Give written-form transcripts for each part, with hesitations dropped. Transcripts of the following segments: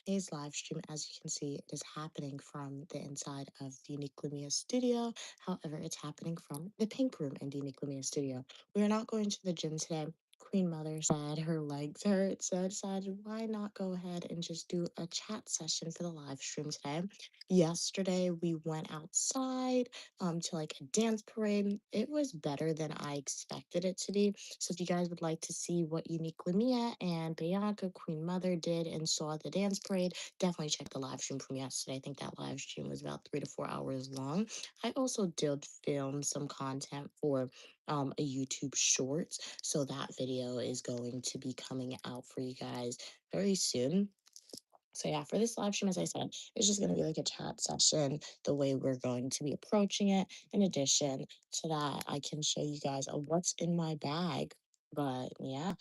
Today's live stream, as you can see, it is happening from the inside of the Unique Lumia studio. However, it's happening from the pink room in the Unique Lumia studio. We are not going to the gym today. Queen Mother said her legs hurt, so I decided why not go ahead and just do a chat session for the live stream today. Yesterday, we went outside to like a dance parade. It was better than I expected it to be. So if you guys would like to see what Unique Lamia and Bianca, Queen Mother, did and saw the dance parade, definitely check the live stream from yesterday. I think that live stream was about 3 to 4 hours long. I also did film some content for a YouTube Shorts, so that video is going to be coming out for you guys very soon. So yeah, for this live stream, as I said, it's just gonna be like a chat session, the way we're going to be approaching it. In addition to that, I can show you guys what's in my bag. But yeah,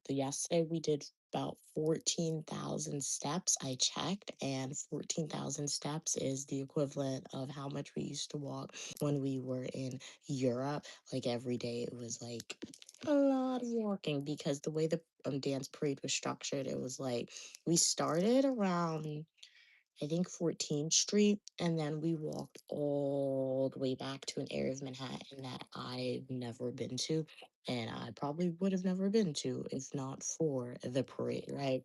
yesterday we did about 14,000 steps. I checked, and 14,000 steps is the equivalent of how much we used to walk when we were in Europe. Like every day, it was like a lot of walking because the way the dance parade was structured, it was like we started around, I think, 14th Street, and then we walked all the way back to an area of Manhattan that I've never been to, and I probably would have never been to if not for the parade, right?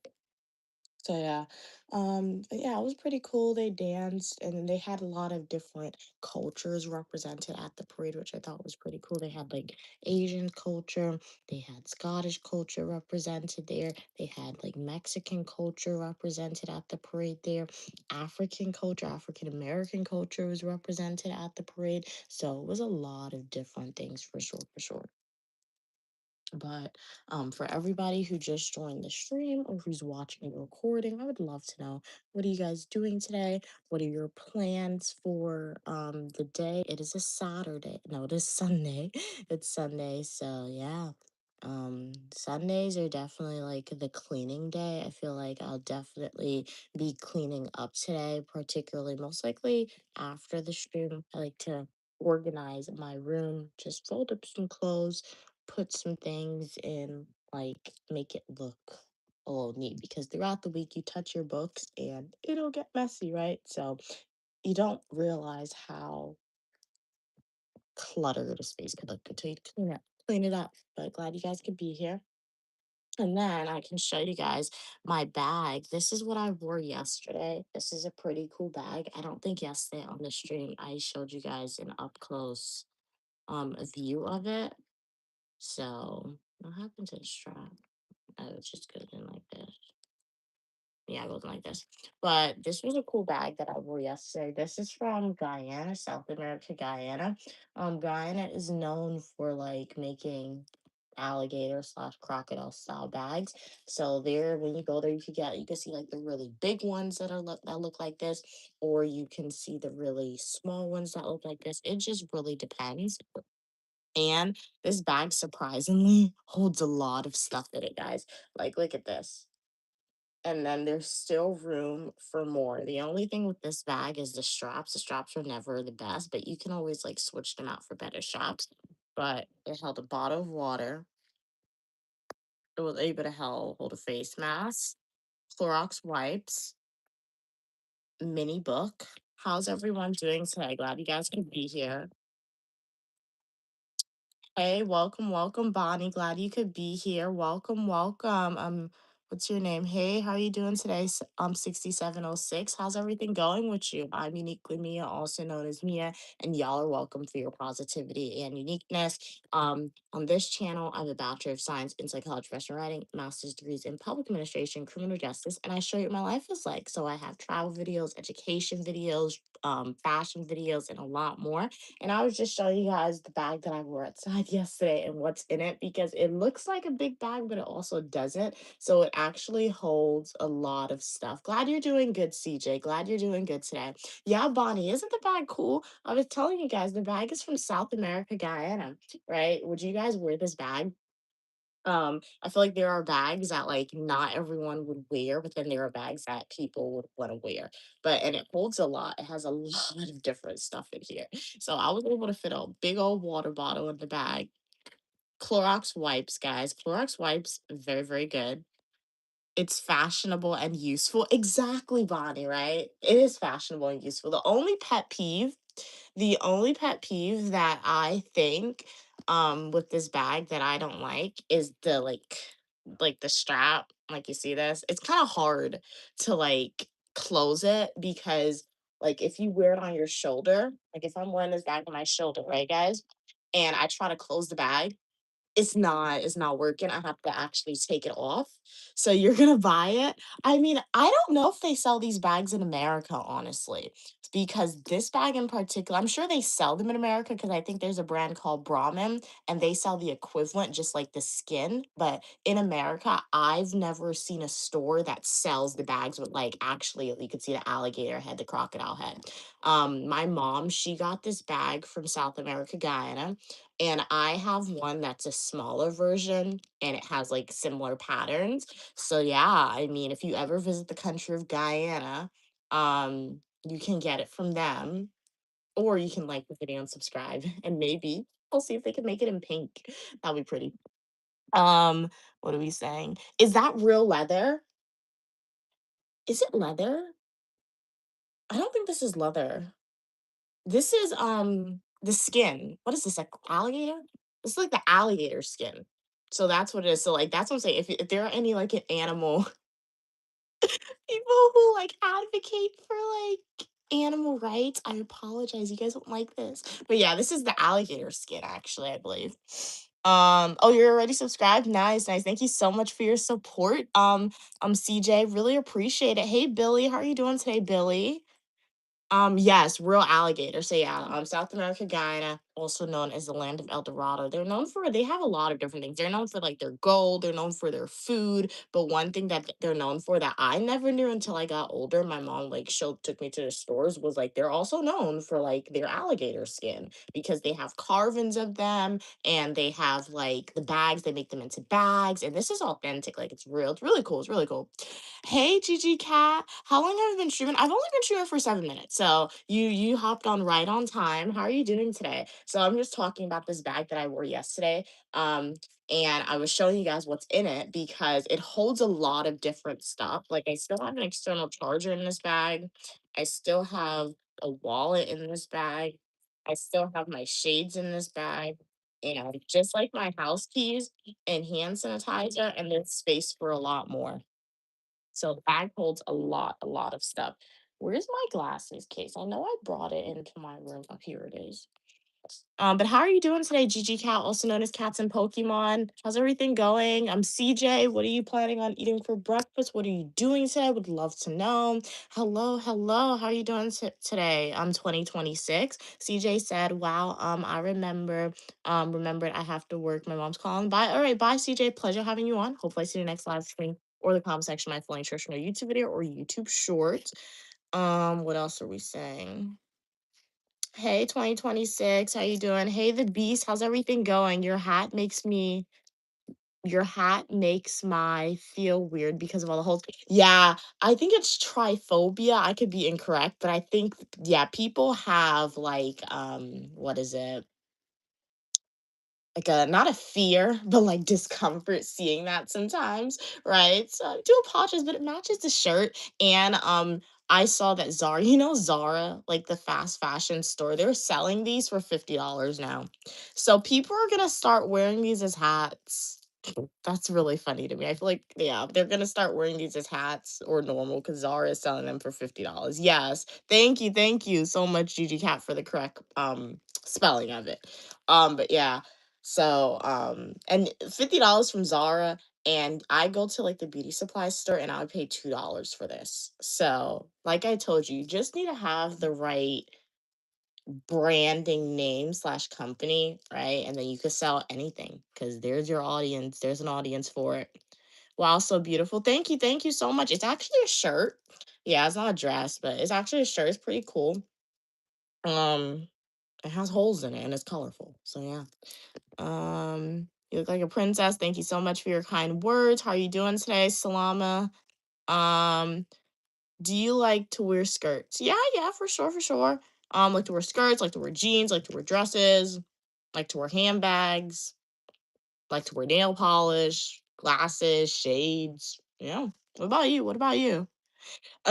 So yeah, but yeah, it was pretty cool. They danced and then they had a lot of different cultures represented at the parade, which I thought was pretty cool. They had like Asian culture, they had Scottish culture represented there, they had like Mexican culture represented at the parade there, African culture, African American culture was represented at the parade. So it was a lot of different things for sure, for sure. But for everybody who just joined the stream or who's watching the recording, I would love to know, what are you guys doing today? What are your plans for the day? It is a Saturday. No, it is Sunday. It's Sunday. So yeah. Sundays are definitely like the cleaning day. I feel like I'll definitely be cleaning up today, particularly most likely after the stream. I like to organize my room, just fold up some clothes, put some things in, like make it look a little neat because throughout the week you touch your books and it'll get messy, right? So you don't realize how cluttered a space could look until you clean it up. But glad you guys could be here. And then I can show you guys my bag. This is what I wore yesterday. This is a pretty cool bag. I don't think yesterday on the stream I showed you guys an up close view of it. So what happened to the strap? Oh, it's just goes in like this. Yeah, it goes in like this. But this was a cool bag that I wore yesterday. This is from Guyana, South America, Guyana. Guyana is known for like making alligator slash crocodile style bags. So there, when you go there, you can see like the really big ones that look like this, or you can see the really small ones that look like this. It just really depends. And this bag surprisingly holds a lot of stuff in it, guys. Like, look at this. And then there's still room for more. The only thing with this bag is the straps. The straps are never the best, but you can always like switch them out for better straps. But it held a bottle of water. It was able to hold a face mask, Clorox wipes, mini book. How's everyone doing today? Glad you guys could be here. Hey, welcome, welcome, Bonnie. Glad you could be here. Welcome, welcome. What's your name? Hey, how are you doing today? 6706. How's everything going with you? I'm Uniquely Mia, also known as Mia, and y'all are welcome for your positivity and uniqueness. On this channel, I'm a Bachelor of Science in Psychology, Professional Writing, Master's degrees in Public Administration, Criminal Justice, and I show you what my life is like. So I have travel videos, education videos, fashion videos, and a lot more. And I was just showing you guys the bag that I wore outside yesterday and what's in it because it looks like a big bag, but it also doesn't. So it actually holds a lot of stuff. Glad you're doing good, CJ. Glad you're doing good today. Yeah, Bonnie, isn't the bag cool? I was telling you guys the bag is from South America, Guyana, right? Would you guys wear this bag? I feel like there are bags that like not everyone would wear, but then there are bags that people would want to wear. But and it holds a lot. It has a lot of different stuff in here. So I was able to fit a big old water bottle in the bag. Clorox wipes, guys. Clorox wipes, very, very good. It's fashionable and useful. Exactly, Bonnie, right? It is fashionable and useful. The only pet peeve that I think with this bag that I don't like is the like the strap. Like you see this? It's kind of hard to like close it because like if you wear it on your shoulder, like if I'm wearing this bag on my shoulder, right guys? And I try to close the bag, it's not working. I have to actually take it off. So you're gonna buy it. I mean, I don't know if they sell these bags in America, honestly, because this bag in particular, I'm sure they sell them in America because I think there's a brand called Brahmin and they sell the equivalent, just like the skin. But in America, I've never seen a store that sells the bags with like actually you could see the alligator head, the crocodile head. My mom, she got this bag from South America, Guyana, and I have one that's a smaller version and it has like similar patterns. So yeah, I mean, if you ever visit the country of Guyana, you can get it from them, or you can like the video and subscribe, and maybe I'll see if they can make it in pink. That'll be pretty. What are we saying? Is that real leather? Is it leather? I don't think this is leather. This is the skin. What is this, like alligator? It's like the alligator skin. So that's what it is. So like that's what I'm saying. If there are any like an animal people who like advocate for like animal rights, I apologize. You guys don't like this. But yeah, this is the alligator skin actually, I believe. Oh, you're already subscribed? Nice, nice. Thank you so much for your support. CJ, really appreciate it. Hey Billy, how are you doing today, Billy? Yes, real alligator. So yeah, South America, Guyana, also known as the land of El Dorado. They have a lot of different things. They're known for like their gold, they're known for their food. But one thing that they're known for that I never knew until I got older, my mom like showed took me to the stores, was like they're also known for like their alligator skin because they have carvings of them and they have like the bags, they make them into bags, and this is authentic, like it's real. It's really cool. It's really cool. Hey, Gigi Cat. How long have you been streaming? I've only been streaming for 7 minutes. So you hopped on right on time. How are you doing today? So I'm just talking about this bag that I wore yesterday. Um, and I was showing you guys what's in it because it holds a lot of different stuff. Like I still have an external charger in this bag. I still have a wallet in this bag. I still have my shades in this bag. And just like my house keys and hand sanitizer, and there's space for a lot more. So the bag holds a lot of stuff. Where's my glasses case? I know I brought it into my room. Oh, here it is. But how are you doing today, Gigi Cat, also known as Cats and Pokemon? How's everything going? I'm CJ. What are you planning on eating for breakfast? What are you doing today? Would love to know. Hello, hello. How are you doing today? 2026. CJ said, "Wow. I remember. Remembered I have to work. My mom's calling. Bye. All right. Bye, CJ. Pleasure having you on. Hopefully, I see you next live stream or the comment section of my full nutritional YouTube video or YouTube short. What else are we saying? Hey, 2026, how you doing? Hey, the beast, how's everything going? Your hat makes my feel weird because of all the holes. Yeah, I think it's triphobia. I could be incorrect, but I think yeah, people have like what is it? Like a not a fear, but like discomfort seeing that sometimes, right? So I do apologize, but it matches the shirt. And I saw that Zara, Zara, like the fast fashion store, they're selling these for $50 now. So people are gonna start wearing these as hats. That's really funny to me. I feel like, yeah, they're gonna start wearing these as hats or normal because Zara is selling them for $50. Yes. Thank you so much, Gigi Cat, for the correct spelling of it. But yeah. So and $50 from Zara, and I go to like the beauty supply store and I would pay $2 for this. So, like I told you, you just need to have the right branding name slash company, right? And then you could sell anything because there's your audience. There's an audience for it. Wow, so beautiful. Thank you so much. It's actually a shirt. Yeah, it's not a dress, but it's actually a shirt. It's pretty cool. Um, it has holes in it and it's colorful. So yeah. You look like a princess. Thank you so much for your kind words. How are you doing today, Salama? Um, do you like to wear skirts? Yeah, yeah, for sure, for sure. Like to wear skirts, like to wear jeans, like to wear dresses, like to wear handbags, like to wear nail polish, glasses, shades. Yeah. What about you? What about you?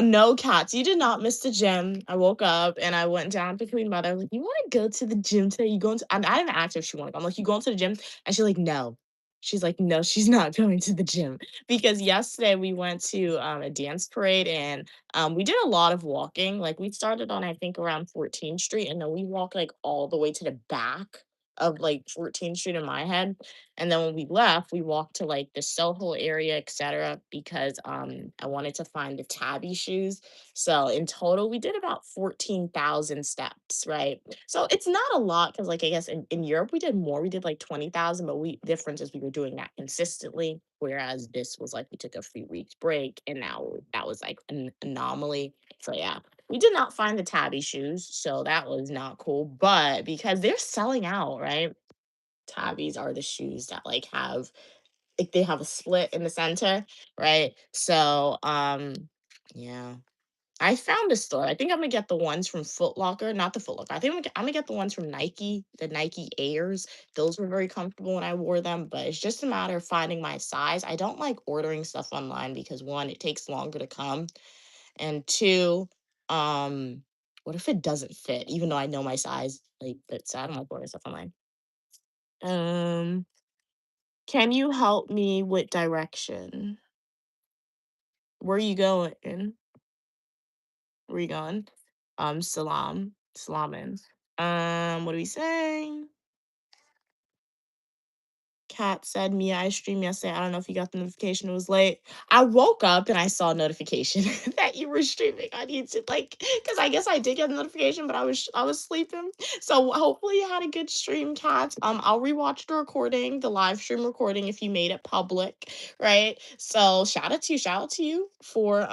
No, cats. You did not miss the gym. I woke up and I went down to Queen Mother. Like, you want to go to the gym today? You going to? And I didn't ask her if she wanted to go. I'm like, you going to the gym? And she's like, no. She's like, no, she's not going to the gym because yesterday we went to a dance parade and we did a lot of walking. Like we started on I think around 14th Street and then we walked like all the way to the back of like 14th Street in my head. And then when we left, we walked to like the Soho area, etc. because I wanted to find the Tabby shoes. So in total, we did about 14,000 steps, right? So it's not a lot because like I guess in Europe we did more. We did like 20,000, but we difference is we were doing that consistently. Whereas this was like we took a few weeks break and now that was like an anomaly. So yeah. We did not find the Tabby shoes, so that was not cool. But because they're selling out, right? Tabbies are the shoes that like they have a split in the center, right? So yeah. I found a store. I think I'm gonna get the ones from Foot Locker, not the Foot Locker. I think I'm gonna get the ones from Nike, the Nike Airs. Those were very comfortable when I wore them, but it's just a matter of finding my size. I don't like ordering stuff online because one, it takes longer to come, and two, um, what if it doesn't fit? Even though I know my size, like, but so I don't like ordering stuff online. Um, can you help me with direction? Where you going? Where you going? Salam. Salamin. What are we saying? Kat said, Mia, I streamed yesterday. I don't know if you got the notification. It was late. I woke up and I saw a notification that you were streaming on YouTube. Like, because I guess I did get a notification, but I was sleeping. So hopefully you had a good stream, Kat. I'll rewatch the recording, the live stream recording if you made it public, right? So shout out to you for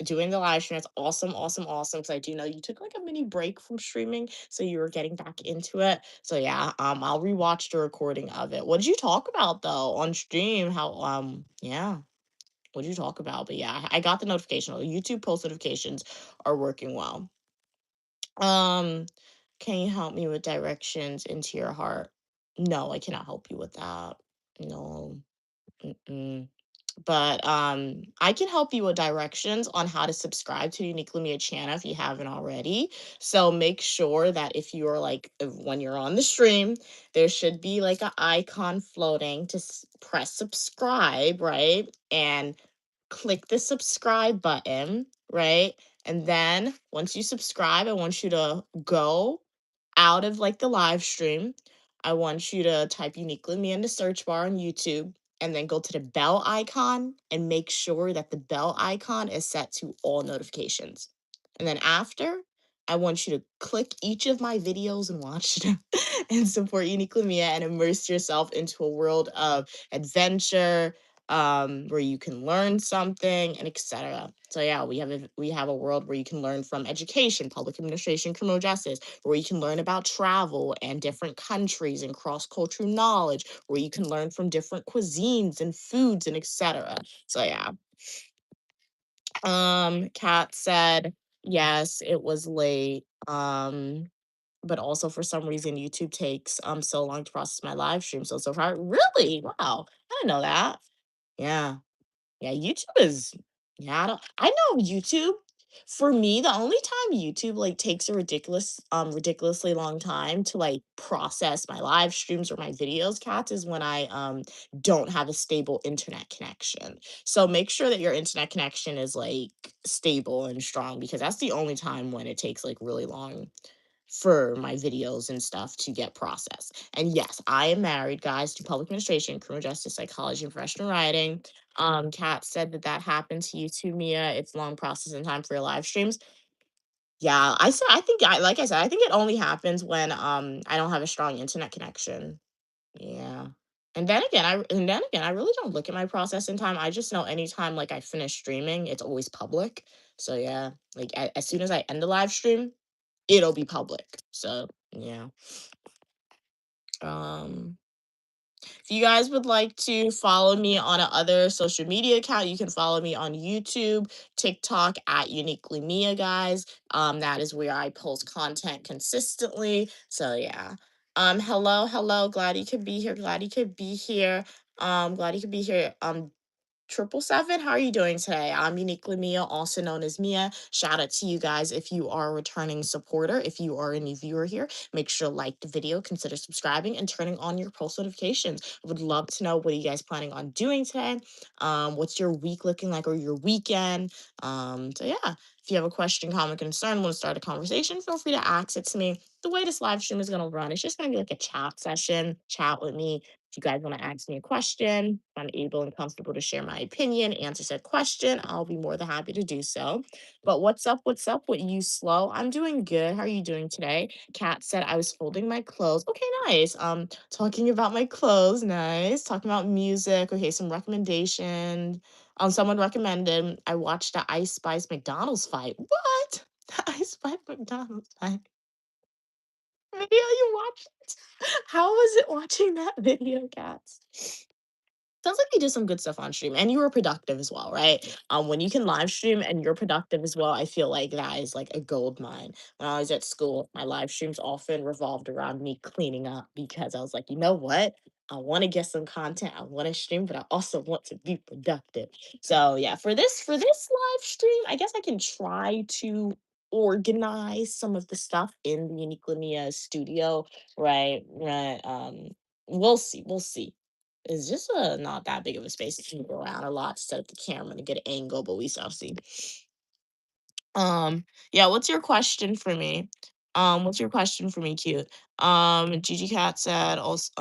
doing the live stream. That's awesome, awesome, awesome. Because I do know you took like a mini break from streaming, so you were getting back into it. So yeah, I'll rewatch the recording of it. What did you talk about though on stream? How yeah, what did you talk about? But yeah, I got the notification. YouTube post notifications are working well. Um, can you help me with directions into your heart? No, I cannot help you with that. No. Mm-mm. But I can help you with directions on how to subscribe to the Unique Lumia channel if you haven't already. So make sure that if you're like when you're on the stream, there should be like an icon floating to press subscribe, right? And click the subscribe button, right? And then once you subscribe, I want you to go out of like the live stream. I want you to type uniquely me in the search bar on YouTube and then go to the bell icon and make sure that the bell icon is set to all notifications. And then after, I want you to click each of my videos and watch them and support Uniquely Mia and immerse yourself into a world of adventure, where you can learn something and etc. So yeah, we have a world where you can learn from education, public administration, criminal justice, where you can learn about travel and different countries and cross-cultural knowledge, where you can learn from different cuisines and foods and etc. So yeah. Kat said, yes, it was late. But also for some reason YouTube takes so long to process my live stream. So far, really? Wow. I didn't know that. Yeah. Yeah, YouTube is yeah, I know YouTube. For me, the only time YouTube like takes a ridiculously long time to like process my live streams or my videos, cats, is when I don't have a stable internet connection. So make sure that your internet connection is like stable and strong because that's the only time when it takes like really long for my videos and stuff to get processed. And yes, I am married, guys, to public administration, criminal justice, psychology, and professional writing. Kat said that that happened to you too, Mia. It's long processing time for your live streams. Yeah, I think like I said, I think it only happens when I don't have a strong internet connection. Yeah. And then again, I really don't look at my processing time. I just know anytime like I finish streaming, it's always public. So yeah, like as soon as I end the live stream, it'll be public. So yeah. Um, if you guys would like to follow me on a other social media account, you can follow me on YouTube, TikTok at Uniquely Mia, guys. That is where I post content consistently. So yeah. Hello, hello. Glad you could be here. Glad you could be here. Glad you could be here. 777. How are you doing today? I'm Uniquely Mia, also known as Mia. Shout out to you guys if you are a returning supporter. If you are a new viewer here, make sure to like the video, consider subscribing, and turning on your post notifications. I would love to know, what are you guys planning on doing today? What's your week looking like, or your weekend? So yeah, if you have a question, comment, concern, want to start a conversation, feel free to ask it to me. The way this live stream is going to run, it's just going to be like a chat session, chat with me. If you guys want to ask me a question, if I'm able and comfortable to share my opinion, answer said question, I'll be more than happy to do so. But what's up? What's up with you, Slow? I'm doing good. How are you doing today? Kat said I was folding my clothes. Okay, nice. Talking about my clothes, nice. Talking about music. Okay, some recommendations. Someone recommended I watched the Ice Spice McDonald's fight. What? The Ice Spice McDonald's fight. Video you watched it? How was it watching that video, Cats? Sounds like you did some good stuff on stream and you were productive as well, right? When you can live stream and you're productive as well, I feel like that is like a gold mine. When I was at school, my live streams often revolved around me cleaning up because I was like, you know what? I want to get some content. I want to stream, but I also want to be productive. So yeah, for this live stream, I guess I can try to organize some of the stuff in the Unique Lumia studio, right? Right. We'll see. We'll see. It's just not that big of a space to move around a lot to set up the camera to get an angle, but we shall see. Yeah, what's your question for me? What's your question for me, cute? Gigi Cat said also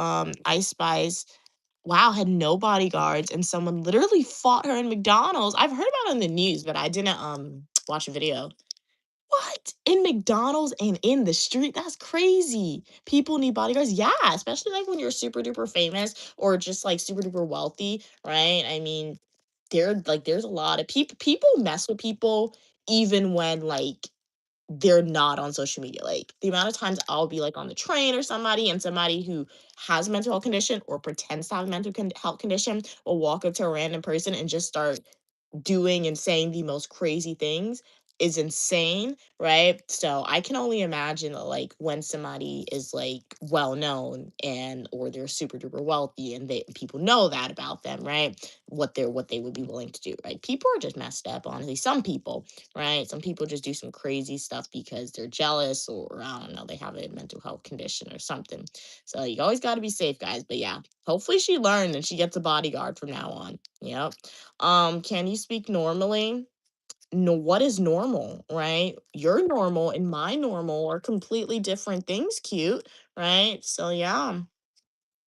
Ice Spice, wow, had no bodyguards and someone literally fought her in McDonald's. I've heard about it in the news, but I didn't watch a video. What? In McDonald's and in the street? That's crazy. People need bodyguards. Yeah, especially like when you're super duper famous or just like super duper wealthy, right? I mean, there's a lot of people mess with people even when like they're not on social media. Like the amount of times I'll be like on the train or somebody and somebody who has a mental health condition or pretends to have a health condition will walk up to a random person and just start doing and saying the most crazy things is insane, right? So I can only imagine that, like when somebody is like well known and or they're super duper wealthy and they people know that about them, right? What they would be willing to do, right? People are just messed up, honestly. Some people, right? Some people just do some crazy stuff because they're jealous or I don't know, they have a mental health condition or something. So you always got to be safe, guys. But yeah, hopefully she learned and she gets a bodyguard from now on. Yep. Can you speak normally? No, what is normal, right? Your normal and my normal are completely different things, cute, right? So yeah.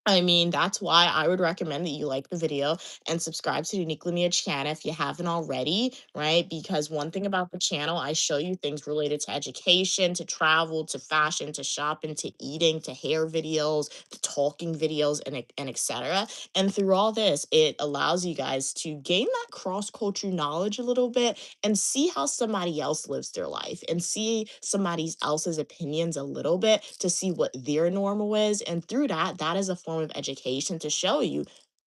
I mean, that's why I would recommend that you like the video and subscribe to Unique Lumia channel if you haven't already, right? Because one thing about the channel, I show you things related to education, to travel, to fashion, to shopping, to eating, to hair videos, to talking videos, and etc. And through all this, it allows you guys to gain that cross-culture knowledge a little bit and see how somebody else lives their life and see somebody else's opinions a little bit to see what their normal is. And through that, that is a form of education to show you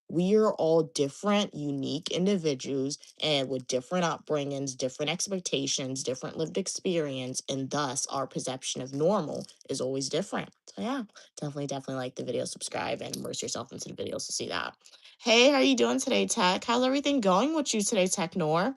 we are all different, unique individuals and with different upbringings, different expectations, different lived experience, and thus our perception of normal is always different. So yeah, definitely like the video, subscribe, and immerse yourself into the videos to see that. Hey, how are you doing today, Tech? How's everything going with you today, Technor?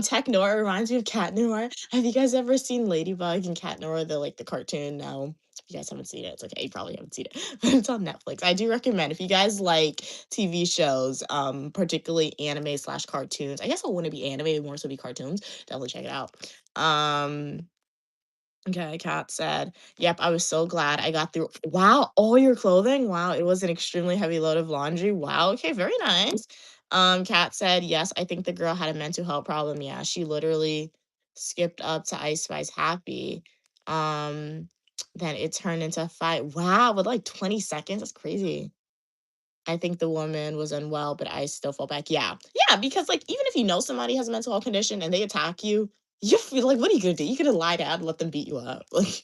Tech Nora reminds me of Cat Noir. Have you guys ever seen Ladybug and Cat Noir, the cartoon? No. If you guys haven't seen it, it's okay. You probably haven't seen it, but it's on Netflix. I do recommend if you guys like TV shows, particularly anime slash cartoons. I guess it wouldn't be anime, more so be cartoons. Definitely check it out. Um, Okay, Kat said, yep, I was so glad I got through. Wow, all your clothing? Wow, it was an extremely heavy load of laundry. Wow, okay, very nice. Kat said, yes, I think the girl had a mental health problem. Yeah, she literally skipped up to Ice Spice Happy. Um, then it turned into a fight. Wow, with like 20 seconds. That's crazy. I think the woman was unwell, but I still fell back. Yeah. Yeah, because like even if you know somebody has a mental health condition and they attack you, you feel like what are you gonna do? You gonna lie down and let them beat you up. Like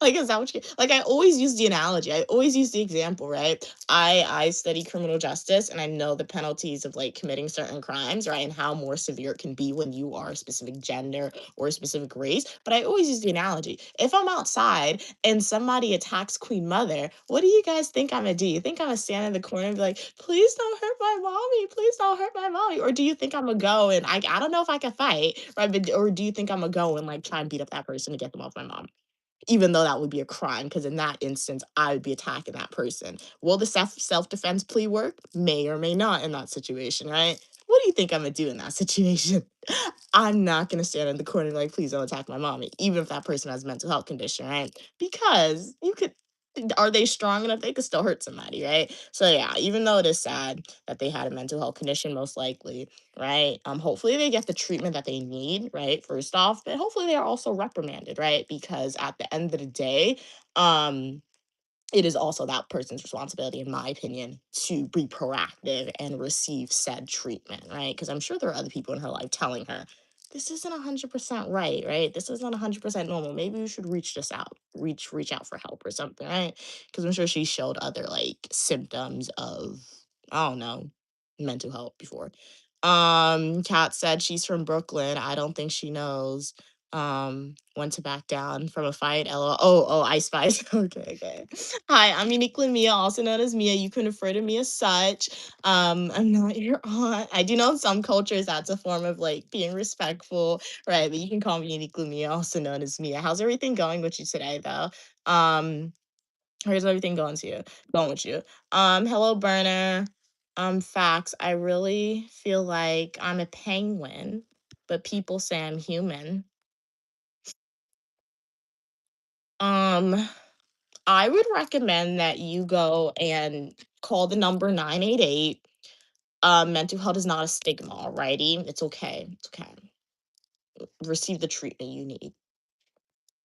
Like, is that what you like? I always use the analogy. I always use the example, right? I study criminal justice, and I know the penalties of like committing certain crimes, right? And how more severe it can be when you are a specific gender or a specific race. But I always use the analogy. If I'm outside and somebody attacks Queen Mother, what do you guys think I'm gonna do? You think I'm gonna stand in the corner and be like, please don't hurt my mommy, please don't hurt my mommy? Or do you think I'm gonna go and I don't know if I can fight, right? But or do you think I'm gonna go and like try and beat up that person to get them off my mom? Even though that would be a crime, because in that instance, I would be attacking that person. Will the self defense plea work? May or may not in that situation, right? What do you think I'm gonna do in that situation? I'm not gonna stand in the corner like, please don't attack my mommy, even if that person has a mental health condition, right? Because you could are they strong enough? They could still hurt somebody, right? So yeah, even though it is sad that they had a mental health condition, most likely, right? Hopefully they get the treatment that they need, right? First off, but hopefully they are also reprimanded, right? Because at the end of the day, um, it is also that person's responsibility, in my opinion, to be proactive and receive said treatment, right? Because I'm sure there are other people in her life telling her, this isn't 100% right, right? This isn't 100% normal. Maybe you should reach this out, reach out for help or something, right? Because I'm sure she showed other like symptoms of, I don't know, mental health before. Kat said she's from Brooklyn. I don't think she knows. When to back down from a fight. LOL. Oh, Ice Spice. Okay, okay. Hi, I'm uniquely Mia, also known as Mia. You can refer to me as such. I'm not your aunt. I do know in some cultures that's a form of like being respectful, right? But you can call me uniquely Mia, also known as Mia. How's everything going with you today, though? Um, how's everything going with you? Hello, Burner. Facts. I really feel like I'm a penguin, but people say I'm human. Um, I would recommend that you go and call the number 988. Mental health is not a stigma, alrighty? It's okay. It's okay. Receive the treatment you need.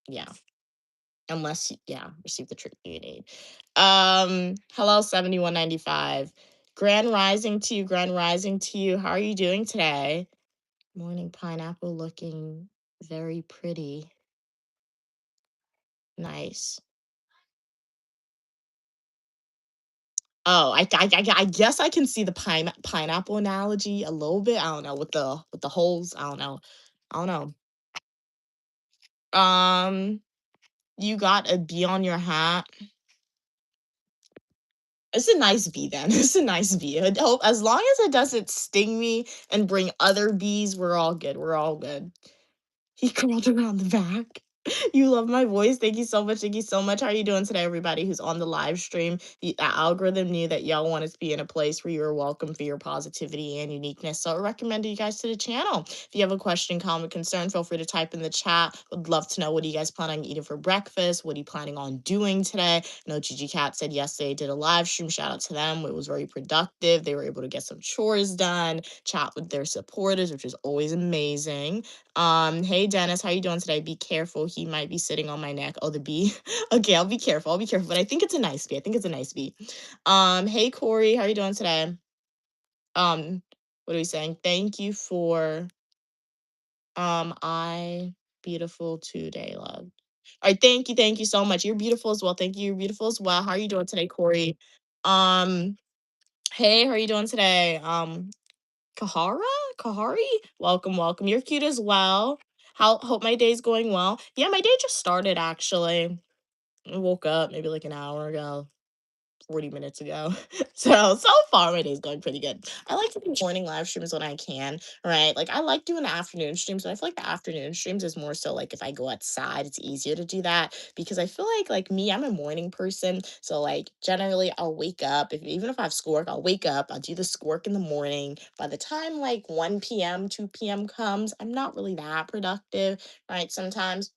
Yeah. Yeah, receive the treatment you need. Hello, 7195. Grand rising to you. How are you doing today? Morning pineapple looking very pretty. Nice. Oh, I guess I can see the pineapple analogy a little bit. I don't know with the holes. I don't know. I don't know. You got a bee on your hat. It's a nice bee then. It's a nice bee. As long as it doesn't sting me and bring other bees, we're all good. We're all good. He crawled around the back. You love my voice. Thank you so much. Thank you so much. How are you doing today, everybody who's on the live stream? The algorithm knew that y'all wanted to be in a place where you're welcome for your positivity and uniqueness. So I recommended you guys to the channel. If you have a question, comment, concern, feel free to type in the chat. Would love to know, what are you guys planning on eating for breakfast? What are you planning on doing today? I know Gigi Cat said yesterday did a live stream. Shout out to them. It was very productive. They were able to get some chores done, chat with their supporters, which is always amazing. Hey Dennis, how you doing today? Be careful. He might be sitting on my neck. Oh, the bee. Okay, I'll be careful. I'll be careful. But I think it's a nice bee. I think it's a nice bee. Hey Corey, how you doing today? What are we saying? Thank you for I beautiful today, love. All right, thank you so much. You're beautiful as well. Thank you. You're beautiful as well. How are you doing today, Corey? Um, hey, how are you doing today? Kahara? Kahari? Welcome, welcome. You're cute as well. How hope my day's going well. Yeah, my day just started actually. I woke up maybe like an hour ago. 40 minutes ago. So far my day's going pretty good. I like to do morning live streams when I can, right? Like I like doing the afternoon streams, but I feel like the afternoon streams is more so like if I go outside, it's easier to do that because I feel like me, I'm a morning person. So like generally I'll wake up, if even if I have schoolwork, I'll wake up, I'll do the schoolwork in the morning. By the time like 1 p.m., 2 p.m. comes, I'm not really that productive, right? Sometimes.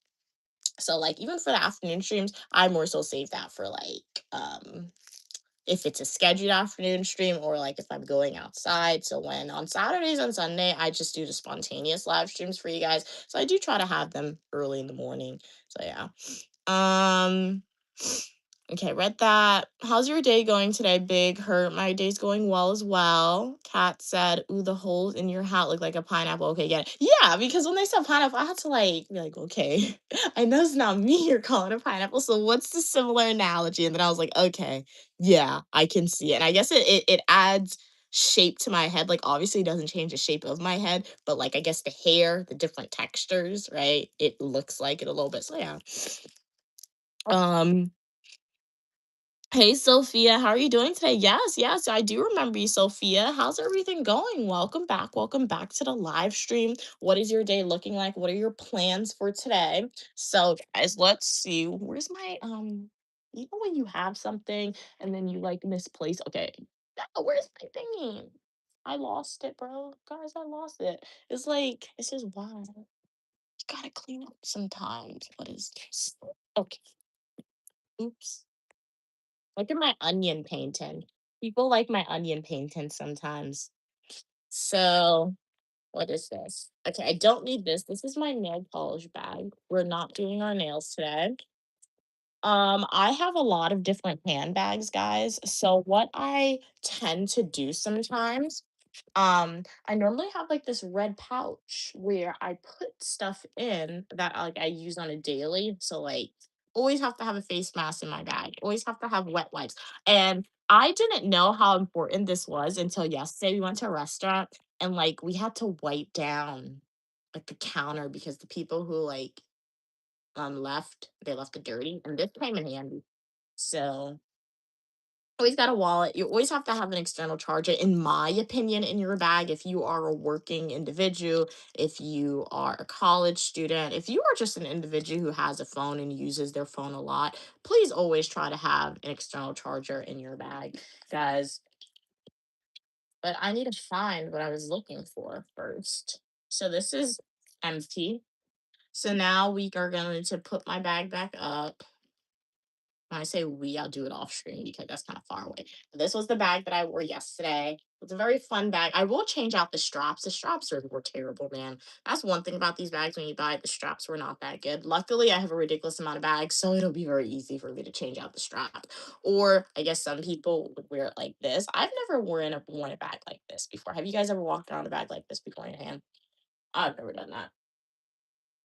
So like even for the afternoon streams, I more so save that for like if it's a scheduled afternoon stream or like if I'm going outside. So when on Saturdays and Sunday, I just do the spontaneous live streams for you guys. So I do try to have them early in the morning. So yeah. Um Okay, read that. How's your day going today, Big Hurt? My day's going well as well. Kat said, ooh, the holes in your hat look like a pineapple. Okay, get it. Yeah, because when they said pineapple, I had to like be like, okay, I know it's not me you're calling a pineapple. So what's the similar analogy? And then I was like, okay, yeah, I can see it. And I guess it adds shape to my head. Like obviously it doesn't change the shape of my head, but like I guess the hair, the different textures, right? It looks like it a little bit. So yeah. Um Hey Sophia, how are you doing today? Yes, yes, I do remember you, Sophia. How's everything going? Welcome back. Welcome back to the live stream. What is your day looking like? What are your plans for today? So, guys, let's see. Where's my you know when you have something and then you like misplace? Okay. No, where's my thingy? I lost it, bro. Guys, I lost it. It's like this is wild. You gotta clean up sometimes. What is this? Okay. Oops. Look at my onion painting. People like my onion painting sometimes. So, what is this? Okay, I don't need this. This is my nail polish bag. We're not doing our nails today. I have a lot of different handbags, guys. So what I tend to do sometimes, I normally have like this red pouch where I put stuff in that like I use on a daily. So like always have to have a face mask in my bag, always have to have wet wipes. And I didn't know how important this was until yesterday. We went to a restaurant and like we had to wipe down like the counter because the people who like left. They left it dirty, and this came in handy. So always got a wallet. You always have to have an external charger, in my opinion, in your bag. If you are a working individual, if you are a college student, if you are just an individual who has a phone and uses their phone a lot, please always try to have an external charger in your bag, guys. But I need to find what I was looking for first. So this is empty. So now we are going to put my bag back up. When I say we, I'll do it off screen because that's kind of far away. But this was the bag that I wore yesterday. It's a very fun bag. I will change out the straps. The straps were terrible, man. That's one thing about these bags when you buy it, the straps were not that good. Luckily, I have a ridiculous amount of bags, so it'll be very easy for me to change out the strap. Or I guess some people would wear it like this. I've never worn a bag like this before. Have you guys ever walked around a bag like this before in your hand? I've never done that.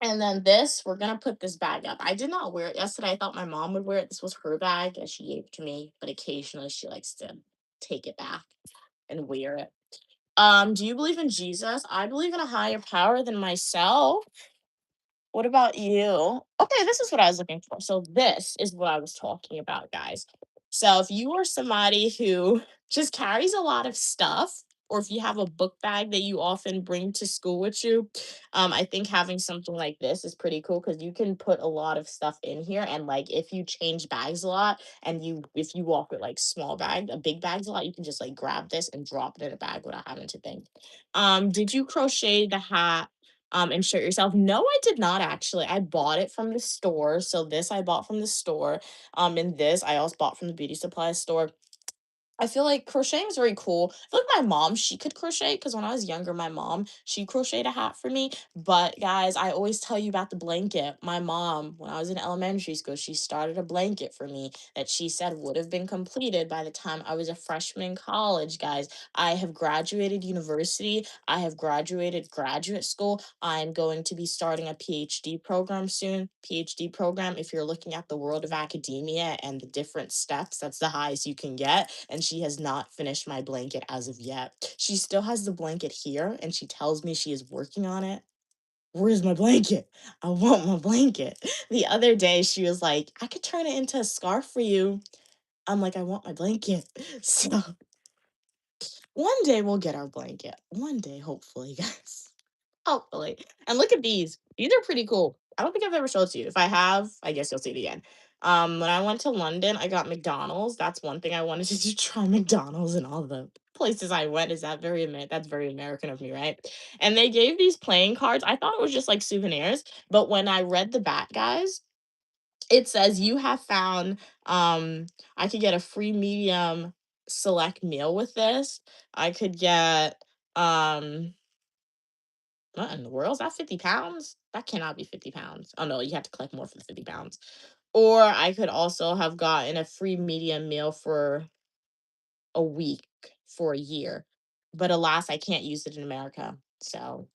And then this, we're gonna put this bag up. I did not wear it yesterday. I thought my mom would wear it. This was her bag and she gave it to me, but occasionally she likes to take it back and wear it. Do you believe in Jesus? I believe in a higher power than myself. What about you? Okay, this is what I was looking for. So this is what I was talking about, guys. So if you are somebody who just carries a lot of stuff, or if you have a book bag that you often bring to school with you, I think having something like this is pretty cool because you can put a lot of stuff in here. And like if you change bags a lot, and you if you walk with like small bag, a big bags a lot, you can just like grab this and drop it in a bag without having to think. Did you crochet the hat and shirt yourself? No, I did not actually. I bought it from the store. So this I bought from the store. And this I also bought from the beauty supply store. I feel like crocheting is very cool. I feel like my mom, she could crochet because when I was younger, my mom, she crocheted a hat for me. But guys, I always tell you about the blanket. My mom, when I was in elementary school, she started a blanket for me that she said would have been completed by the time I was a freshman in college, guys. I have graduated university. I have graduated graduate school. I'm going to be starting a PhD program soon. PhD program, if you're looking at the world of academia and the different steps, that's the highest you can get. And she has not finished my blanket as of yet. She still has the blanket here and she tells me she is working on it. Where's my blanket? I want my blanket. The other day, she was like, I could turn it into a scarf for you. I'm like, I want my blanket. So one day we'll get our blanket. One day, hopefully, guys. Hopefully. And look at these. These are pretty cool. I don't think I've ever showed it to you. If I have, I guess you'll see it again. When I went to London, I got McDonald's. That's one thing I wanted to do, try McDonald's and all the places I went. Is that that's very American of me, right? And they gave these playing cards. I thought it was just like souvenirs, but when I read the back, guys, it says you have found I could get a free medium select meal with this. I could get what in the world? Is that 50 pounds? That cannot be 50 pounds. Oh no, you have to collect more for the 50 pounds. Or I could also have gotten a free medium meal for a week for a year. But alas, I can't use it in America. So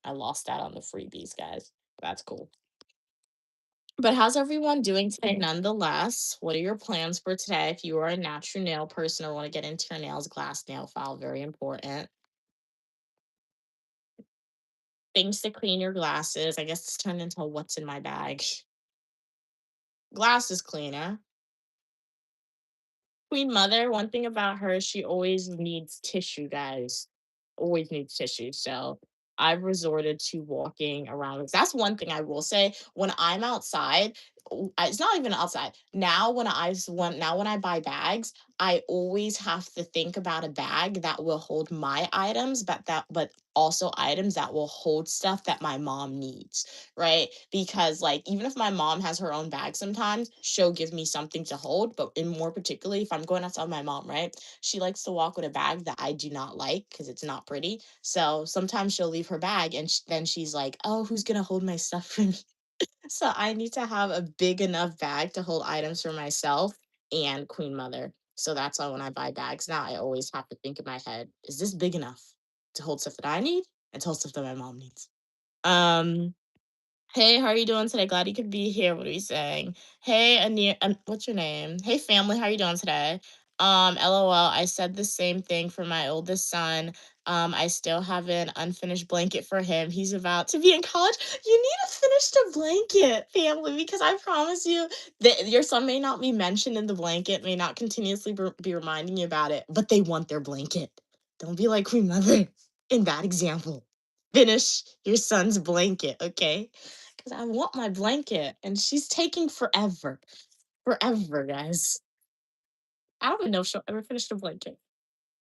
I lost out on the freebies, guys. That's cool. But how's everyone doing today nonetheless? What are your plans for today? If you are a natural nail person or want to get into your nails, glass nail file, very important. Things to clean your glasses. I guess it's turned into a what's in my bag. Glasses cleaner. Queen Mother, one thing about her, she always needs tissue, guys. Always needs tissue. So I've resorted to walking around. That's one thing I will say. When I'm outside, it's not even outside. Now when I buy bags, I always have to think about a bag that will hold my items, but also items that will hold stuff that my mom needs, right? Because like even if my mom has her own bag sometimes, she'll give me something to hold. But in more particularly, if I'm going outside with my mom, right? She likes to walk with a bag that I do not like because it's not pretty. So sometimes she'll leave her bag and then she's like, "Oh, who's gonna hold my stuff for me?" So I need to have a big enough bag to hold items for myself and Queen Mother. So that's why when I buy bags now, I always have to think in my head, is this big enough to hold stuff that I need and to hold stuff that my mom needs? Um, Hey, how are you doing today? Glad you could be here. What are we saying? Hey, Anir, what's your name? Hey, family, how are you doing today? LOL. I said the same thing for my oldest son. I still have an unfinished blanket for him. He's about to be in college. You need to finish the blanket, family, because I promise you that your son may not be mentioned in the blanket, may not continuously be reminding you about it, but they want their blanket. Don't be like Queen Mother in that example. Finish your son's blanket, okay? Because I want my blanket and she's taking forever. Forever, guys. I don't even know if she'll ever finish the blanket.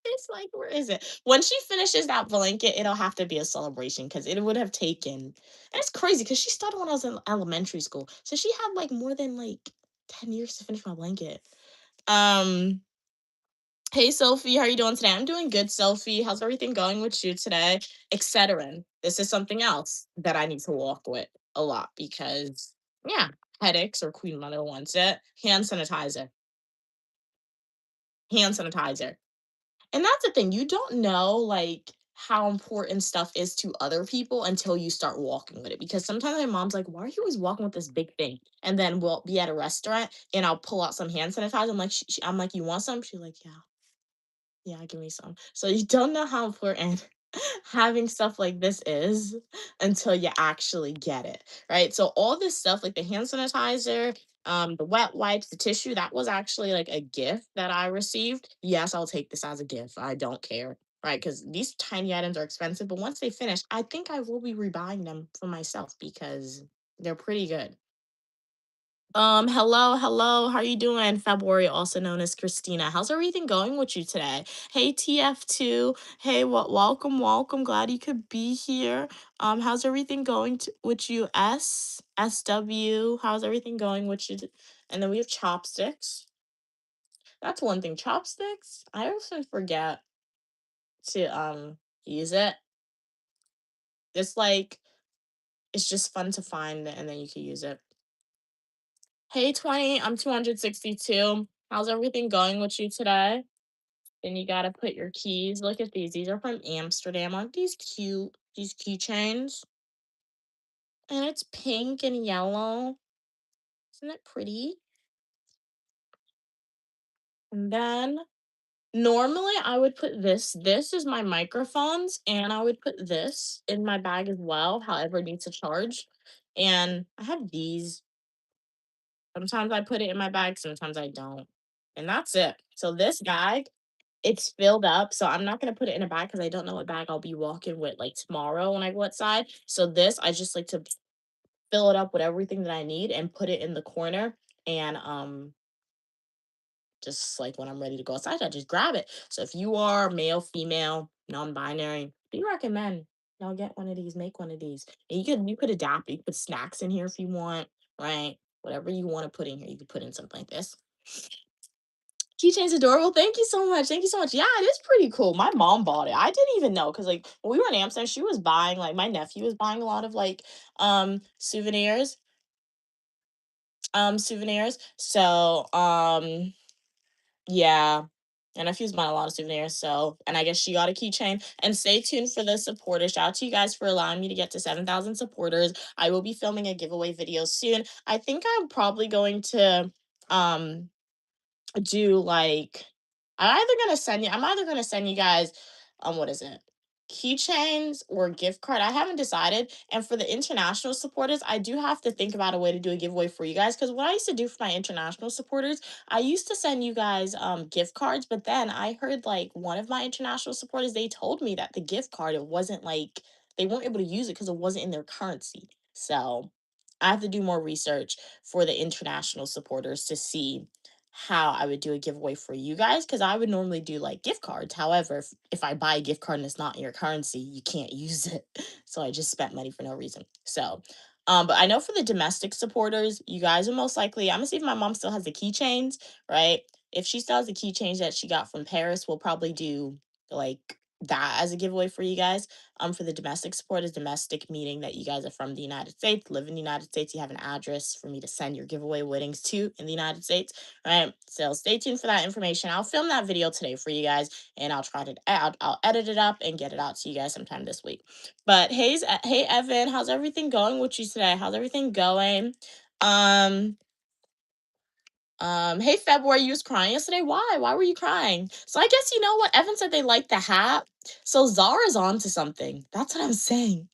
It's like, where is it? When she finishes that blanket, it'll have to be a celebration because it would have taken. And it's crazy because she started when I was in elementary school. So she had like more than like 10 years to finish my blanket. Um, Hey Sophie, how are you doing today? I'm doing good, Sophie. How's everything going with you today? Excedrin. This is something else that I need to walk with a lot because yeah, headaches or Queen Mother wants it. Hand sanitizer. Hand sanitizer. And that's the thing. You don't know like how important stuff is to other people until you start walking with it. Because sometimes my mom's like, why are you always walking with this big thing? And then we'll be at a restaurant and I'll pull out some hand sanitizer. I'm like, I'm like, you want some? She's like, yeah. Yeah, give me some. So you don't know how important having stuff like this is until you actually get it, right? So all this stuff like the hand sanitizer, the wet wipes, the tissue, that was actually like a gift that I received. Yes, I'll take this as a gift. I don't care, right? Because these tiny items are expensive, but once they finish, I think I will be rebuying them for myself because they're pretty good. Hello, hello. How are you doing? February, also known as Christina. How's everything going with you today? Hey, TF2. Hey, welcome, welcome. Glad you could be here. How's everything going with you? SW. How's everything going with you? And then we have chopsticks. That's one thing. Chopsticks. I often forget to use it. It's like it's just fun to find and then you can use it. Hey, 20. I'm 262. How's everything going with you today? Then you gotta put your keys. Look at these. These are from Amsterdam. Aren't these cute? These keychains. And it's pink and yellow. Isn't it pretty? And then normally I would put this. This is my microphones, and I would put this in my bag as well. However, it needs to charge. And I have these. Sometimes I put it in my bag, sometimes I don't. And that's it. So this bag, it's filled up. So I'm not gonna put it in a bag because I don't know what bag I'll be walking with like tomorrow when I go outside. So this I just like to fill it up with everything that I need and put it in the corner. And just like when I'm ready to go outside, I just grab it. So if you are male, female, non-binary, we recommend y'all get one of these, make one of these. And you could adapt. You could put snacks in here if you want, right? Whatever you want to put in here, you could put in something like this. Keychain's adorable. Thank you so much. Thank you so much. Yeah, it is pretty cool. My mom bought it. I didn't even know because like when we were in Amsterdam, she was buying like my nephew was buying a lot of like souvenirs. souvenirs. So, yeah. And I've used mine a lot of souvenirs, so and I guess she got a keychain. And stay tuned for the supporters. Shout out to you guys for allowing me to get to 7,000 supporters. I will be filming a giveaway video soon. I think I'm probably going to um do like I'm either gonna send you guys what is it? Keychains or gift card. I haven't decided. And for the international supporters, I do have to think about a way to do a giveaway for you guys. Because what I used to do for my international supporters, I used to send you guys gift cards, but then I heard like one of my international supporters, they told me that the gift card, it wasn't like they weren't able to use it because it wasn't in their currency. So I have to do more research for the international supporters to see how I would do a giveaway for you guys because I would normally do like gift cards. However, if I buy a gift card and it's not in your currency, you can't use it. So I just spent money for no reason. So, but I know for the domestic supporters, you guys are most likely, I'm gonna see if my mom still has the keychains, right? If she still has the keychains that she got from Paris, we'll probably do like that as a giveaway for you guys. For the domestic supporters, domestic meaning that you guys are from the United States, live in the United States, you have an address for me to send your giveaway winnings to in the United States. Right. So stay tuned for that information. I'll film that video today for you guys and I'll try to I'll edit it up and get it out to you guys sometime this week. But hey Evan, how's everything going with you today? How's everything going? Um hey February, you was crying yesterday. Why? Why were you crying? So I guess you know what? Evan said they like the hat. So Zara's on to something. That's what I'm saying.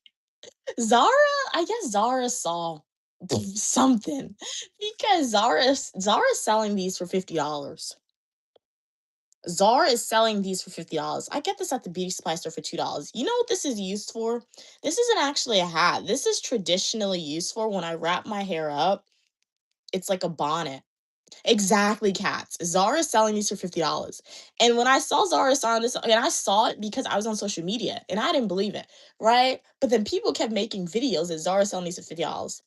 Zara, I guess Zara saw something because Zara's selling these for $50. Zara is selling these for $50. I get this at the beauty supply store for $2. You know what this is used for? This isn't actually a hat. This is traditionally used for when I wrap my hair up. It's like a bonnet. Exactly, cats. Zara is selling these for $50. And when I saw Zara selling this, and I saw it because I was on social media and I didn't believe it, right? But then people kept making videos that Zara selling these for $50.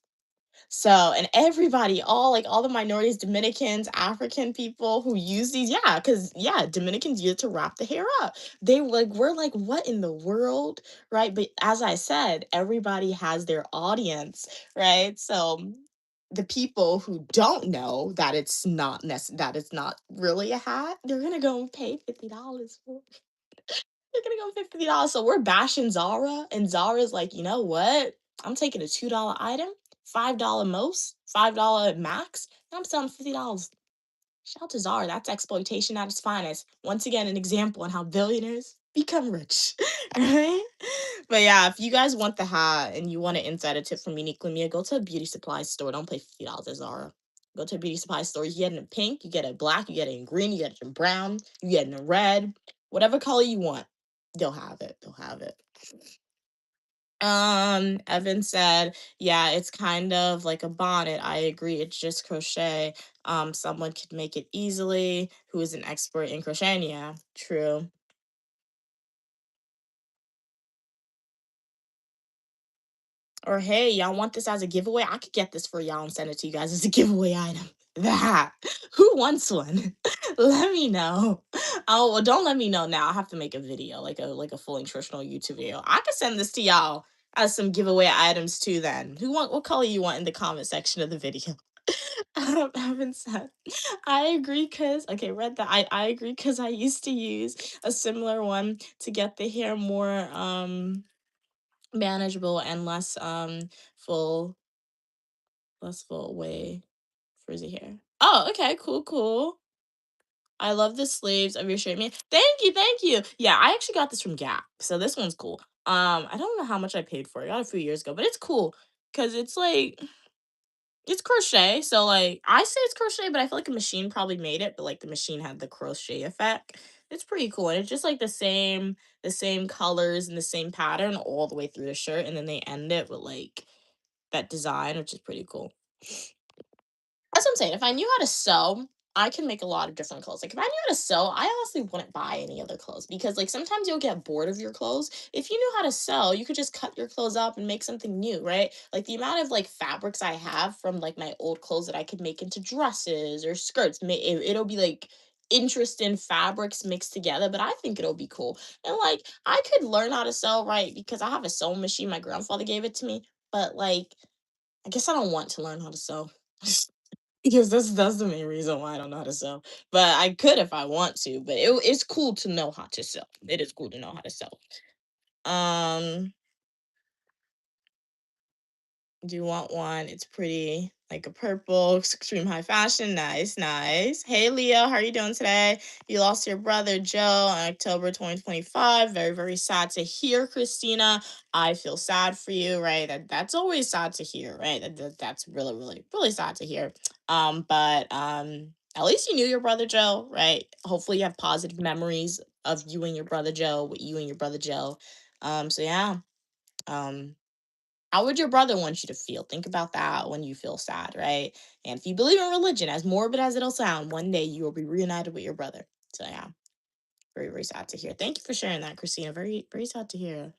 So, and everybody, all the minorities, Dominicans, African people who use these, yeah, because yeah, Dominicans use it to wrap the hair up. They were like, we're like, what in the world, right? But as I said, everybody has their audience, right? So the people who don't know that that it's not really a hat, they're gonna go and pay $50 for it. They're gonna go pay $50. So we're bashing Zara, and Zara's like, you know what? I'm taking a $2 item, $5 most, $5 max, and I'm selling $50. Shout out to Zara. That's exploitation at its finest. Once again, an example on how billionaires become rich. Right? But yeah, if you guys want the hat and you want an insider tip from Uniquely Mia, go to a beauty supply store. Don't pay $50 at Zara. Go to a beauty supply store. You get it in pink, you get it in black, you get it in green, you get it in brown, you get it in red, whatever color you want. They'll have it. They'll have it. Evan said, yeah, it's kind of like a bonnet. I agree. It's just crochet. Someone could make it easily who is an expert in crocheting. Yeah, true. Or hey, y'all want this as a giveaway? I could get this for y'all and send it to you guys as a giveaway item. That who wants one? Let me know. Oh well, don't let me know now. I have to make a video, like a full nutritional YouTube video. I could send this to y'all as some giveaway items too. Then who want what color you want in the comment section of the video? I haven't said. I agree because okay, read that. I agree because I used to use a similar one to get the hair more manageable and full less full way frizzy hair. Oh, okay, cool, cool. I love the sleeves of your shirt. Man, thank you, thank you. Yeah, I actually got this from Gap, so this one's cool. I don't know how much I paid for it. I got it a few years ago, but it's cool because it's like it's crochet. So like I say it's crochet, but I feel like a machine probably made it, but like the machine had the crochet effect. It's pretty cool, and it's just like the same colors and the same pattern all the way through the shirt, and then they end it with like that design, which is pretty cool. That's what I'm saying. If I knew how to sew, I can make a lot of different clothes. Like if I knew how to sew, I honestly wouldn't buy any other clothes because like sometimes you'll get bored of your clothes. If you knew how to sew, you could just cut your clothes up and make something new, right? Like the amount of like fabrics I have from like my old clothes that I could make into dresses or skirts, it'll be like interesting fabrics mixed together, but I think it'll be cool. And like I could learn how to sew, right? Because I have a sewing machine. My grandfather gave it to me, but like I guess I don't want to learn how to sew. Because that's the main reason why I don't know how to sew. But I could if I want to. But it's cool to know how to sew. It is cool to know how to sew. Um, do you want one? It's pretty, like a purple, extreme high fashion. Nice, nice. Hey, Leah, how are you doing today? You lost your brother, Joe, on October 2025. Very, very sad to hear, Christina. I feel sad for you, right? That's always sad to hear, right? That's really, really, really sad to hear. But at least you knew your brother, Joe, right? Hopefully you have positive memories of you and your brother, Joe, with you and your brother, Joe. So yeah. Um, how would your brother want you to feel? Think about that when you feel sad, right? And if you believe in religion, as morbid as it'll sound, one day you will be reunited with your brother. So yeah, very, very sad to hear. Thank you for sharing that, Christina. Very, very sad to hear.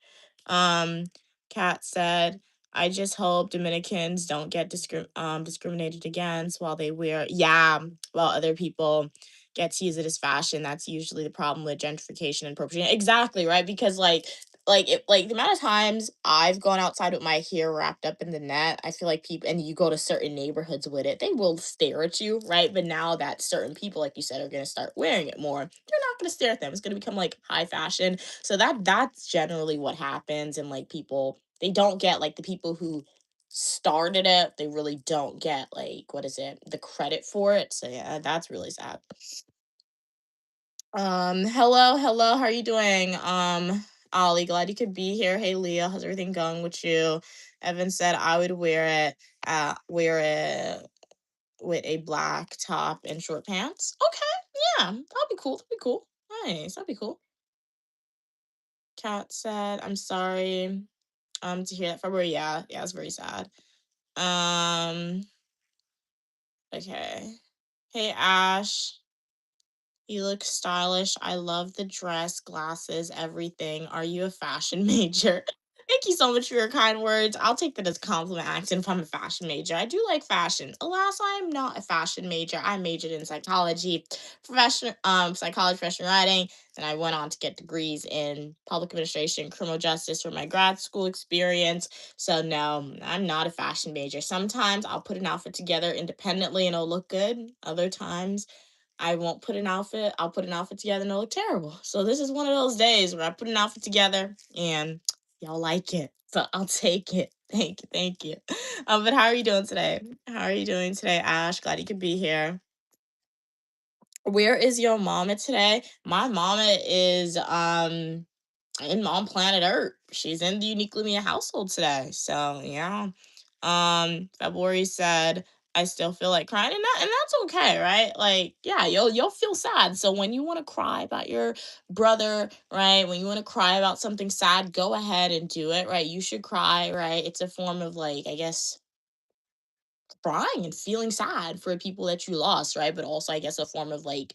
Um, Kat said, I just hope Dominicans don't get discriminated against while they wear, yeah, while other people get to use it as fashion. That's usually the problem with gentrification and appropriation. Exactly, right? Because like the amount of times I've gone outside with my hair wrapped up in the net, I feel like people, and you go to certain neighborhoods with it, they will stare at you, right? But now that certain people, like you said, are gonna start wearing it more, you're not gonna stare at them. It's gonna become like high fashion. So that's generally what happens. And like people, they don't get, like, the people who started it, they really don't get, like, what is it, the credit for it. So yeah, that's really sad. Hello, hello, how are you doing? Ollie, glad you could be here. Hey Leah, how's everything going with you? Evan said I would wear it with a black top and short pants. Okay, yeah, that'll be cool. That'll be cool. Nice, that'd be cool. Kat said, I'm sorry to hear that. February, yeah, yeah, it's very sad. Um, okay. Hey Ash. You look stylish. I love the dress, glasses, everything. Are you a fashion major? Thank you so much for your kind words. I'll take that as a compliment, accent if I'm a fashion major. I do like fashion. Alas, I'm not a fashion major. I majored in psychology, psychology, professional writing. Then I went on to get degrees in public administration, criminal justice for my grad school experience. So no, I'm not a fashion major. Sometimes I'll put an outfit together independently and it'll look good. Other times I won't put an outfit. I'll put an outfit together and it'll look terrible. So this is one of those days where I put an outfit together and y'all like it. So I'll take it. Thank you. Thank you. But how are you doing today? How are you doing today, Ash? Glad you could be here. Where is your mama today? My mama is and on planet Earth. She's in the Unique Lumia household today. So yeah. February said, I still feel like crying, and that's okay, right? Like, yeah, you'll feel sad. So when you want to cry about your brother, right? When you want to cry about something sad, go ahead and do it, right? You should cry, right? It's a form of, like, I guess, crying and feeling sad for people that you lost, right? But also, I guess, a form of, like,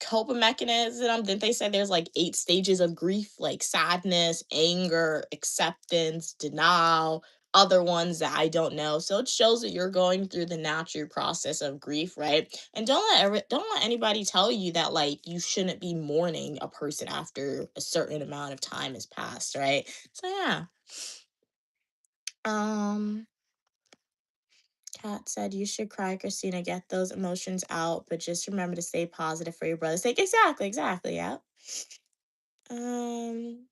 coping mechanism. Didn't they say there's like 8 stages of grief, like sadness, anger, acceptance, denial, other ones that I don't know. So it shows that you're going through the natural process of grief, right? And don't let anybody tell you that, like, you shouldn't be mourning a person after a certain amount of time has passed, right? So yeah. Um Kat said, you should cry, Christina. Get those emotions out, but just remember to stay positive for your brother's sake. Exactly, exactly. Yeah. Um,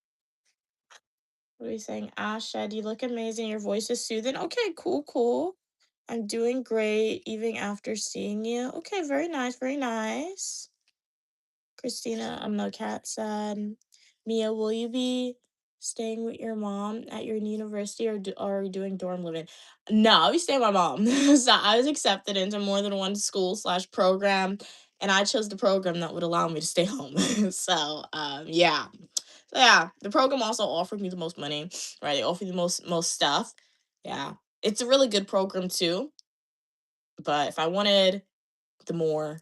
what are you saying? Ash said, you look amazing. Your voice is soothing. Okay, cool, cool. I'm doing great even after seeing you. Okay, very nice, very nice. Christina, I'm no cat said, Mia, will you be staying with your mom at your university, or are you doing dorm living? No, I'll be staying with my mom. So I was accepted into more than one school slash program, and I chose the program that would allow me to stay home. So yeah. So yeah, the program also offered me the most money, right? They offered the most stuff. Yeah. It's a really good program too. But if I wanted the more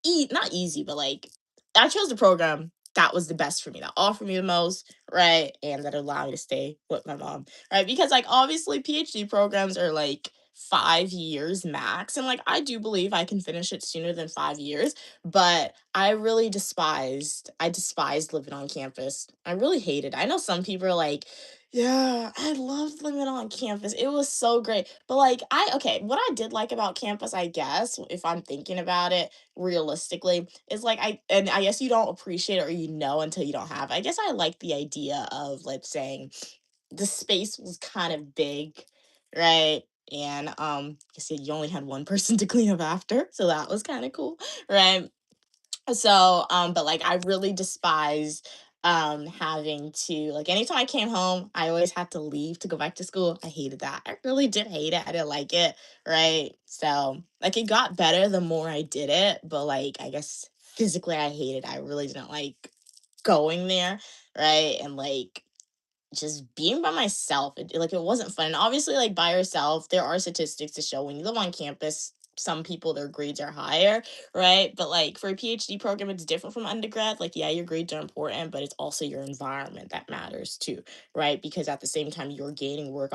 not easy, but like, I chose the program that was the best for me, that offered me the most, right? And that allowed me to stay with my mom, right? Because, like, obviously PhD programs are like 5 years max. And like, I do believe I can finish it sooner than 5 years, but I despised living on campus. I really hated it. I know some people are like, Yeah, I loved living on campus. It was so great. But like I okay, what I did like about campus, I guess, if I'm thinking about it realistically, is like I guess you don't appreciate it or you know until you don't have. I guess I like the idea of let's saying the space was kind of big, right? And I said you only had one person to clean up after, so that was kind of cool, right? So, but like I really despise having to like anytime I came home, I always had to leave to go back to school. I hated that. I really did hate it. I didn't like it, right? So, like it got better the more I did it, but like I guess physically I hated it. I really didn't like going there, right? And like just being by myself, like it wasn't fun. And obviously, like by yourself, there are statistics to show when you live on campus, some people their grades are higher, right? But like for a PhD program, it's different from undergrad. Like, yeah, your grades are important, but it's also your environment that matters too, right? Because at the same time, you're gaining work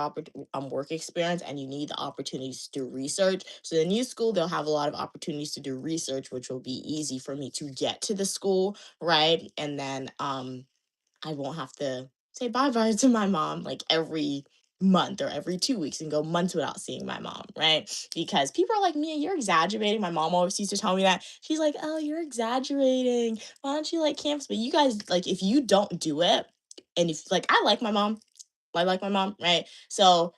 experience, and you need the opportunities to do research. So the new school, they'll have a lot of opportunities to do research, which will be easy for me to get to the school, right? And then I won't have to say bye bye to my mom like every month or every 2 weeks and go months without seeing my mom, right? Because people are like, Mia, you're exaggerating. My mom always used to tell me that. She's like, oh, you're exaggerating. Why don't you like camps? But you guys, like, if you don't do it, and if like I like my mom, right? So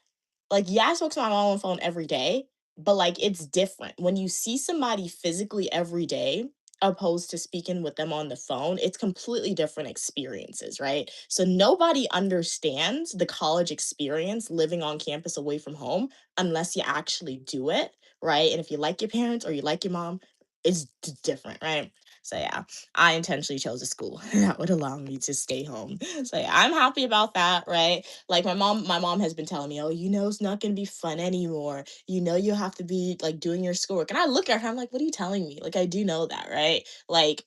like, yeah, I spoke to my mom on the phone every day, but like it's different. When you see somebody physically every day, opposed to speaking with them on the phone, it's completely different experiences, right? So nobody understands the college experience living on campus away from home unless you actually do it, right? And if you like your parents or you like your mom, it's different, right? So yeah, I intentionally chose a school that would allow me to stay home. So yeah, I'm happy about that, right? Like my mom has been telling me, "Oh, you know it's not going to be fun anymore. You know you have to be like doing your schoolwork." And I look at her, I'm like, "What are you telling me?" Like I do know that, right? Like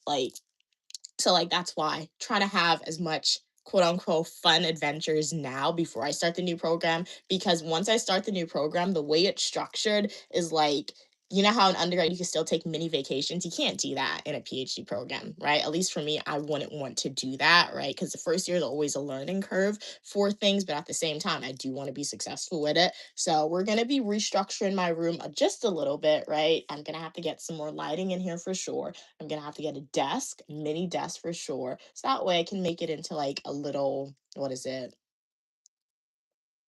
so like that's why trying to have as much quote unquote fun adventures now before I start the new program, because once I start the new program, the way it's structured is like, you know how in undergrad you can still take mini vacations? You can't do that in a PhD program, right? At least for me, I wouldn't want to do that, right? Because the first year is always a learning curve for things, but at the same time, I do want to be successful with it. So we're gonna be restructuring my room just a little bit, right? I'm gonna have to get some more lighting in here for sure. I'm gonna have to get a desk, mini desk for sure. So that way I can make it into like a little, what is it?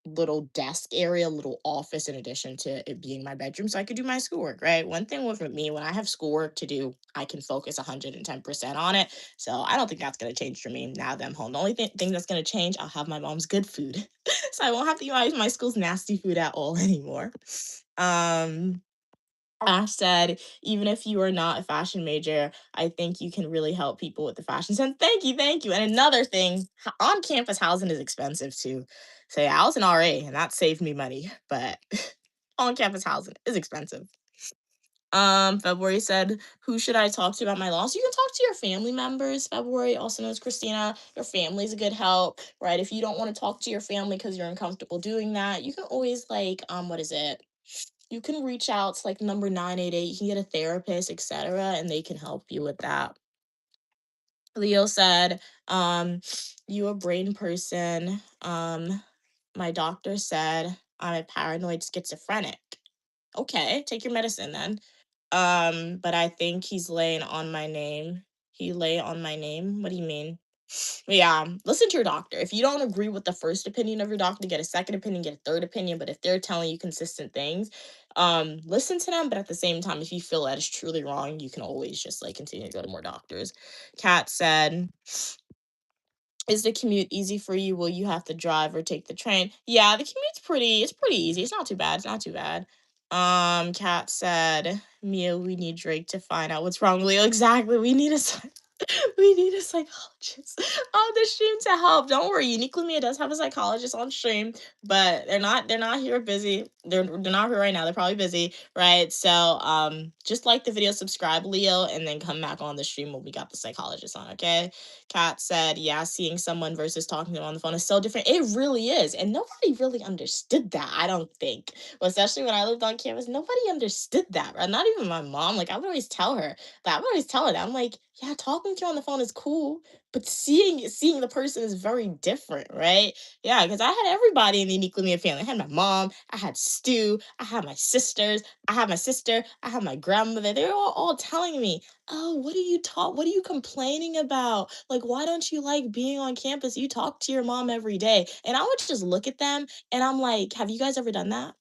Little desk area, little office in addition to it being my bedroom so I could do my schoolwork, right? One thing with me, when I have schoolwork to do, I can focus 110% on it. So I don't think that's going to change for me now that I'm home. The only thing that's going to change, I'll have my mom's good food. So I won't have to use my school's nasty food at all anymore. Um, Ash said, even if you are not a fashion major, I think you can really help people with the fashion sense. Thank you, thank you. And another thing, on campus housing is expensive too. So yeah, I was an RA and that saved me money, but on campus housing is expensive. February said, who should I talk to about my loss? You can talk to your family members. February also knows Christina. Your family's a good help, right? If you don't want to talk to your family because you're uncomfortable doing that, you can always like, what is it? You can reach out to like number 988. You can get a therapist, etc., and they can help you with that. Leo said, um, you a brain person. My doctor said I'm a paranoid schizophrenic. Okay, take your medicine then. But I think he's laying on my name. He lay on my name. What do you mean? Yeah, listen to your doctor. If you don't agree with the first opinion of your doctor, get a second opinion, get a third opinion. But if they're telling you consistent things, listen to them. But at the same time, if you feel that is truly wrong, you can always just like continue to go to more doctors. Kat said, is the commute easy for you? Will you have to drive or take the train? Yeah, the commute's it's pretty easy. It's not too bad. It's not too bad. Kat said, Mia, we need Drake to find out what's wrong, Leo. Exactly. We need a we need a psychologist on the stream to help. Don't worry, Uniquely Mia does have a psychologist on stream, but they're not here busy. They're not here right now. They're probably busy, right? So just like the video, subscribe, Leo, and then come back on the stream when we got the psychologist on, okay? Kat said, yeah, seeing someone versus talking to them on the phone is so different. It really is. And nobody really understood that, I don't think. Well, especially when I lived on campus, nobody understood that, right? Not even my mom. Like I would always tell her that. I would always tell her that. I'm like, yeah, talking to you on the phone is cool, but seeing the person is very different, right? Yeah, because I had everybody in the Uniquely Me family. I had my mom, I had Stu, I had my sisters, I had my sister, I had my grandmother. They were all telling me, "Oh, what are you talk? What are you complaining about? Like, why don't you like being on campus? You talk to your mom every day." And I would just look at them, and I'm like, "Have you guys ever done that?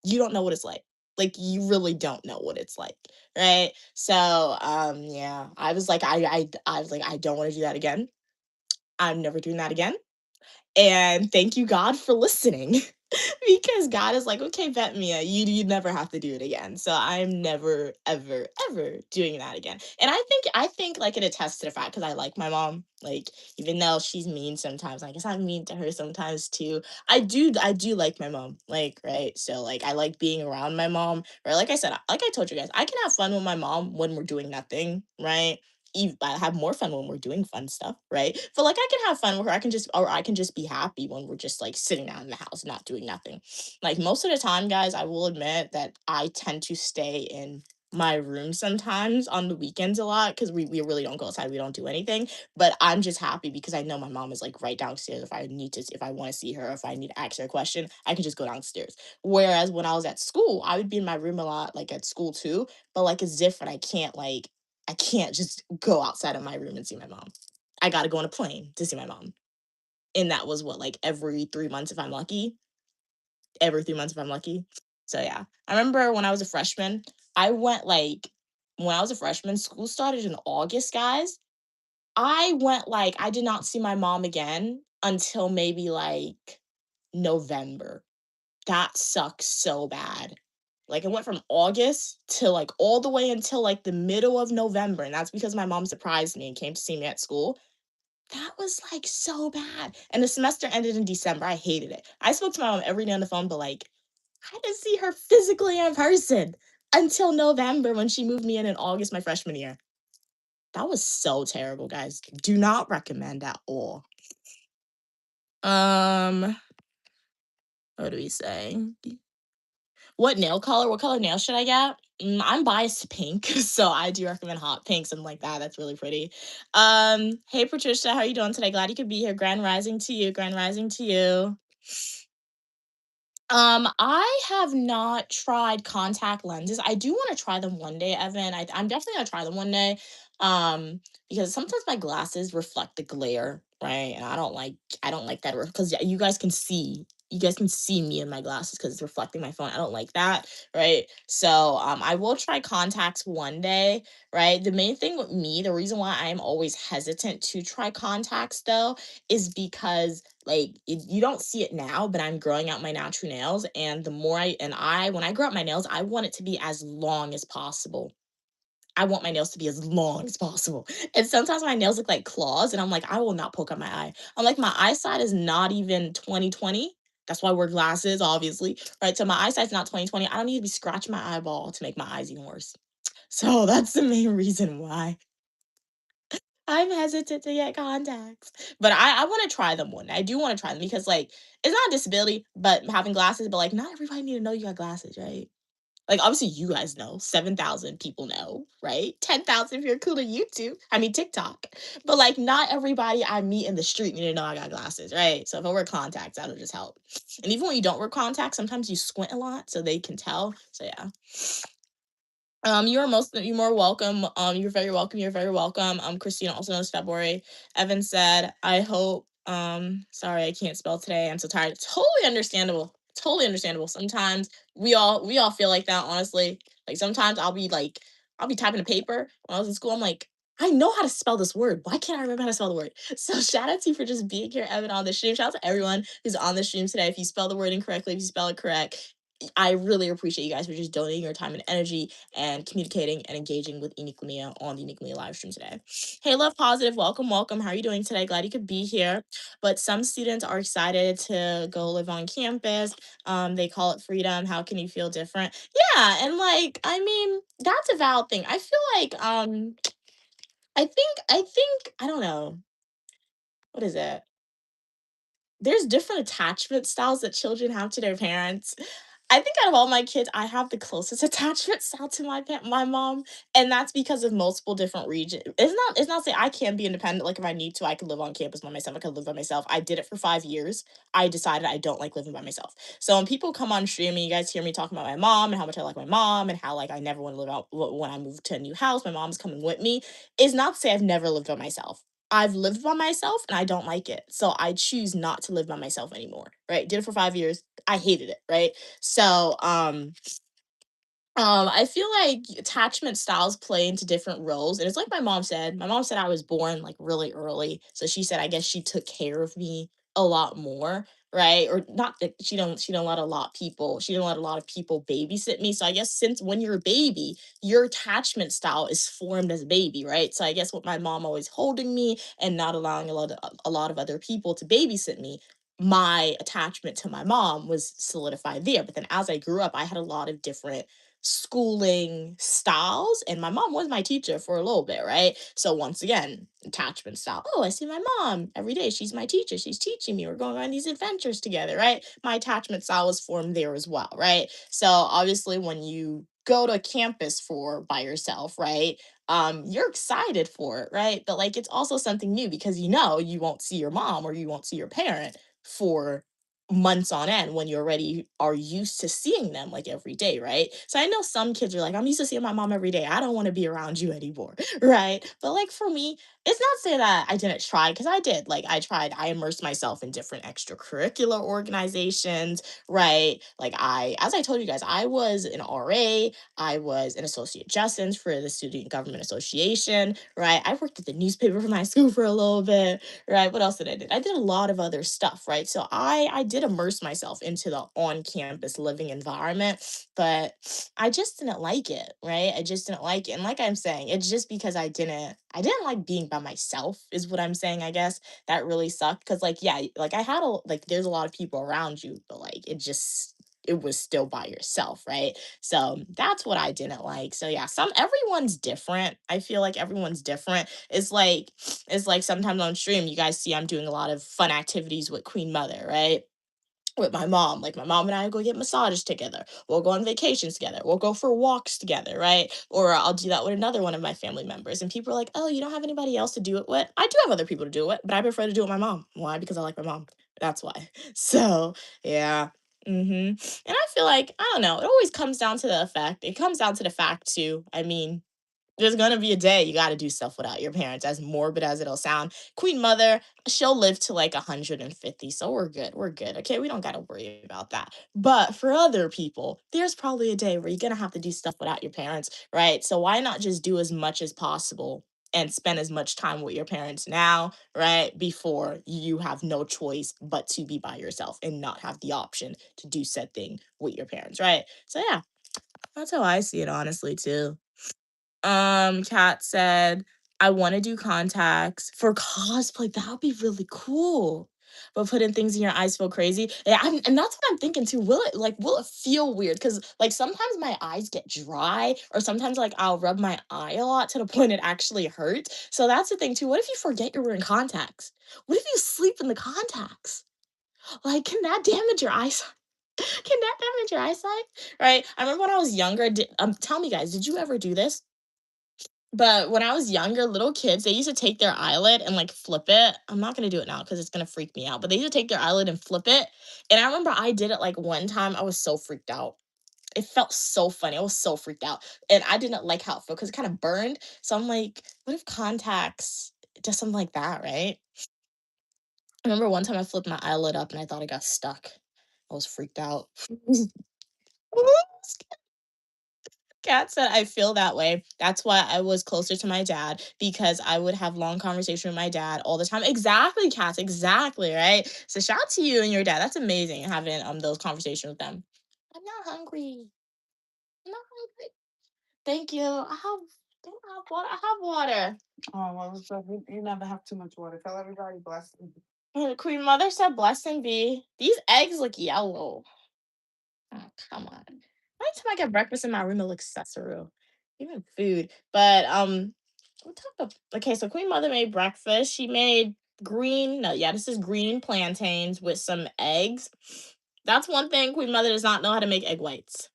You don't know what it's like. Like, you really don't know what it's like, right?" So, yeah, I was like, I don't want to do that again. I'm never doing that again. And thank you, God, for listening. Because God is like, okay, bet Mia, you never have to do it again. So I'm never, ever, ever doing that again. And I think like it attests to the fact because I like my mom. Like, even though she's mean sometimes, I guess I'm mean to her sometimes too. I do like my mom. Like, right. So like I like being around my mom. Or like I said, like I told you guys, I can have fun with my mom when we're doing nothing, right? I have more fun when we're doing fun stuff, right? But like I can have fun with her. I can just be happy when we're just like sitting down in the house, not doing nothing. Like most of the time, guys, I will admit that I tend to stay in my room sometimes on the weekends a lot because we really don't go outside. We don't do anything. But I'm just happy because I know my mom is like right downstairs. If I want to see her, if I need to ask her a question, I can just go downstairs. Whereas when I was at school, I would be in my room a lot, like at school too. But like it's different. I can't just go outside of my room and see my mom. I gotta go on a plane to see my mom. And that was what, like every 3 months if I'm lucky? Every 3 months if I'm lucky. So yeah. I remember when I was a freshman, I went like when I was a freshman, school started in August, guys. I did not see my mom again until maybe like November. That sucks so bad. Like it went from August to like all the way until like the middle of November. And that's because my mom surprised me and came to see me at school. That was like so bad. And the semester ended in December. I hated it. I spoke to my mom every day on the phone, but like I didn't see her physically in person until November when she moved me in August my freshman year. That was so terrible, guys. Do not recommend at all. Um, what do we say? What color nail should I get? I'm biased to pink, so I do recommend hot pink, something like that. That's really pretty. Hey Patricia, how are you doing today? Glad you could be here. Grand rising to you. Grand rising to you. I have not tried contact lenses. I do want to try them one day, Evan. I'm definitely gonna try them one day. Um, because sometimes my glasses reflect the glare, right? And I don't like that because you guys can see me in my glasses because it's reflecting my phone. I don't like that, right? So I will try contacts one day, right? The main thing with me, the reason why I am always hesitant to try contacts though, is because you don't see it now, but I'm growing out my natural nails, and the more I when I grow out my nails, I want it to be as long as possible. I want my nails to be as long as possible. And sometimes my nails look like claws, and I'm like, I will not poke out my eye. I'm like, my eyesight is not even 20/20. That's why I wear glasses, obviously. Right. So my eyesight's not 20/20. I don't need to be scratching my eyeball to make my eyes even worse. So that's the main reason why. I'm hesitant to get contacts, but I wanna try them one day. I do wanna try them because, like, it's not a disability, but having glasses, but, like, not everybody need to know you got glasses, right? Like, obviously, you guys know, 7,000 people know, right? 10,000 if you're cool to YouTube I mean, TikTok. But, like, not everybody I meet in the street need to know I got glasses, right? So if I wear contacts, that'll just help. And even when you don't wear contacts, sometimes you squint a lot so they can tell. So, yeah. You're more welcome. You're very welcome. You're very welcome. Christina also knows February. Evan said, I hope, sorry, I can't spell today. I'm so tired. Totally understandable. Totally understandable. Sometimes we all feel like that, honestly. Like sometimes I'll be typing a paper when I was in school. I'm like, I know how to spell this word. Why can't I remember how to spell the word? So shout out to you for just being here, Evan, on the stream. Shout out to everyone who's on the stream today. If you spell the word incorrectly, if you spell it correct, I really appreciate you guys for just donating your time and energy and communicating and engaging with Unique Mia on the Unique Mia live stream today. Hey, Love Positive, welcome, welcome. How are you doing today? Glad you could be here. But some students are excited to go live on campus. They call it freedom. How can you feel different? Yeah, and like, I mean, that's a valid thing. I feel like I think I don't know. What is it? There's different attachment styles that children have to their parents. I think out of all my kids, I have the closest attachment style to my mom, and that's because of multiple different regions. It's not saying I can be independent, like, if I need to, I could live on campus by myself, I could live by myself. I did it for 5 years. I decided I don't like living by myself. So when people come on stream and you guys hear me talking about my mom and how much I like my mom and how, like, I never wanna live out when I move to a new house, my mom's coming with me, is not to say I've never lived by myself. I've lived by myself and I don't like it. So I choose not to live by myself anymore, right? Did it for 5 years. I hated it, right? So, I feel like attachment styles play into different roles, and it's like my mom said. My mom said I was born like really early, so she said I guess she took care of me a lot more, right? Or not that she don't let a lot people she didn't let a lot of people babysit me. So I guess since when you're a baby, your attachment style is formed as a baby, right? So I guess with my mom always holding me and not allowing a lot of other people to babysit me, my attachment to my mom was solidified there. But then as I grew up, I had a lot of different schooling styles, and my mom was my teacher for a little bit, right? So once again, attachment style. Oh, I see my mom every day. She's my teacher. She's teaching me. We're going on these adventures together, right? My attachment style was formed there as well, right? So obviously when you go to campus for by yourself, right? You're excited for it, right? But like it's also something new because you know you won't see your mom or you won't see your parent for months on end when you already are used to seeing them like every day, right? So I know some kids are like, I'm used to seeing my mom every day. I don't want to be around you anymore, right? But like for me, it's not to say that I didn't try because I did. Like I tried, I immersed myself in different extracurricular organizations, right? Like as I told you guys, I was an RA, I was an associate justice for the Student Government Association, right? I worked at the newspaper for my school for a little bit, right? What else did I do? I did a lot of other stuff, right? So I did immerse myself into the on-campus living environment, but I just didn't like it, right? I just didn't like it. And like I'm saying, it's just because I didn't like being by myself is what I'm saying, I guess. That really sucked cuz like yeah, like I had a like there's a lot of people around you, but like it was still by yourself, right? So that's what I didn't like. So yeah, everyone's different. I feel like everyone's different. It's like sometimes on stream, you guys see I'm doing a lot of fun activities with Queen Mother, right? With my mom. Like my mom and I go get massages together. We'll go on vacations together. We'll go for walks together, right? Or I'll do that with another one of my family members. And people are like, oh, you don't have anybody else to do it with? I do have other people to do it with, but I prefer to do it with my mom. Why? Because I like my mom. That's why. So yeah. And I feel like, I don't know, it always comes down to the effect. It comes down to the fact too. I mean, there's gonna be a day you gotta do stuff without your parents, as morbid as it'll sound. Queen Mother, she'll live to like 150, so we're good. We're good. Okay, we don't gotta worry about that. But for other people, there's probably a day where you're gonna have to do stuff without your parents, right? So why not just do as much as possible and spend as much time with your parents now, right? Before you have no choice but to be by yourself and not have the option to do said thing with your parents, right? So yeah, that's how I see it honestly too. Cat said, "I wanna do contacts for cosplay, that would be really cool. But putting things in your eyes feel crazy." Yeah, and that's what I'm thinking too. Will it feel weird? Because like, sometimes my eyes get dry, or sometimes, like, I'll rub my eye a lot to the point it actually hurts. So that's the thing too. What if you forget you're wearing contacts? What if you sleep in the contacts? Like, can that damage your eyesight? Can that damage your eyesight? Right? I remember when I was younger, tell me guys, did you ever do this? But when I was younger, little kids, they used to take their eyelid and like flip it. I'm not gonna do it now because it's gonna freak me out. But they used to take their eyelid and flip it. And I remember I did it like one time. I was so freaked out. It felt so funny. I was so freaked out. And I didn't like how it felt because it kind of burned. So I'm like, what if contacts just something like that, right? I remember one time I flipped my eyelid up and I thought it got stuck. I was freaked out. Kat said, "I feel that way. That's why I was closer to my dad because I would have long conversation with my dad all the time." Exactly, Kat. Exactly, right? So shout out to you and your dad. That's amazing having those conversations with them. I'm not hungry. I'm not hungry. Thank you. Don't have water. I have water. Oh, well, so you never have too much water. Tell everybody bless them. The Queen Mother said, "Bless and be." These eggs look yellow. Oh, come on. Anytime I get breakfast in my room, it looks sussaroo. Even food. But what type of okay, so Queen Mother made breakfast. She made green, no, yeah, this is green plantains with some eggs. That's one thing Queen Mother does not know how to make egg whites.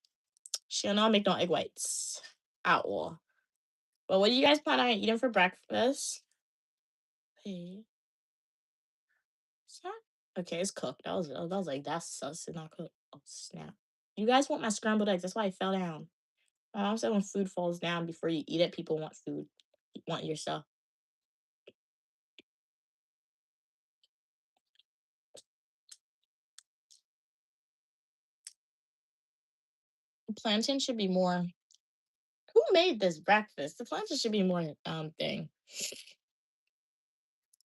She don't know how to make no egg whites at all. But what do you guys plan on eating for breakfast? Hey, snap. Okay, it's cooked. I was like, that's sus and not cooked. Oh snap. You guys want my scrambled eggs. That's why I fell down. My mom said when food falls down before you eat it, people want food. Want your stuff. Plantain should be more. Who made this breakfast? The plantain should be more thing.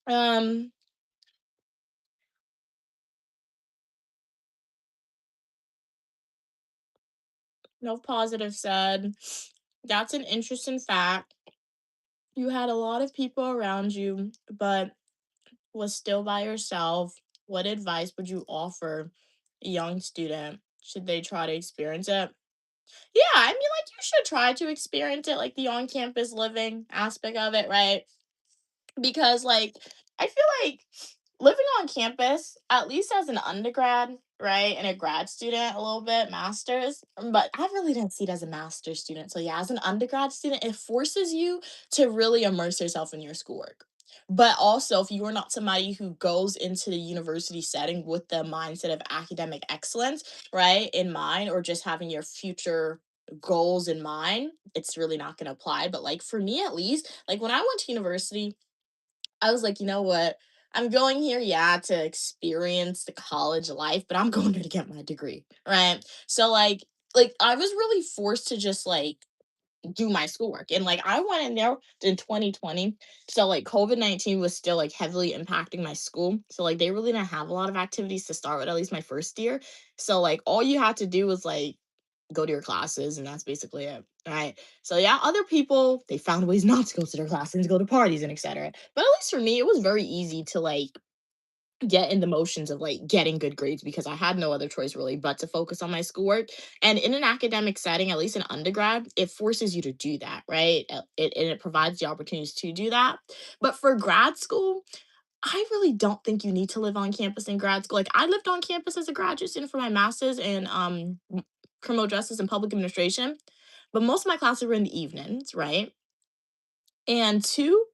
Um, no positive said. That's an interesting fact. You had a lot of people around you, but was still by yourself. What advice would you offer a young student? Should they try to experience it? Yeah, I mean, like, you should try to experience it, like the on campus living aspect of it, right? Because like I feel like living on campus, at least as an undergrad, right, and a grad student, a little bit, masters, but I really don't see it as a master's student. So yeah, as an undergrad student, it forces you to really immerse yourself in your schoolwork. But also, if you are not somebody who goes into the university setting with the mindset of academic excellence, right, in mind, or just having your future goals in mind, it's really not going to apply. But like for me, at least, like when I went to university, I was like, you know what? I'm going here, yeah, to experience the college life, but I'm going there to get my degree, right? So like I was really forced to just like do my schoolwork. And like I went in there in 2020. So like COVID-19 was still like heavily impacting my school. So like they really didn't have a lot of activities to start with, at least my first year. So like all you had to do was like go to your classes and that's basically it. Right. So yeah, other people they found ways not to go to their classes, to go to parties and etc. But at least for me, it was very easy to like get in the motions of like getting good grades because I had no other choice really but to focus on my schoolwork. And in an academic setting, at least in undergrad, it forces you to do that, right? And it provides the opportunities to do that. But for grad school, I really don't think you need to live on campus in grad school. Like I lived on campus as a graduate student for my master's in criminal justice and public administration, but most of my classes were in the evenings, right? And two,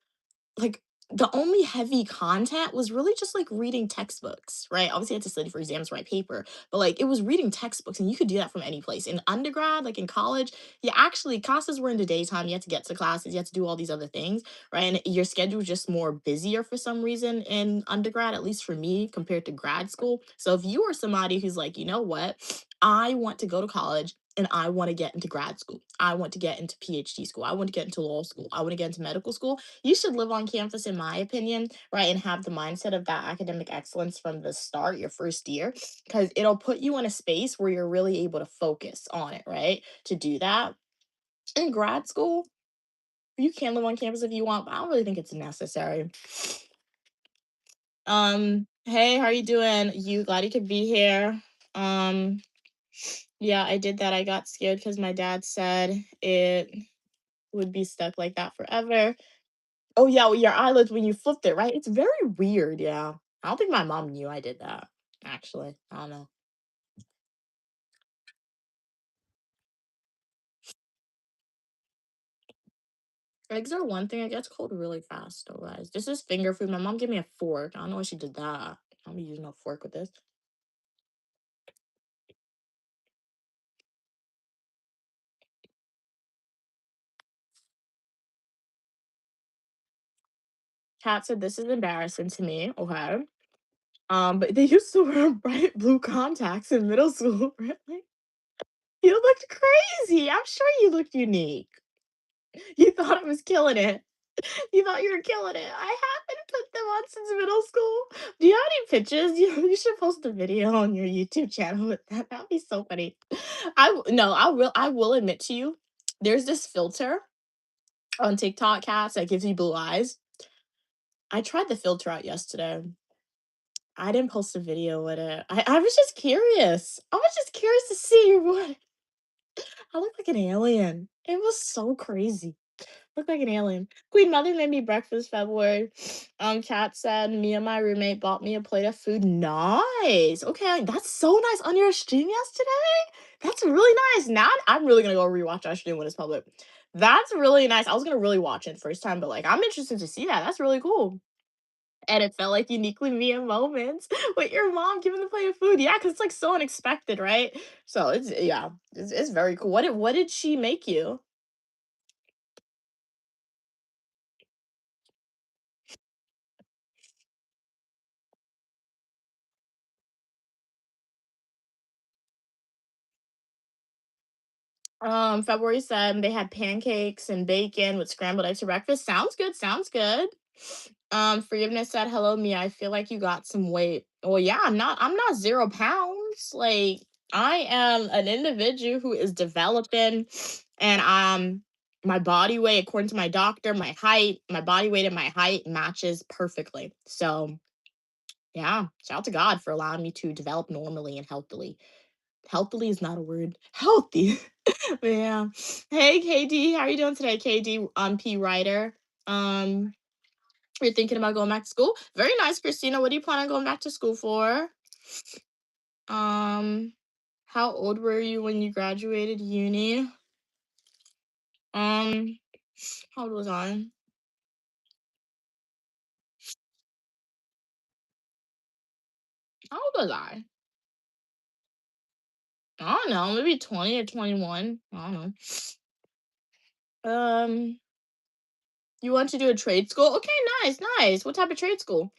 like the only heavy content was really just like reading textbooks, right? Obviously, I had to study for exams, write paper, but like it was reading textbooks, and you could do that from any place. In undergrad, like in college, you actually classes were in the daytime. You had to get to classes, you had to do all these other things, right? And your schedule was just more busier for some reason in undergrad, at least for me, compared to grad school. So if you are somebody who's like, you know what, I want to go to college. And I want to get into grad school. I want to get into PhD school. I want to get into law school. I want to get into medical school. You should live on campus, in my opinion, right? And have the mindset of that academic excellence from the start, your first year, because it'll put you in a space where you're really able to focus on it, right? To do that. In grad school, you can live on campus if you want, but I don't really think it's necessary. Hey, how are you doing? You glad you could be here? Um, yeah, I did that. I got scared because my dad said it would be stuck like that forever. Oh, yeah, well, your eyelids when you flipped it, right? It's very weird, yeah. I don't think my mom knew I did that, actually. I don't know. Eggs are one thing, it gets cold really fast, though, guys. This is finger food. My mom gave me a fork. I don't know why she did that. I'm using a fork with this. Kat said this is embarrassing to me, okay? But they used to wear bright blue contacts in middle school, really? You looked crazy. I'm sure you looked unique. You thought I was killing it. You thought you were killing it. I haven't put them on since middle school. Do you have any pictures? You should post a video on your YouTube channel with that. That'd be so funny. No, I will admit to you, there's this filter on TikTok cats that gives you blue eyes. I tried the filter out yesterday. I didn't post a video with it. I was just curious. I was just curious to see what I look like an alien. It was so crazy. Look like an alien. Queen Mother made me breakfast February. Kat said me and my roommate bought me a plate of food. Nice. Okay, that's so nice on your stream yesterday. That's really nice. Now I'm really gonna go rewatch our stream when it's public. That's really nice. I was gonna really watch it the first time, but like I'm interested to see that. That's really cool. And it felt like uniquely me moments with your mom giving the plate of food. Yeah, because it's like so unexpected, right? So it's yeah, it's very cool. What did she make you? February 7th, they had pancakes and bacon with scrambled eggs for breakfast. Sounds good. Sounds good. Forgiveness said, "Hello, me. I feel like you got some weight." Well, yeah, I'm not 0 pounds. Like I am an individual who is developing, and my body weight, according to my doctor, my body weight and my height matches perfectly. So yeah, shout out to God for allowing me to develop normally and healthily. Healthily is not a word. Healthy. But yeah. Hey KD, how are you doing today, KD? P writer. Um, you're thinking about going back to school? Very nice, Christina. What do you plan on going back to school for? Um, how old were you when you graduated uni? Um, how old was I? How old was I? I don't know, maybe 20 or 21. I don't know. You want to do a trade school? Okay, nice, nice. What type of trade school?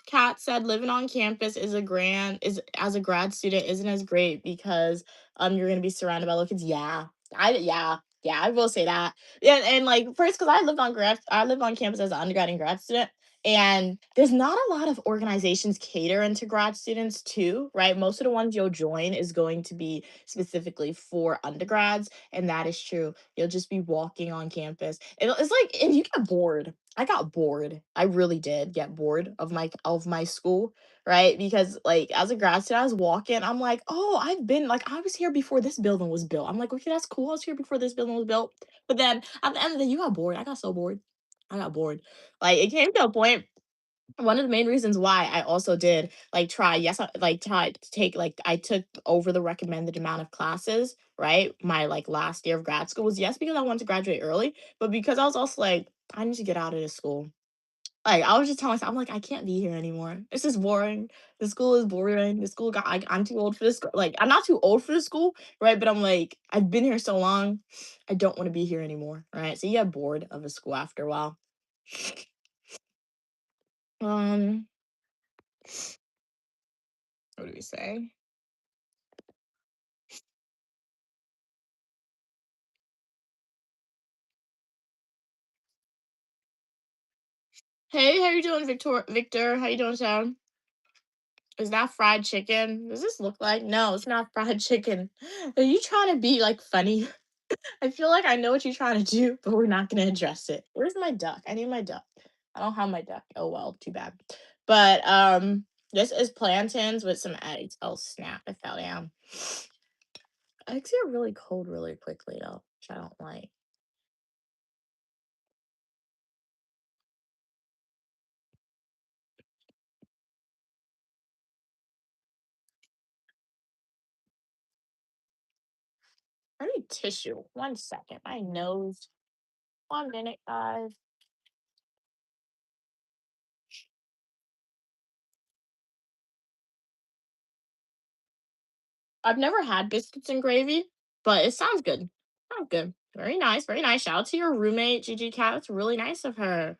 Kat said living on campus is as a grad student isn't as great because you're gonna be surrounded by little kids. Yeah, I will say that. Yeah, and like first because I lived on campus as an undergrad and grad student. And there's not a lot of organizations catering to grad students too, right? Most of the ones you'll join is going to be specifically for undergrads, and that is true. You'll just be walking on campus. It's like if you get bored. I got bored. I really did get bored of my school, right? Because like as a grad student, I was walking. I'm like, oh, I've been like I was here before this building was built. I'm like, okay, that's cool. I was here before this building was built. But then at the end of the day, you got bored. I got so bored. I got bored. Like it came to a point one of the main reasons why I also did like try yes I, like try to take like I took over the recommended amount of classes right my like last year of grad school was yes because I wanted to graduate early but because I was also like I need to get out of this school like I was just telling myself I'm like I can't be here anymore this is boring the school is boring the school got I'm too old for this like I'm not too old for this school right but I'm like I've been here so long I don't want to be here anymore right so you get bored of a school after a while um what do we say. Hey, how you doing, Victor? How you doing, Sam? Is that fried chicken? Does this look like? No, it's not fried chicken. Are you trying to be like funny? I feel like I know what you're trying to do, but we're not gonna address it. Where's my duck? I need my duck. I don't have my duck. Oh well, too bad. But this is plantains with some eggs. Oh snap! I fell down. Eggs get really cold really quickly though, which I don't like. I need tissue. 1 second. My nose. 1 minute, guys. I've never had biscuits and gravy, but it sounds good. Sounds good. Very nice, very nice. Shout out to your roommate, Gigi Cat. It's really nice of her.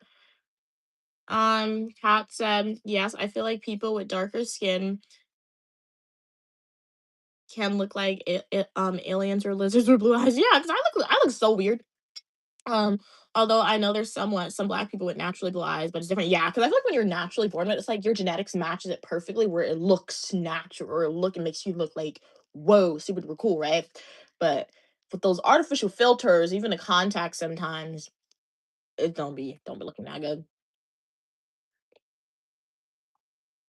Kat said, yes, I feel like people with darker skin can look like aliens or lizards with blue eyes. Yeah, because I look so weird. Um, although I know there's some black people with naturally blue eyes, but it's different. Yeah, because I feel like when you're naturally born with it, it's like your genetics matches it perfectly where it looks natural or it makes you look like whoa, super duper cool, right? But with those artificial filters, even the contacts sometimes it don't be looking that good.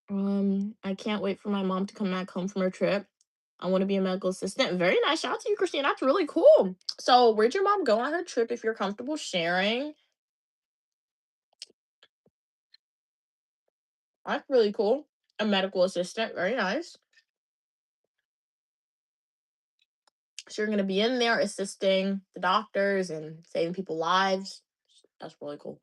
I can't wait for my mom to come back home from her trip. I want to be a medical assistant. Very nice. Shout out to you, Christine. That's really cool. So, where'd your mom go on her trip if you're comfortable sharing? That's really cool. A medical assistant. Very nice. So, you're going to be in there assisting the doctors and saving people lives. That's really cool.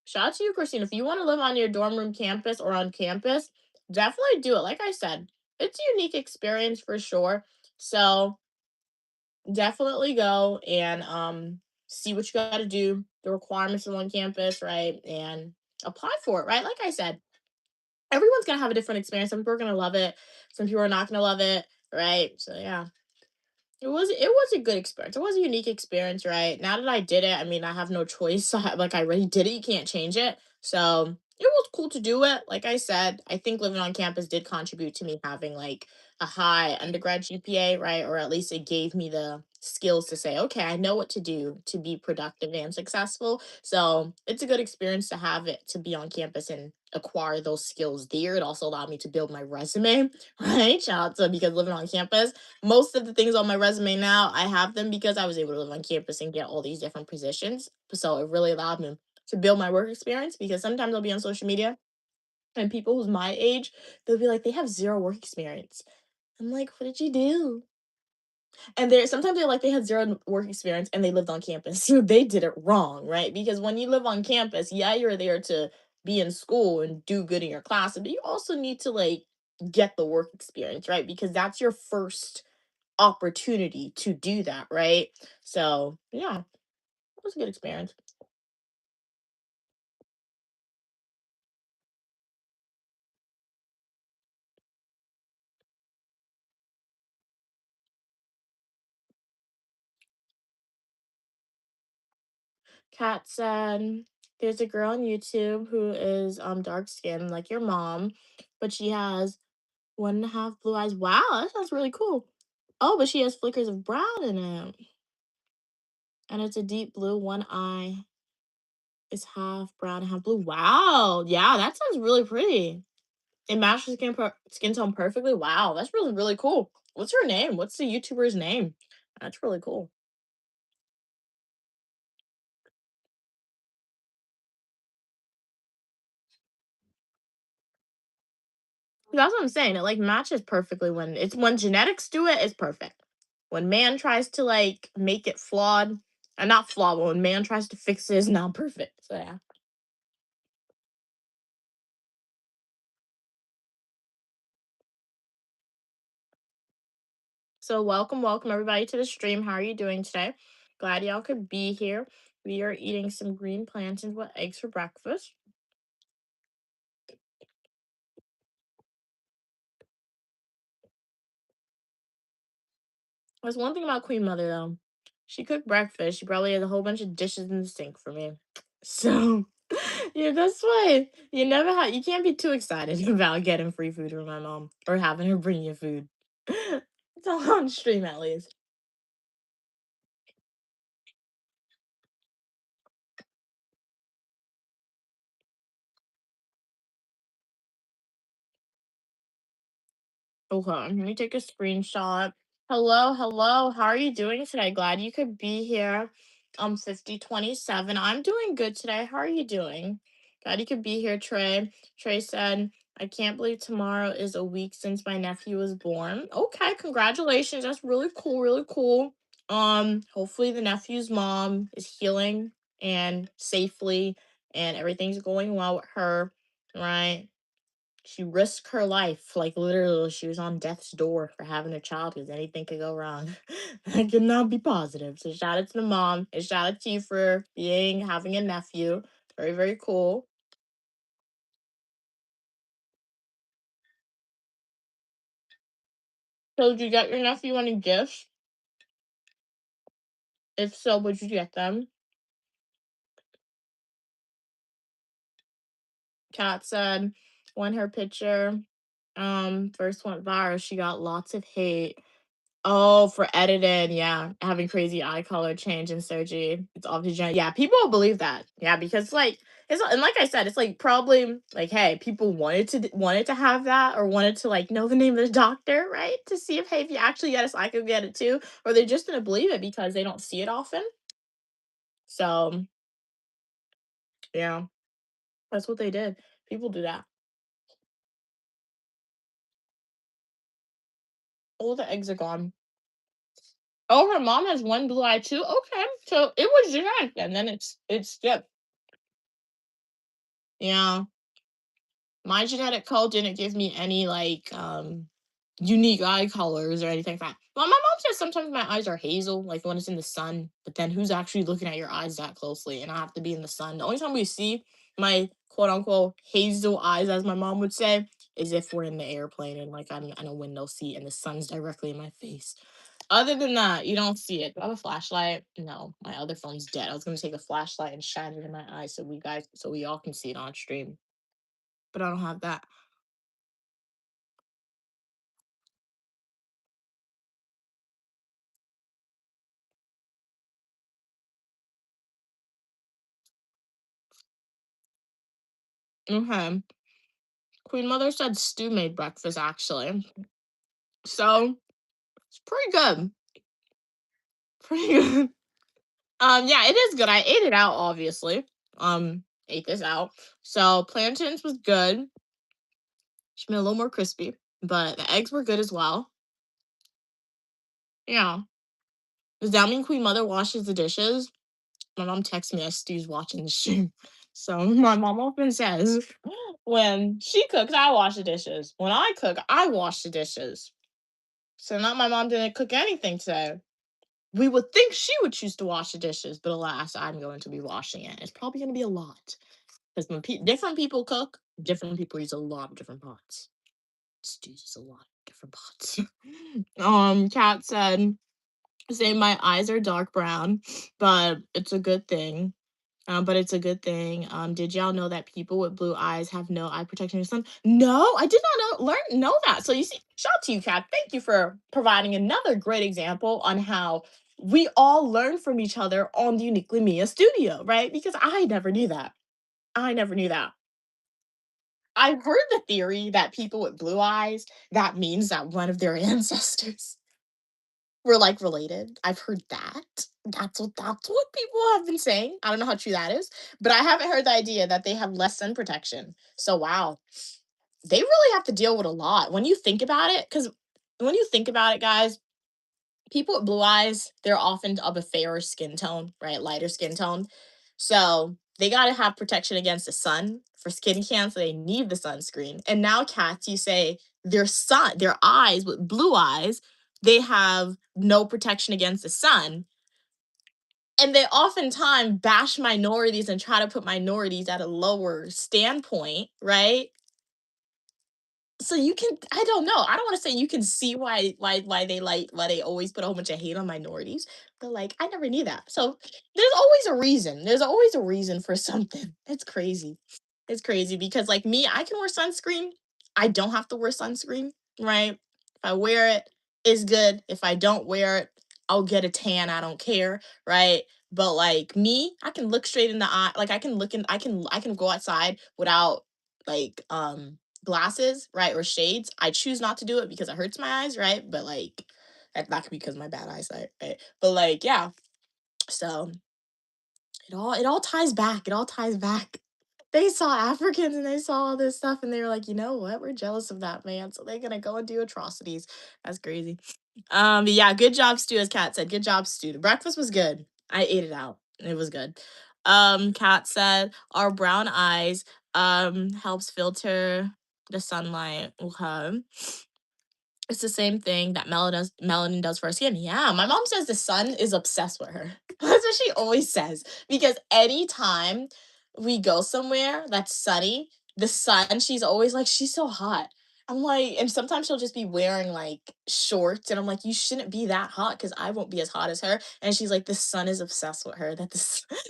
Shout out to you, Christine. If you want to live on your dorm room campus or on campus, definitely do it. Like I said, it's a unique experience for sure. So definitely go and see what you got to do, the requirements of on campus, right? And apply for it, right? Like I said, everyone's gonna have a different experience. Some people are gonna love it, some people are not gonna love it, right? So yeah. It was a good experience. It was a unique experience, right? Now that I did it, I mean, I have no choice. Like I already did it. You can't change it. So it was cool to do it. Like I said, I think living on campus did contribute to me having like a high undergrad GPA, right? Or at least it gave me the skills to say, okay, I know what to do to be productive and successful. So it's a good experience to have it to be on campus and acquire those skills there. It also allowed me to build my resume, right? Shout out to because living on campus most of the things on my resume now, I have them because I was able to live on campus and get all these different positions. So it really allowed me to build my work experience because sometimes I'll be on social media and people who's my age, they'll be like, they have zero work experience. I'm like, what did you do? And they're sometimes they're like they had zero work experience and they lived on campus. So they did it wrong, right? Because when you live on campus, yeah, you're there to be in school and do good in your class, but you also need to like get the work experience, right? Because that's your first opportunity to do that, right? So, yeah, it was a good experience. Kat said, "There's a girl on YouTube who is dark skinned like your mom, but she has 1.5 blue eyes. Wow, that sounds really cool. Oh, but she has flickers of brown in it, and it's a deep blue. One eye is half brown and half blue. Wow, yeah, that sounds really pretty. It matches skin tone perfectly. Wow, that's really cool. What's her name? What's the YouTuber's name? That's really cool." That's what I'm saying. It like matches perfectly when genetics do it, it's perfect. When man tries to like make it flawed, not flawed, but when man tries to fix it, it's not perfect. So yeah. So welcome everybody to the stream. How are you doing today? Glad y'all could be here. We are eating some green plantains with eggs for breakfast. There's one thing about Queen Mother though. She cooked breakfast. She probably has a whole bunch of dishes in the sink for me. So yeah, that's why you can't be too excited about getting free food from my mom or having her bring you food. It's all on stream at least. Okay, let me take a screenshot. Hello, hello. How are you doing today? Glad you could be here. 5027. I'm doing good today. How are you doing? Glad you could be here, Trey. Trey said, I can't believe tomorrow is a week since my nephew was born. Okay, congratulations. That's really cool, really cool. Hopefully the nephew's mom is healing and safely and everything's going well with her, right? She risked her life, like literally, she was on death's door for having a child because anything could go wrong. I could not be positive. So shout out to the mom and shout out to you for having a nephew. Very cool. So did you get your nephew any gifts? If so, would you get them? Kat said when her picture first went viral, she got lots of hate. Oh, for editing, yeah, having crazy eye color change in surgery. It's obviously yeah, people will believe that. Yeah, because like it's and like I said, it's like probably like hey, people wanted to have that or wanted to like know the name of the doctor, right? To see if hey, if you actually get it, so I could get it too, or they just didn't believe it because they don't see it often. So yeah, that's what they did. People do that. All the eggs are gone. Oh, her mom has one blue eye too. Okay, so it was genetic, and then it's yeah, yeah. My genetic code didn't give me any like unique eye colors or anything like that. Well, my mom says sometimes my eyes are hazel, like when it's in the sun. But then who's actually looking at your eyes that closely? And I have to be in the sun. The only time we see my quote unquote hazel eyes, as my mom would say, is if we're in the airplane and like I'm in a window seat and the sun's directly in my face. Other than that, you don't see it. Do I have a flashlight? No, my other phone's dead. I was gonna take a flashlight and shine it in my eyes so we all can see it on stream. But I don't have that. Okay. Queen Mother said Stu made breakfast actually. So it's pretty good. Pretty good. Yeah, it is good. I ate it out, obviously. Ate this out. So plantains was good. She made a little more crispy, but the eggs were good as well. Yeah. Does that mean Queen Mother washes the dishes? My mom texts me as Stu's watching the stream. So my mom often says, when she cooks, I wash the dishes. When I cook, I wash the dishes. So not my mom didn't cook anything today. We would think she would choose to wash the dishes, but alas, I'm going to be washing it. It's probably going to be a lot because when different people cook, different people use a lot of different pots. Stu uses a lot of different pots. Kat said, "Say my eyes are dark brown, but it's a good thing." But it's a good thing. Did y'all know that people with blue eyes have no eye protection in the sun? No, I did not know that. So you see, shout out to you, Kat. Thank you for providing another great example on how we all learn from each other on the Uniquely Mia studio, right? Because I never knew that. I never knew that. I've heard the theory that people with blue eyes, that means that one of their ancestors were like related. I've heard that. That's what people have been saying. I don't know how true that is, but I haven't heard the idea that they have less sun protection. So wow, they really have to deal with a lot when you think about it. Because when you think about it, guys, people with blue eyes, they're often of a fairer skin tone, right? Lighter skin tone. So they got to have protection against the sun for skin cancer. They need the sunscreen. And now cats, you say their eyes with blue eyes, they have no protection against the sun. And they oftentimes bash minorities and try to put minorities at a lower standpoint, right? So you can I don't know. I don't want to say you can see why they always put a whole bunch of hate on minorities, but like I never knew that. So there's always a reason. There's always a reason for something. It's crazy. It's crazy because like me, I can wear sunscreen. I don't have to wear sunscreen, right? If I wear it, it's good. If I don't wear it, I'll get a tan. I don't care, right? But like me, I can look straight in the eye. Like I can go outside without like glasses, right, or shades. I choose not to do it because it hurts my eyes, right? But like that could be because of my bad eyesight, right? But like, yeah. So it all ties back. It all ties back. They saw Africans and they saw all this stuff and they were like, you know what? We're jealous of that man. So they're gonna go and do atrocities. That's crazy. But yeah, good job, Stu, as Kat said. Good job, Stu. The breakfast was good. I ate it out. It was good. Kat said our brown eyes helps filter the sunlight. Okay. It's the same thing that melanin does for our skin. Yeah, my mom says the sun is obsessed with her. That's what she always says. Because anytime we go somewhere that's sunny, the sun, she's always like, she's so hot. I'm like, and sometimes she'll just be wearing like shorts, and I'm like, you shouldn't be that hot because I won't be as hot as her. And she's like, the sun is obsessed with her.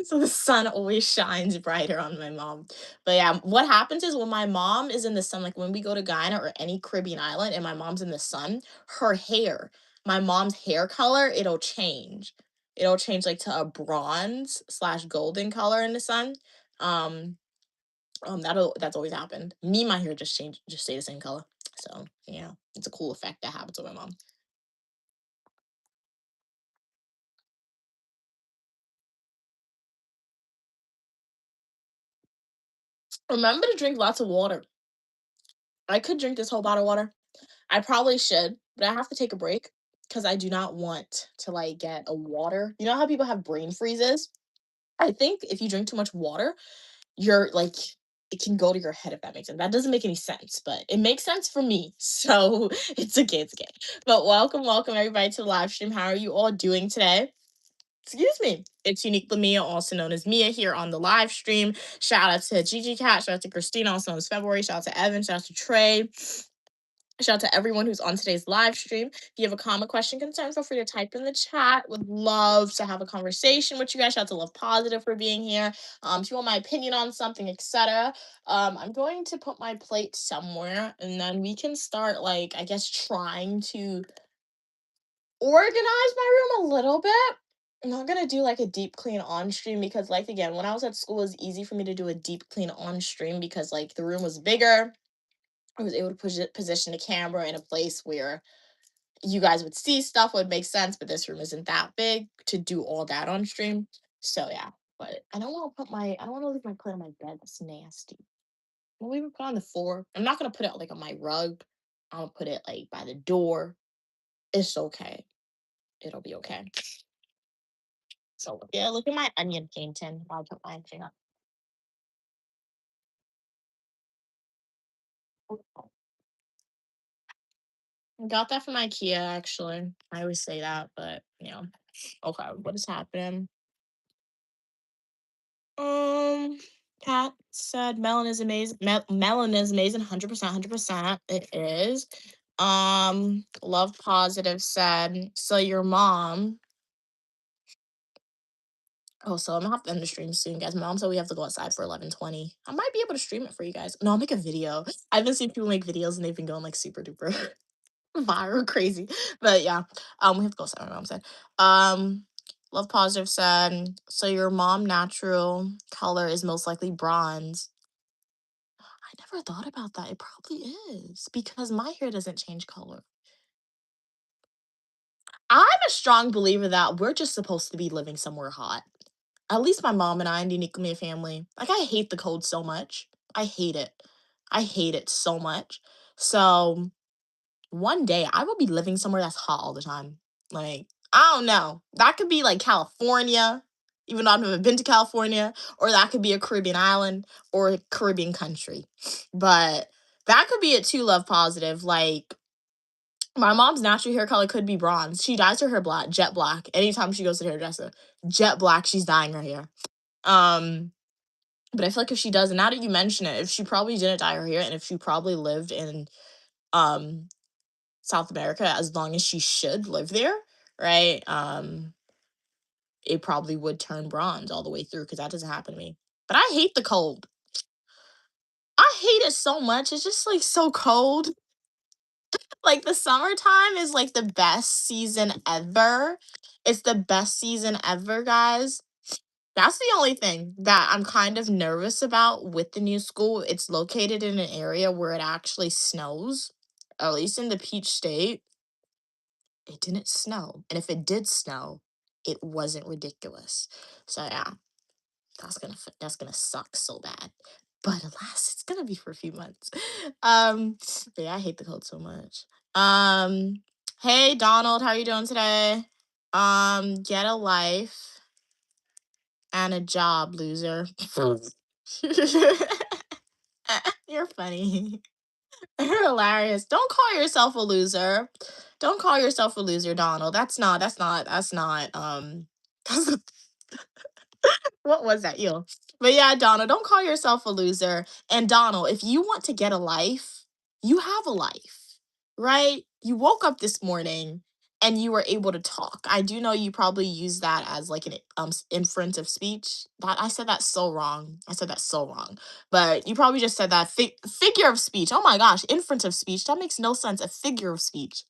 So the sun always shines brighter on my mom. But yeah, what happens is when my mom is in the sun, like when we go to Guyana or any Caribbean island and my mom's in the sun, her hair, my mom's hair color, it'll change. It'll change like to a bronze slash golden color in the sun. Um, that's always happened. Me, my hair just stay the same color. So yeah, it's a cool effect that happens with my mom. Remember to drink lots of water. I could drink this whole bottle of water. I probably should, but I have to take a break because I do not want to like get a water. You know how people have brain freezes? I think if you drink too much water, you're like it can go to your head if that makes sense. That doesn't make any sense, but it makes sense for me. So it's okay, it's okay. But welcome everybody to the live stream. How are you all doing today? Excuse me. It's Unique Mia, also known as Mia, here on the live stream. Shout out to Gigi Cat, shout out to Christina, also known as February, shout out to Evan, shout out to Trey. Shout out to everyone who's on today's live stream. If you have a comment, question, concern, feel free to type in the chat. Would love to have a conversation with you guys. Shout out to Love Positive for being here. If you want my opinion on something, etc. I'm going to put my plate somewhere and then we can start like I guess trying to organize my room a little bit. I'm not gonna do like a deep clean on stream because like again, when I was at school, it was easy for me to do a deep clean on stream because like the room was bigger. I was able to position the camera in a place where you guys would see stuff would make sense, but this room isn't that big to do all that on stream. So yeah, but I don't want to leave my plate on my bed. That's nasty. I'll leave it put on the floor. I'm not gonna put it like on my rug. I'll put it like by the door. It's okay. It'll be okay. So yeah, look at my onion painting. I'll put my thing up. I got that from IKEA actually. I always say that, but okay, what is happening? Um, Kat said melon is amazing. Melon is amazing. 100%, 100%. It is. Love positive said. So your mom. Oh, so I'm gonna have to end the stream soon, guys. Mom said we have to go outside for 11:20. I might be able to stream it for you guys. No, I'll make a video. I've been seeing people make videos and they've been going like super duper viral, crazy. But yeah, we have to go outside. My mom said. Love positive said. So your mom natural color is most likely bronze. I never thought about that. It probably is because my hair doesn't change color. I'm a strong believer that we're just supposed to be living somewhere hot. At least my mom and I and the nuclear family. Like I hate the cold so much. I hate it. I hate it so much. So one day I will be living somewhere that's hot all the time. Like, I don't know. That could be like California, even though I've never been to California, or that could be a Caribbean island or a Caribbean country. But that could be it too, love positive. Like, my mom's natural hair color could be bronze. She dyes her hair black, jet black. Anytime she goes to the hairdresser, jet black, she's dyeing her hair. Um, but I feel like if she does, and now that you mention it, if she probably didn't dye her hair, and if she probably lived in um South America as long as she should live there, right? It probably would turn bronze all the way through because that doesn't happen to me. But I hate the cold. I hate it so much. It's just like so cold. Like the summertime is like the best season ever. It's the best season ever, guys. That's the only thing that I'm kind of nervous about with the new school. It's located in an area where it actually snows, at least in the Peach State. It didn't snow. And if it did snow, it wasn't ridiculous. So yeah, that's gonna suck so bad. But alas, it's gonna be for a few months. But yeah, I hate the cold so much. Um, hey Donald, how are you doing today? Get a life and a job, loser. You're funny. You're hilarious. Don't call yourself a loser. Don't call yourself a loser, Donald. That's not what was that? You. But yeah, Donald, don't call yourself a loser. And Donald, if you want to get a life, you have a life, right? You woke up this morning and you were able to talk. I do know you probably use that as like an inference of speech. That I said that so wrong. I said that so wrong. But you probably just said that figure of speech. Oh my gosh, inference of speech. That makes no sense. A figure of speech.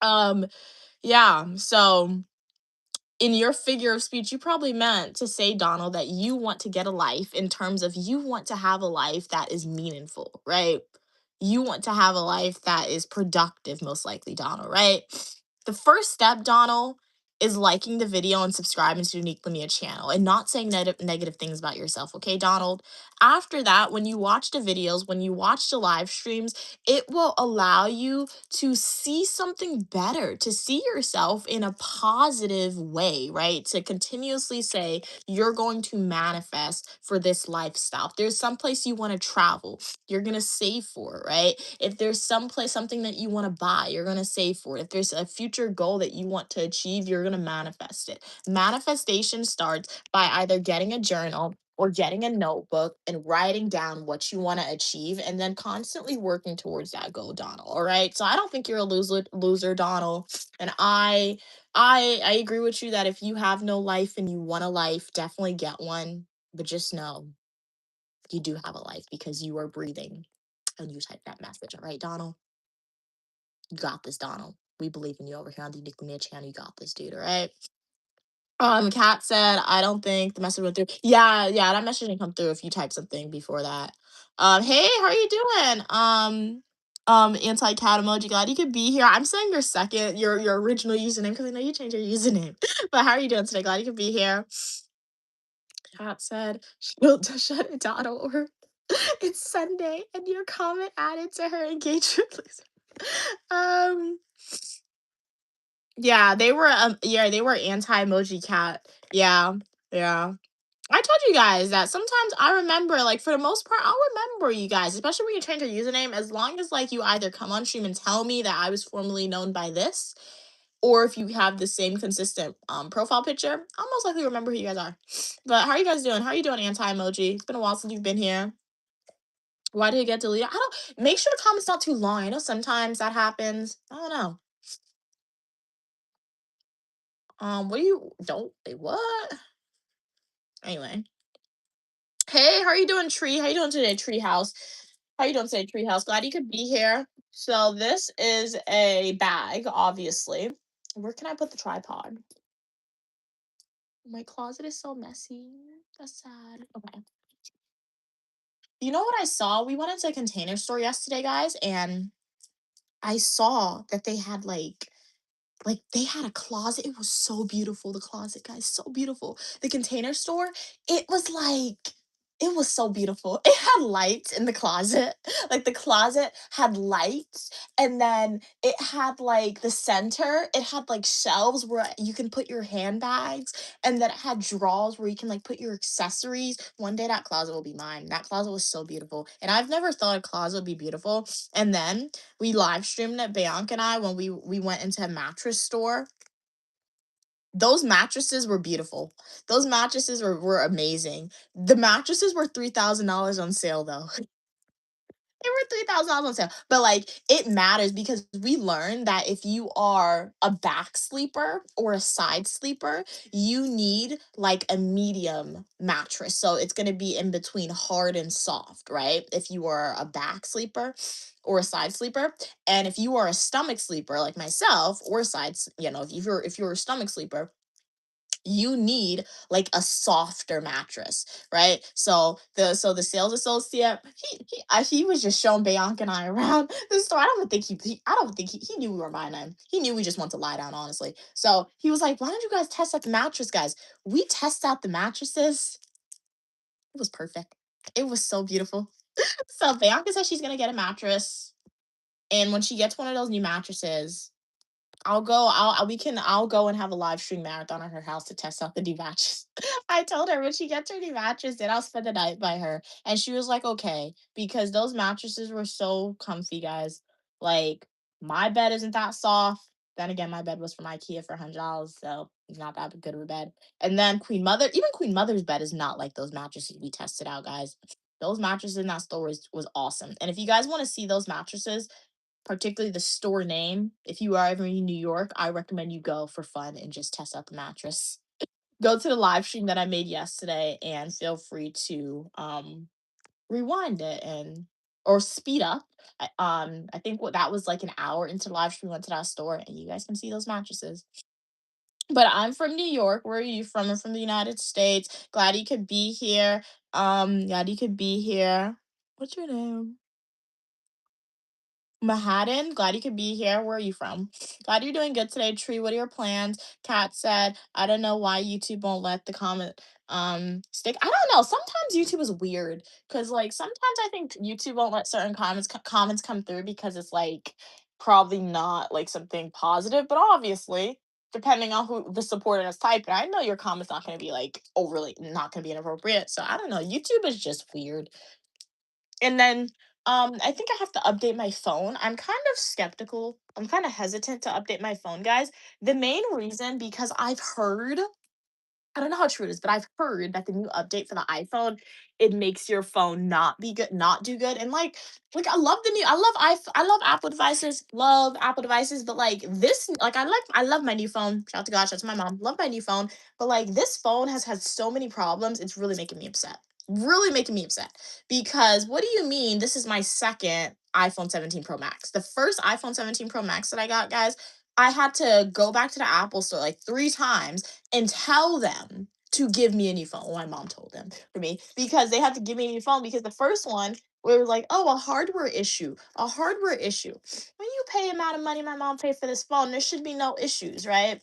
Um, yeah, so in your figure of speech, you probably meant to say, Donald, that you want to get a life in terms of you want to have a life that is meaningful, right? You want to have a life that is productive, most likely, Donald, right? The first step, Donald, is liking the video and subscribing to Unique Lamia channel and not saying negative things about yourself, okay, Donald? After that, when you watch the videos, when you watch the live streams, it will allow you to see something better, to see yourself in a positive way, right? To continuously say you're going to manifest for this lifestyle. If there's someplace you want to travel, you're going to save for it, right? If there's someplace, something that you want to buy, you're going to save for it. If there's a future goal that you want to achieve, you're going to manifest it. Manifestation starts by either getting a journal or getting a notebook and writing down what you want to achieve and then constantly working towards that goal, Donald. All right. So I don't think you're a loser, Donald. And I agree with you that if you have no life and you want a life, definitely get one. But just know you do have a life because you are breathing and you type that message. All right, Donald? You got this, Donald. We believe in you over here on the Unique Lamia channel. You got this, dude. All right. Kat said, I don't think the message went through. Yeah, yeah, that message didn't come through if you typed something before that. Hey, how are you doing? Anti-cat emoji, glad you could be here. I'm saying your second, your original username because I know you changed your username. But how are you doing today? Glad you could be here. Kat said, she'll shut it down or it's Sunday and your comment added to her engagement list. Um, yeah, they were anti-emoji cat. Yeah, yeah. I told you guys that sometimes I remember, like for the most part, I'll remember you guys, especially when you change your username, as long as like you either come on stream and tell me that I was formerly known by this, or if you have the same consistent profile picture, I'll most likely remember who you guys are. But how are you guys doing? How are you doing, anti-emoji? It's been a while since you've been here. Why did it get deleted? I don't make sure the comment's not too long. I know sometimes that happens. I don't know. What do you don't wait, what? Anyway. Hey, how are you doing, Tree? How you doing today, Treehouse? How you doing today, Treehouse? Glad you could be here. So this is a bag, obviously. Where can I put the tripod? My closet is so messy. That's sad. Okay. You know what I saw? We went into a Container Store yesterday, guys, and I saw that they had like they had a closet. It was so beautiful. The closet, guys, so beautiful. The Container Store, it was like it was so beautiful. It had lights in the closet. Like the closet had lights, and then it had like the center, it had like shelves where you can put your handbags, and then it had drawers where you can like put your accessories. One day that closet will be mine. That closet was so beautiful. And I've never thought a closet would be beautiful. And then we live streamed it, Bianca and I, when we went into a mattress store. Those mattresses were beautiful. Those mattresses were amazing. The mattresses were $3,000 on sale though. They were $3,000 on sale. But like it matters because we learned that if you are a back sleeper or a side sleeper, you need like a medium mattress. So it's going to be in between hard and soft, right? If you are a back sleeper or a side sleeper, and if you are a stomach sleeper like myself or a if you're a stomach sleeper, you need like a softer mattress, right? So the sales associate, he was just showing Bianca and I around the store. I don't think he knew we were buying them. He knew we just want to lie down, honestly. So he was like, "Why don't you guys test out the mattress, guys?" We test out the mattresses. It was perfect. It was so beautiful. So Bianca says she's gonna get a mattress, and when she gets one of those new mattresses, I'll go and have a live stream marathon at her house to test out the new mattress. I told her when she gets her new mattress, then I'll spend the night by her. And she was like, okay, because those mattresses were so comfy, guys. Like, my bed isn't that soft. Then again, my bed was from IKEA for $100, so it's not that good of a bed. And then even Queen Mother's bed is not like those mattresses we tested out, guys. Those mattresses in that store was awesome. And if you guys want to see those mattresses, particularly the store name. If you are ever in New York, I recommend you go for fun and just test out the mattress. Go to the live stream that I made yesterday and feel free to rewind it and or speed up I think what that was like an hour into the live stream. We went to that store, and you guys can see those mattresses. But I'm from New York. Where are you from? I'm from the United States. Glad you could be here. Glad you could be here. What's your name? Manhattan, glad you could be here. Where are you from? Glad you're doing good today, Tree. What are your plans? Kat said, I don't know why YouTube won't let the comment stick. I don't know. Sometimes YouTube is weird because like sometimes I think YouTube won't let certain comments come through because it's like probably not like something positive, but obviously depending on who the supporter is typing, I know your comment's not going to be like overly not going to be inappropriate. So I don't know. YouTube is just weird. And then I think I have to update my phone. I'm kind of skeptical. I'm kind of hesitant to update my phone, guys. The main reason because I've heard I don't know how true it is, but I've heard that the new update for the iPhone, it makes your phone not be good, not do good. And like I love Apple devices, but like this, like I love my new phone. Shout out to God, shout out to my mom. Love my new phone, but like this phone has had so many problems. It's really making me upset. Really making me upset because what do you mean? This is my second iPhone 17 Pro Max. The first iPhone 17 Pro Max that I got, guys, I had to go back to the Apple store like 3 times and tell them to give me a new phone. Well, my mom told them for me because they had to give me a new phone because the first one we were like, oh, a hardware issue, a hardware issue. When you pay amount of money my mom paid for this phone, there should be no issues, right?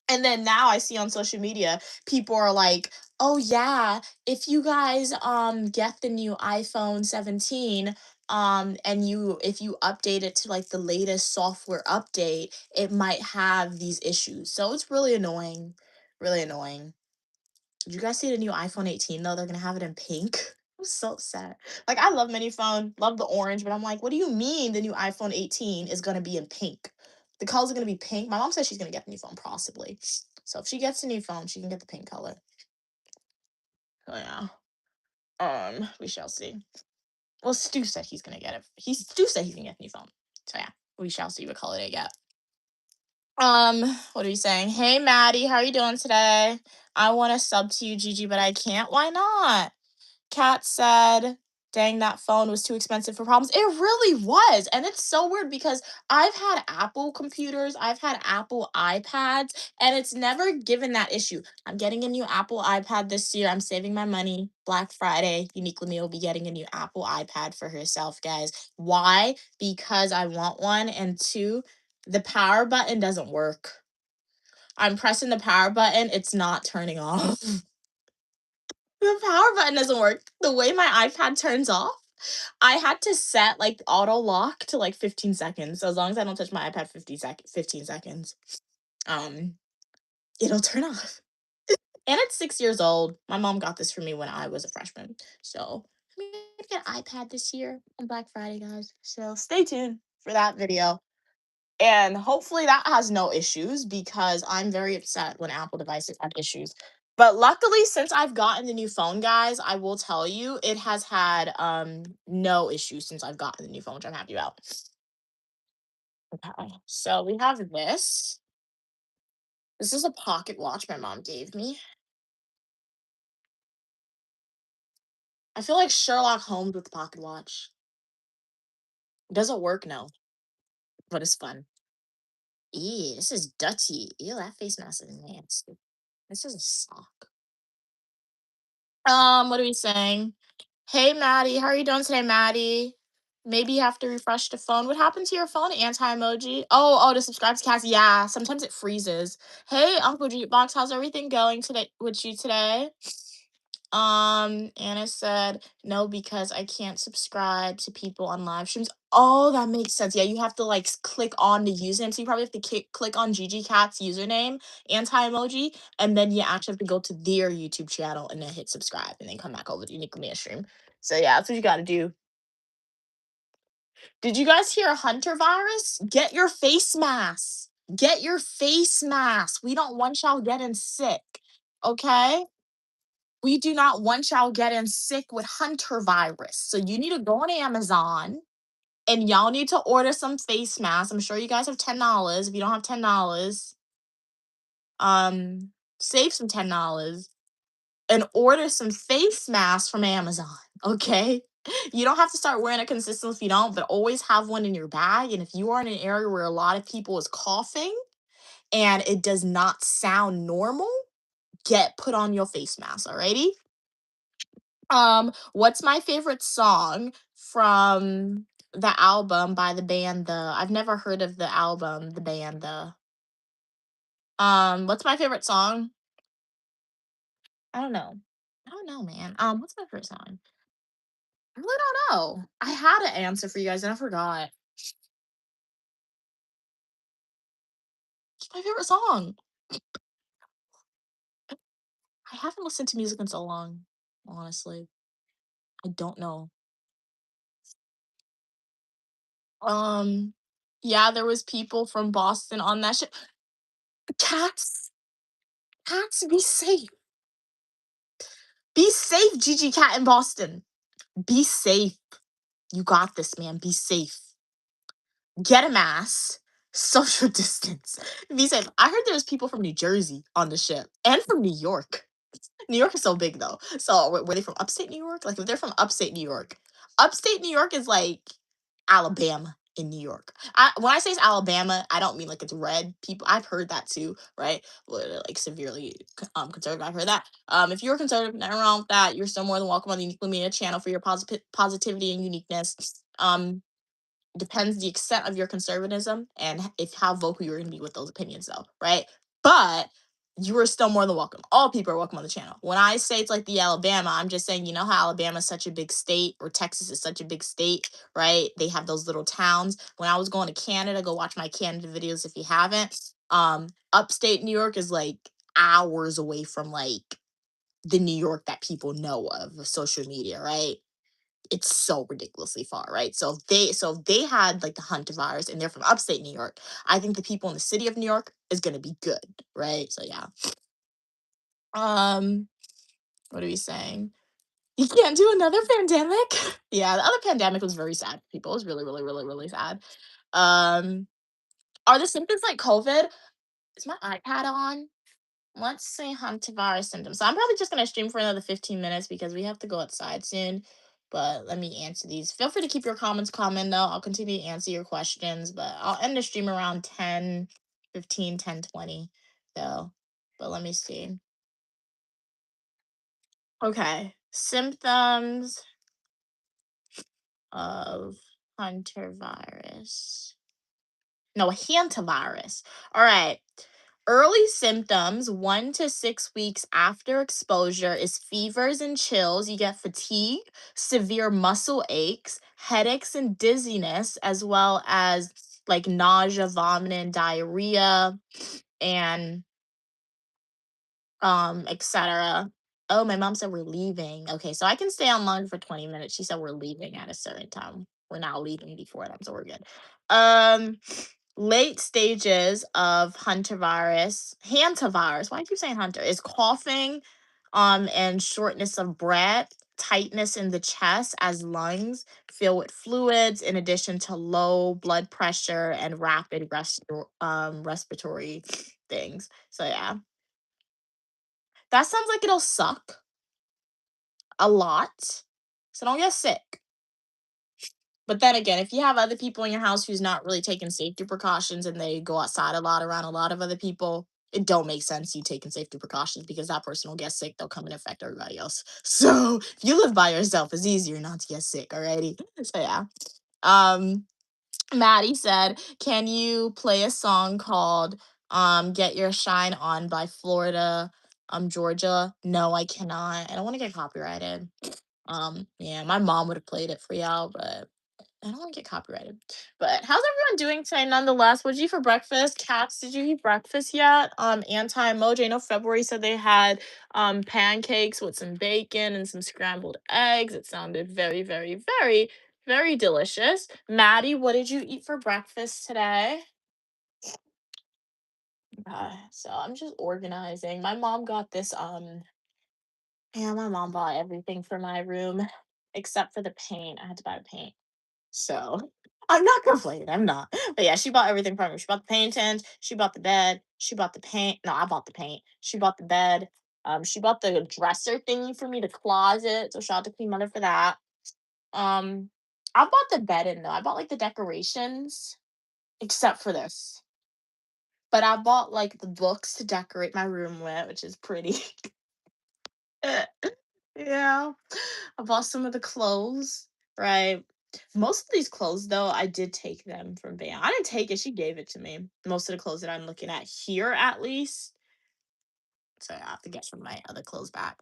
And then now I see on social media people are like, "Oh yeah, if you guys get the new iPhone 17 and you if you update it to like the latest software update, it might have these issues." So it's really annoying. Really annoying. Did you guys see the new iPhone 18 though? They're going to have it in pink. I'm so sad. Like I love mini phone, love the orange, but I'm like, what do you mean the new iPhone 18 is going to be in pink? The colors are going to be pink. My mom says she's going to get the new phone possibly. So if she gets a new phone, she can get the pink color. Oh yeah. We shall see. Well, Stu said he's going to get it. Stu said he's going to get the new phone. So yeah, we shall see what color they get. What are you saying? Hey Maddie, how are you doing today? I want to sub to you, Gigi, but I can't. Why not? Kat said, dang, that phone was too expensive for problems. It really was. And it's so weird because I've had Apple computers, I've had Apple iPads, and it's never given that issue. I'm getting a new Apple iPad this year. I'm saving my money. Black Friday, Uniquely Me will be getting a new Apple iPad for herself, guys. Why? Because I want one. And two, the power button doesn't work. I'm pressing the power button, it's not turning off. The power button doesn't work. The way my iPad turns off, I had to set like auto lock to like 15 seconds. So as long as I don't touch my iPad 15 seconds, um, it'll turn off. And it's 6 years old. My mom got this for me when I was a freshman. So I'm gonna get an iPad this year on Black Friday, guys. So stay tuned for that video. And hopefully that has no issues because I'm very upset when Apple devices have issues. But luckily, since I've gotten the new phone, guys, I will tell you it has had no issues since I've gotten the new phone, which I'm happy about. Okay, so we have this. This is a pocket watch my mom gave me. I feel like Sherlock Holmes with the pocket watch. It doesn't work, no, but it's fun. Eee, this is dirty. Ew, that face mask is nasty. This is a sock. What are we saying? Hey, Maddie, how are you doing today, Maddie? Maybe you have to refresh the phone. What happened to your phone? Anti-emoji. Oh, to subscribe to Cassie. Yeah, sometimes it freezes. Hey, Uncle Jukebox, how's everything going today with you today? Anna said no because I can't subscribe to people on live streams. Oh, that makes sense. Yeah, you have to like click on the username. So you probably have to click on Gigi Cat's username, anti-emoji, and then you actually have to go to their YouTube channel and then hit subscribe and then come back over to Uniquely Me stream. So yeah, that's what you gotta do. Did you guys hear Hunter virus? Get your face mask. Get your face mask. We don't want y'all getting sick. Okay? We do not want y'all getting sick with Hunter virus. So you need to go on Amazon and y'all need to order some face masks. I'm sure you guys have $10. If you don't have $10, save some $10 and order some face masks from Amazon. Okay? You don't have to start wearing it consistently if you don't, but always have one in your bag. And if you are in an area where a lot of people is coughing and it does not sound normal, put on your face mask, alrighty? What's my favorite song from the album by the band I've never heard of the album, the band what's my favorite song? I don't know. I don't know, man. What's my favorite song? I really don't know. I had an answer for you guys and I forgot. What's my favorite song? I haven't listened to music in so long, honestly. I don't know. Um, yeah, there was people from Boston on that shit. Cats, cats, be safe. Be safe, Gigi Cat in Boston. Be safe. You got this, man. Be safe. Get a mask. Social distance. Be safe. I heard there was people from New Jersey on the ship and from New York. New York is so big though. So were they from upstate New York? Like if they're from upstate New York is like Alabama in New York. When I say it's Alabama, I don't mean like it's red. People, I've heard that too, right? Like severely conservative. I've heard that. If you're conservative, nothing wrong with that. You're still more than welcome on the Unique Media channel for your positivity and uniqueness. Depends the extent of your conservatism and if how vocal you're going to be with those opinions though, right? But you are still more than welcome. All people are welcome on the channel. When I say it's like the Alabama, I'm just saying, you know how Alabama is such a big state, or Texas is such a big state, right? They have those little towns. When I was going to Canada, go watch my Canada videos if you haven't. Upstate New York is like hours away from like the New York that people know of social media, right? It's so ridiculously far, right? So if they had like the Hunter virus and they're from upstate New York, I think the people in the city of New York is gonna be good, right? So yeah. Um, what are we saying? You can't do another pandemic? Yeah, the other pandemic was very sad for people. It was really, really, really, really sad. Um, are the symptoms like COVID? Is my iPad on? Let's say hantavirus symptoms. So I'm probably just gonna stream for another 15 minutes because we have to go outside soon. But let me answer these. Feel free to keep your comments coming though. I'll continue to answer your questions, but I'll end the stream around 10, 15, 10, 20 though. But let me see. Okay. Symptoms of Hunter virus. No, hantavirus. All right. Early symptoms 1 to 6 weeks after exposure is fevers and chills. You get fatigue, severe muscle aches, headaches, and dizziness, as well as like nausea, vomiting, diarrhea, and etc. Oh, my mom said we're leaving. Okay, so I can stay on longer for 20 minutes. She said we're leaving at a certain time. We're not leaving before that, so we're good. Um, late stages of hantavirus. Why do you keep saying hunter? Is coughing, and shortness of breath, tightness in the chest as lungs fill with fluids, in addition to low blood pressure and rapid respiratory things. So yeah. That sounds like it'll suck a lot. So don't get sick. But then again, if you have other people in your house who's not really taking safety precautions and they go outside a lot around a lot of other people, it don't make sense you taking safety precautions because that person will get sick. They'll come and infect everybody else. So if you live by yourself, it's easier not to get sick. Alrighty. So yeah. Um, Maddie said, "Can you play a song called Get Your Shine On by Florida Georgia?" No, I cannot. I don't want to get copyrighted. Yeah, my mom would have played it for y'all, but I don't want to get copyrighted. But how's everyone doing today nonetheless? What'd you eat for breakfast? Cats, did you eat breakfast yet? Anti-emoji. I know February said they had pancakes with some bacon and some scrambled eggs. It sounded very, very, very, very delicious. Maddie, what did you eat for breakfast today? So I'm just organizing. My mom got this yeah, my mom bought everything for my room except for the paint. I had to buy the paint. So I'm not complaining. I'm not. But yeah, she bought everything from me. She bought the paintings. She bought the bed. She bought the paint. No, I bought the paint. She bought the bed. She bought the dresser thingy for me, the closet. So shout out to Queen Mother for that. Um, I bought the bed in though. I bought like the decorations, except for this. But I bought like the books to decorate my room with, which is pretty. Yeah. I bought some of the clothes, right? Most of these clothes, though, I did take them from Van. I didn't take it; she gave it to me. Most of the clothes that I'm looking at here, at least. So I have to get some of my other clothes back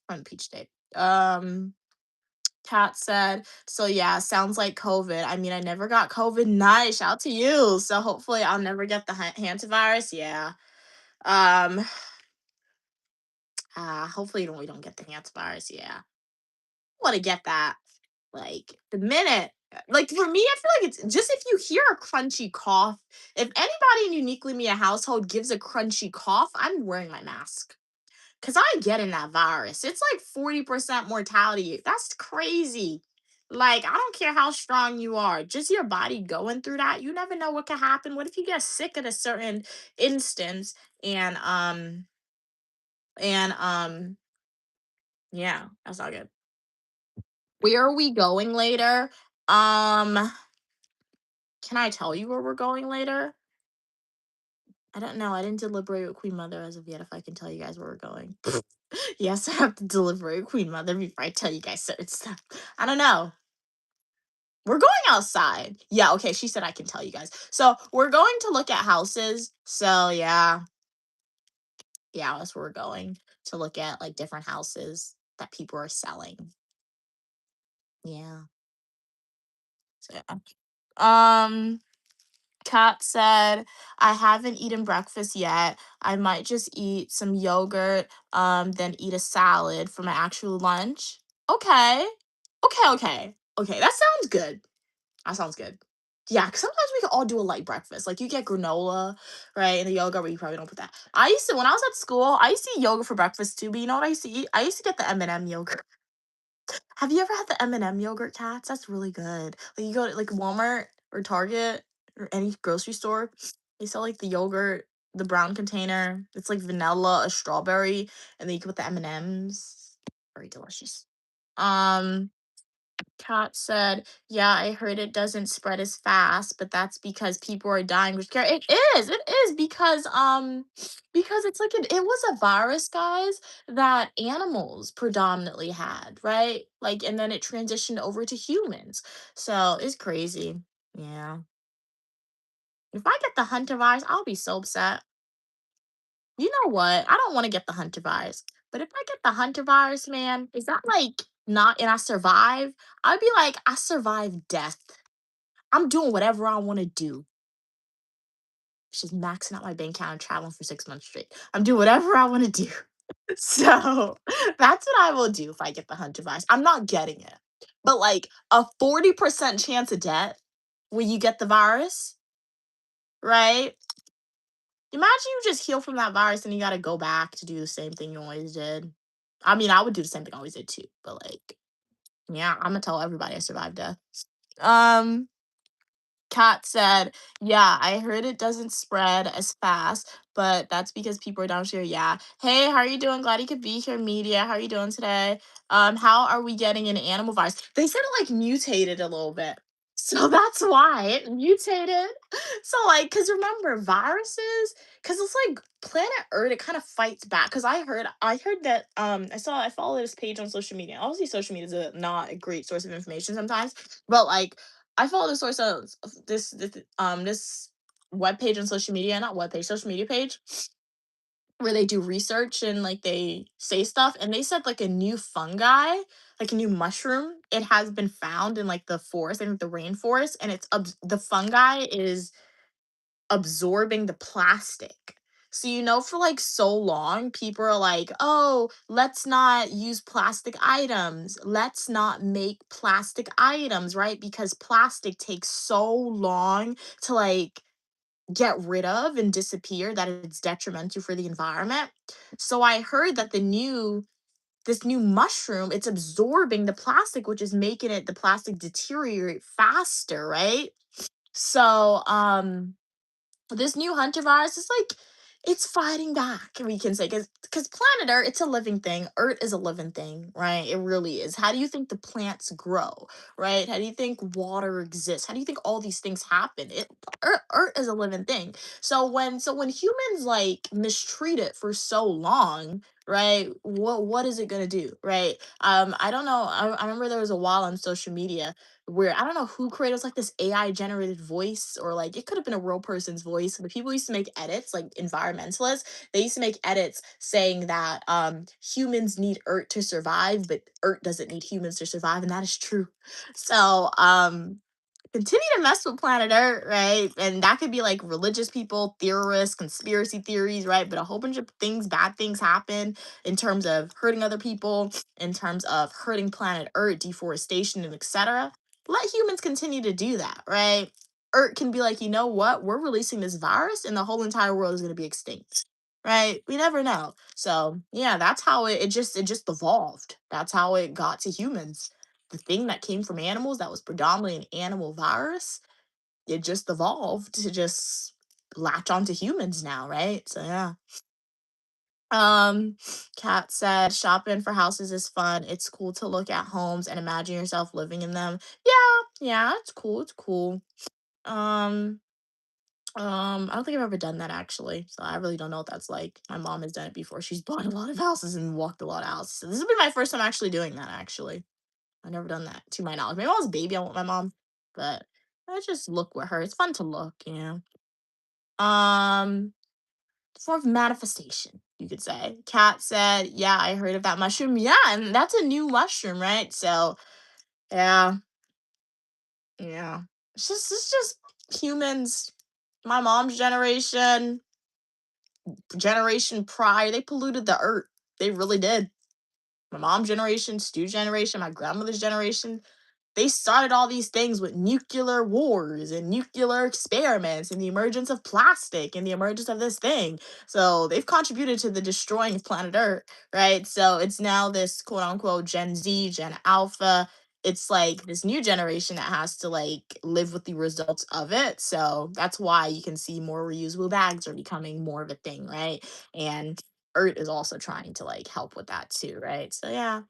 from Peach State. Kat said, so yeah, sounds like COVID. I mean, I never got COVID. Nice, shout out to you. So hopefully, I'll never get the hantavirus. Yeah. Um. Hopefully, we don't get the hantavirus. Yeah. Want to get that. Like the minute, like for me, I feel like it's just if you hear a crunchy cough, if anybody in Uniquely Me a household gives a crunchy cough, I'm wearing my mask. Cause I get in that virus. It's like 40% mortality. That's crazy. Like, I don't care how strong you are, just your body going through that. You never know what could happen. What if you get sick at a certain instance and yeah, that's not good. Where are we going later? Um, can I tell you where we're going later? I don't know. I didn't deliberate with Queen Mother as of yet. If I can tell you guys where we're going. Yes, I have to deliberate with Queen Mother before I tell you guys certain stuff. I don't know. We're going outside. Yeah, okay. She said I can tell you guys. So we're going to look at houses. So yeah, that's where we're going to look at like different houses that people are selling. Yeah. So yeah. Um Kat said, I haven't eaten breakfast yet. I might just eat some yogurt, then eat a salad for my actual lunch. Okay. Okay. That sounds good. That sounds good. Yeah, because sometimes we can all do a light breakfast. Like you get granola, right? And the yogurt, but you probably don't put that. I used to, when I was at school, I used to eat yogurt for breakfast too, but you know what I used to eat? I used to get the M&M yogurt. Have you ever had the M&M yogurt, Cats? That's really good. Like you go to like Walmart or Target or any grocery store, they sell like the yogurt, the brown container. It's like vanilla, a strawberry, and then you can put the M&Ms. Very delicious. Um, Kat said, "Yeah, I heard it doesn't spread as fast, but that's because people are dying with care." It is because it's like it was a virus, guys, that animals predominantly had, right? Like, and then it transitioned over to humans. So it's crazy. Yeah. If I get the hunter virus, I'll be so upset. You know what? I don't want to get the hunter virus, but if I get the hunter virus, man, is that like not and I survive? I'd be like, I survived death. I'm doing whatever I want to do. It's just maxing out my bank account and traveling for 6 months straight. I'm doing whatever I want to do. So that's what I will do if I get the hunter virus. I'm not getting it. But like a 40% chance of death when you get the virus, right? Imagine you just heal from that virus and you gotta go back to do the same thing you always did. I mean, I would do the same thing I always did too, but like, yeah, I'm gonna tell everybody I survived death. Um, Kat said, "Yeah, I heard it doesn't spread as fast, but that's because people are down here." Yeah. Hey, how are you doing? Glad you could be here, media. How are you doing today? How are we getting an animal virus? They said it like mutated a little bit. So that's why it mutated. So like, cause remember viruses, cause it's like planet Earth, it kind of fights back. Cause I heard that I follow this page on social media. Obviously, social media is not a great source of information sometimes, but like I follow the source of this web page on social media, not web page, social media page where they do research and like they say stuff and they said like a new fungi, like a new mushroom, it has been found in like the forest, I think the rainforest, and the fungi is absorbing the plastic. So, for like so long, people are like, oh, let's not use plastic items. Let's not make plastic items, right? Because plastic takes so long to like get rid of and disappear that it's detrimental for the environment. So I heard that this new mushroom, it's absorbing the plastic, which is making the plastic deteriorate faster, right? So, this new hunter virus is like it's fighting back, we can say, because planet Earth, it's a living thing. Earth is a living thing, right? It really is. How do you think the plants grow, right? How do you think water exists? How do you think all these things happen? Earth is a living thing. So when humans like mistreat it for so long, right? What is it gonna do, right? I don't know. I remember there was a while on social media where I don't know who created, it was like this AI generated voice, or like it could have been a real person's voice. But people used to make edits, like environmentalists, they used to make edits saying that humans need Earth to survive, but Earth doesn't need humans to survive, and that is true. So continue to mess with planet Earth, right? And that could be like religious people, theorists, conspiracy theories, right? But a whole bunch of things, bad things happen in terms of hurting other people, in terms of hurting planet Earth, deforestation, and etc. Let humans continue to do that, right? Earth can be like, you know what? We're releasing this virus, and the whole entire world is going to be extinct, right? We never know. So yeah, that's how it just evolved. That's how it got to humans. The thing that came from animals that was predominantly an animal virus, it just evolved to just latch onto humans now, right? So yeah. Um, Kat said shopping for houses is fun. It's cool to look at homes and imagine yourself living in them. Yeah, yeah, it's cool. It's cool. Um, I don't think I've ever done that actually. So I really don't know what that's like. My mom has done it before. She's bought a lot of houses and walked a lot of houses. So this will be my first time actually doing that actually. I've never done that to my knowledge. Maybe when I was a baby, I want my mom, but I just look with her. It's fun to look, yeah. Um, Form of manifestation, you could say. Kat said, "Yeah, I heard of that mushroom." Yeah, and that's a new mushroom, right? So, yeah, yeah. It's just humans. My mom's generation prior, they polluted the earth. They really did. My mom's generation, Stu's generation, my grandmother's generation, they started all these things with nuclear wars and nuclear experiments and the emergence of plastic and the emergence of this thing. So they've contributed to the destroying of planet Earth, right? So it's now this quote unquote Gen Z, Gen Alpha. It's like this new generation that has to like live with the results of it. So that's why you can see more reusable bags are becoming more of a thing, right? And Earth is also trying to like help with that too, right? So yeah.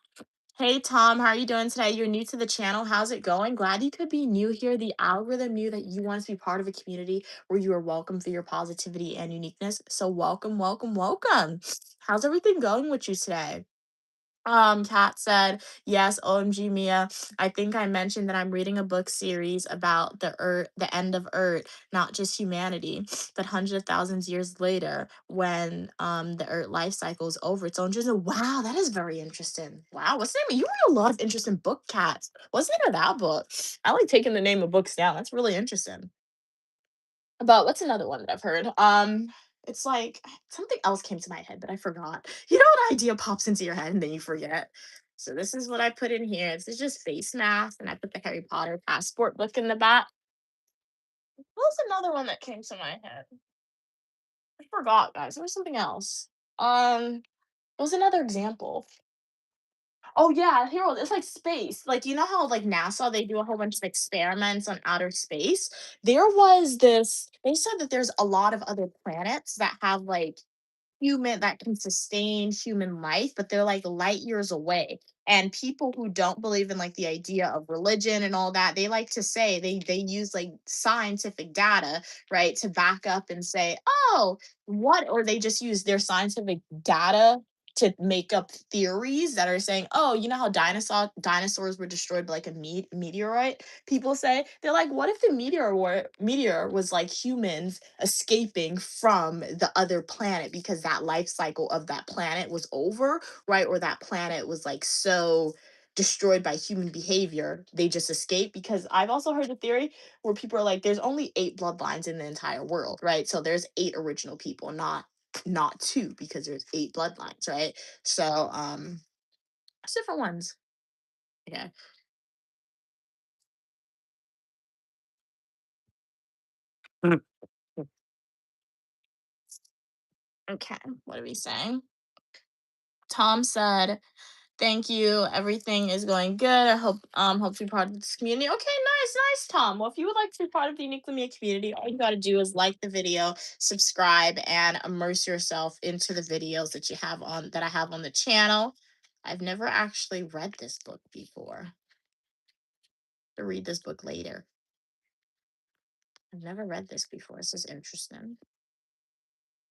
Hey Tom, how are you doing today? You're new to the channel. How's it going? Glad you could be new here. The algorithm knew that you wanted to be part of a community where you are welcome for your positivity and uniqueness. So welcome, welcome, welcome. How's everything going with you today? Kat said, yes, OMG Mia. I think I mentioned that I'm reading a book series about the Earth, the end of Earth, not just humanity, but hundreds of thousands years later, when the Earth life cycle is over its own journey. Wow, that is very interesting. Wow, what's the name? You read a lot of interesting book, Cats. What's the name of that book? I like taking the name of books down. That's really interesting. But what's another one that I've heard? It's like something else came to my head, but I forgot. You know, an idea pops into your head and then you forget. So this is what I put in here. This is just face mask, and I put the Harry Potter passport book in the back. What was another one that came to my head? I forgot, guys. There was something else. What was another example? Oh yeah, here it's like space. Like you know how like NASA they do a whole bunch of experiments on outer space. There was this. They said that there's a lot of other planets that have like human that can sustain human life, but they're like light years away. And people who don't believe in like the idea of religion and all that, they like to say they use like scientific data, right, to back up and say, oh, what, or they just use their scientific data to make up theories that are saying, oh, you know how dinosaurs were destroyed by like a meteorite? People say they're like, what if the meteor was like humans escaping from the other planet because that life cycle of that planet was over, right? Or that planet was like so destroyed by human behavior, they just escaped. Because I've also heard the theory where people are like, there's only 8 bloodlines in the entire world, right? So there's 8 original people, not 2, because there's 8 bloodlines, right? So it's different ones. Okay. Mm. Okay, what are we saying? Tom said Thank you. Everything is going good. I hope to be part of this community. Okay, nice, Tom. Well, if you would like to be part of the Uniquely Me community, all you gotta do is like the video, subscribe, and immerse yourself into the videos that I have on the channel. I've never actually read this book before. To read this book later. I've never read this before. This is interesting.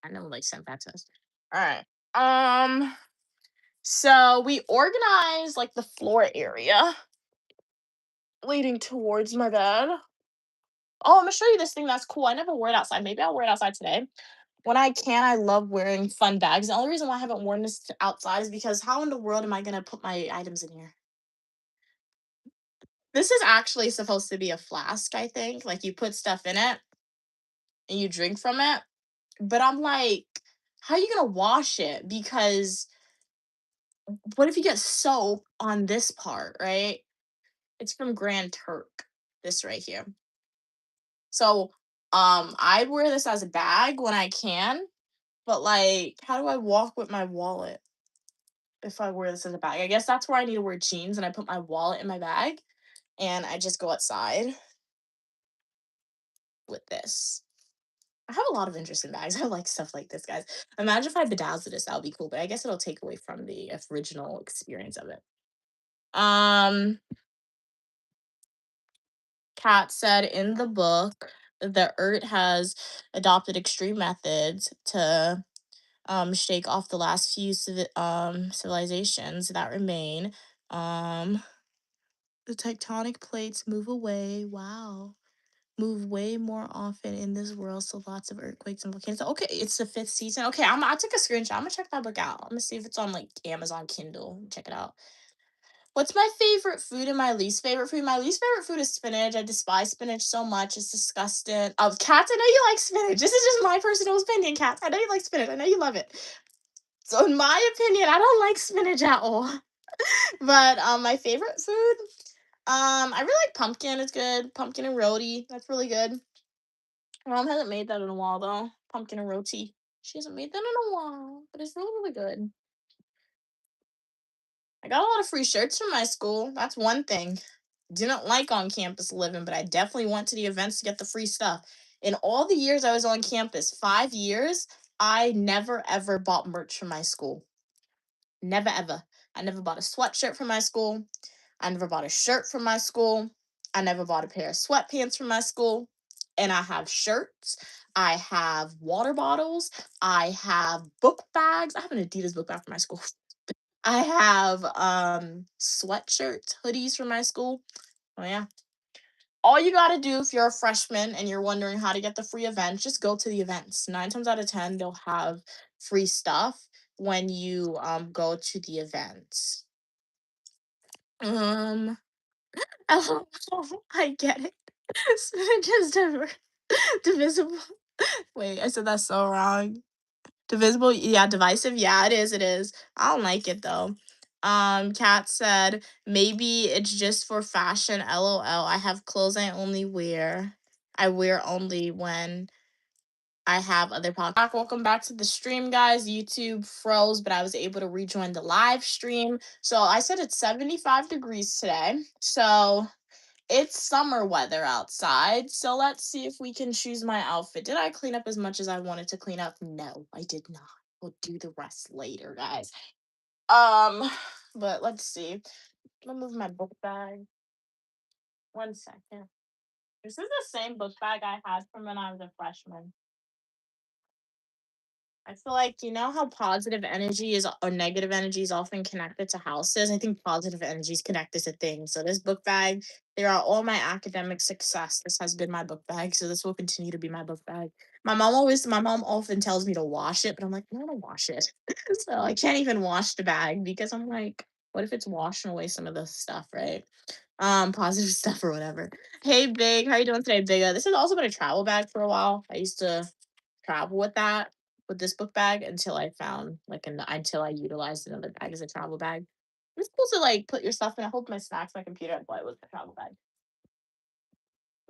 I know they sent that to us. All right. So we organized like the floor area leading towards my bed. Oh, I'm gonna show you this thing that's cool. I never wear it outside. Maybe I'll wear it outside today. When I can, I love wearing fun bags. The only reason why I haven't worn this outside is because how in the world am I gonna put my items in here? This is actually supposed to be a flask, I think. Like you put stuff in it and you drink from it. But I'm like, how are you gonna wash it? Because what if you get soap on this part, right? It's from Grand Turk. This right here. So I wear this as a bag when I can, but like how do I walk with my wallet if I wear this as a bag? I guess that's where I need to wear jeans and I put my wallet in my bag and I just go outside with this. I have a lot of interesting bags. I like stuff like this, guys. Imagine if I bedazzled this, that would be cool, but I guess it'll take away from the original experience of it. Kat said in the book that Ert has adopted extreme methods to shake off the last few civilizations that remain. Um, the tectonic plates move away. Wow. Move way more often in this world, so lots of earthquakes and volcanoes. Okay, it's the fifth season. Okay, I took a screenshot. I'm gonna check that book out. I'm gonna see if it's on like Amazon Kindle. Check it out. What's my favorite food and my least favorite food? My least favorite food is spinach. I despise spinach so much. It's disgusting. Oh, Cats, I know you like spinach. This is just my personal opinion, Cats. I know you like spinach. I know you love it. So in my opinion, I don't like spinach at all. But my favorite food, I really like pumpkin. It's good. Pumpkin and roti. That's really good. My mom hasn't made that in a while though. Pumpkin and roti. She hasn't made that in a while, but it's really, really good. I got a lot of free shirts from my school. That's one thing. Didn't like on campus living, but I definitely went to the events to get the free stuff. In all the years I was on campus, 5 years, I never ever bought merch from my school. Never ever. I never bought a sweatshirt from my school. I never bought a shirt from my school. I never bought a pair of sweatpants from my school. And I have shirts. I have water bottles. I have book bags. I have an Adidas book bag from my school. I have sweatshirts, hoodies from my school. Oh yeah. All you gotta do if you're a freshman and you're wondering how to get the free events, just go to the events. 9 times out of 10, they'll have free stuff when you go to the events. Um oh, I get it. Spinach is divisible. Wait, I said that so wrong. Divisible, yeah, divisive, yeah, it is. I don't like it though. Kat said, maybe it's just for fashion, lol. I have clothes I wear only when I have other podcasts. Welcome back to the stream, guys. YouTube froze, but I was able to rejoin the live stream. So I said it's 75 degrees today. So it's summer weather outside, so let's see if we can choose my outfit. Did I clean up as much as I wanted to clean up? No, I did not. We'll do the rest later, guys. Um, but let's see. Let me move my book bag. 1 second. This is the same book bag I had from when I was a freshman. I feel like you know how positive energy is or negative energy is often connected to houses. I think positive energy is connected to things. So this book bag, there are all my academic success. This has been my book bag, so this will continue to be my book bag. My mom often tells me to wash it, but I'm like, I don't want to wash it. So I can't even wash the bag because I'm like, what if it's washing away some of the stuff, right? Positive stuff or whatever. Hey, Big, how you doing today, Big? This has also been a travel bag for a while. I used to travel with this book bag until I found like until I utilized another bag as a travel bag. It's cool to like put your stuff in. I hold my snacks, my computer, and play with the travel bag.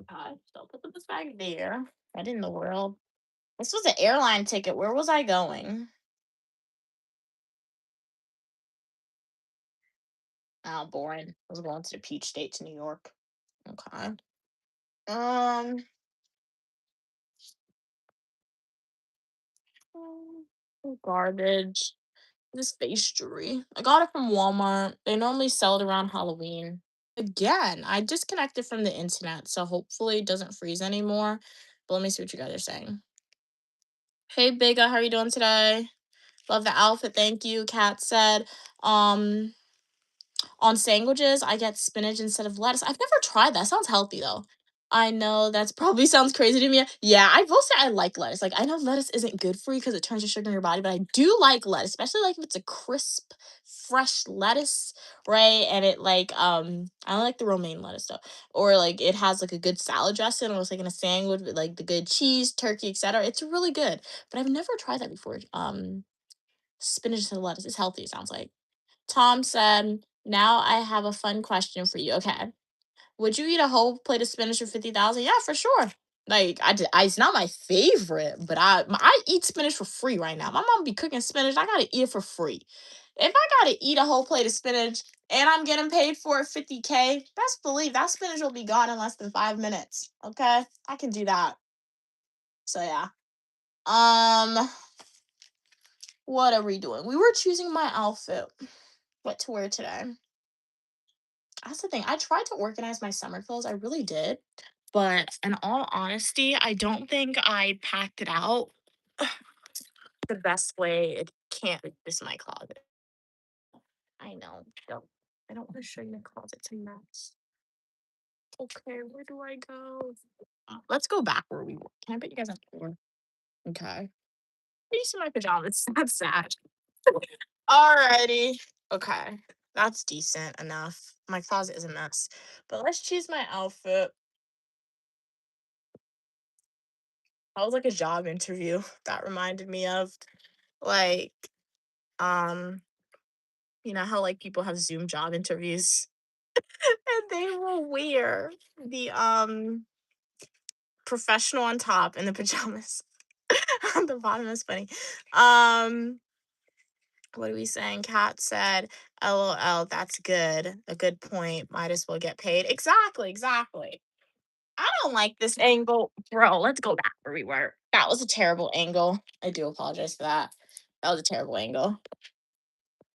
Okay, so I'll put this bag there. Right in the world. This was an airline ticket. Where was I going? Oh, boring. I was going to the Peach State to New York. Okay. Um, Garbage. This face jewelry. I got it from Walmart. They normally sell it around Halloween. Again, I disconnected from the internet, so hopefully it doesn't freeze anymore. But let me see what you guys are saying. Hey Biga, how are you doing today? Love the outfit, thank you. Kat said, um, on sandwiches, I get spinach instead of lettuce. I've never tried that. Sounds healthy though. I know that's probably sounds crazy to me. Yeah, I will say I like lettuce. Like I know lettuce isn't good for you because it turns to sugar in your body, but I do like lettuce, especially like if it's a crisp, fresh lettuce, right? And it like I don't like the romaine lettuce though. Or like it has like a good salad dressing or it's like in a sandwich with like the good cheese, turkey, etc. It's really good. But I've never tried that before. Spinach instead of lettuce. It's healthy, it sounds like. Tom said, "Now I have a fun question for you. Okay, would you eat a whole plate of spinach for 50,000? Yeah, for sure. Like it's not my favorite, but I eat spinach for free right now. My mom be cooking spinach. I gotta eat it for free. If I gotta eat a whole plate of spinach and I'm getting paid for it 50K, best believe that spinach will be gone in less than 5 minutes. Okay, I can do that. So yeah. Um, what are we doing? We were choosing my outfit. What to wear today? That's the thing. I tried to organize my summer clothes. I really did. But in all honesty, I don't think I packed it out the best way. It can't. This is my closet. I know. Don't. I don't want to show you my closet. It's a mess. Okay, where do I go? Let's go back where we were. Can I put you guys on tour? Okay. You see my pajamas. That's sad. Alrighty. Okay. That's decent enough. My closet is a mess. But let's choose my outfit. That was like a job interview that reminded me of like um how like people have Zoom job interviews and they will wear the professional on top and the pajamas on the bottom. Is funny. Um what are we saying? Kat said, LOL, that's good. A good point. Might as well get paid. Exactly, exactly. I don't like this angle. Bro, let's go back where we were. That was a terrible angle. I do apologize for that. That was a terrible angle.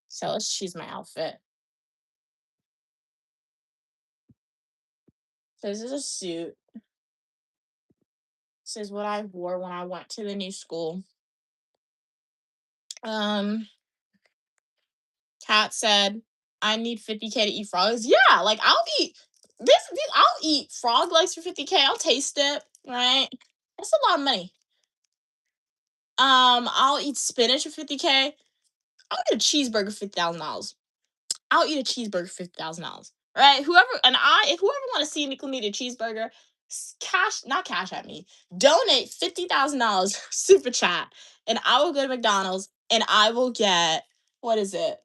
So let's choose my outfit. So this is a suit. This is what I wore when I went to the new school. Um, Kat said, I need 50K to eat frogs. Yeah, like I'll eat I'll eat frog legs for 50K. I'll taste it, right? That's a lot of money. I'll eat spinach for 50K. I'll eat a cheeseburger for $50,000. I'll eat a cheeseburger for $50,000. Right? If whoever want to see Nickel eat a cheeseburger, not cash at me. Donate $50,000 super chat, and I will go to McDonald's and I will get what is it?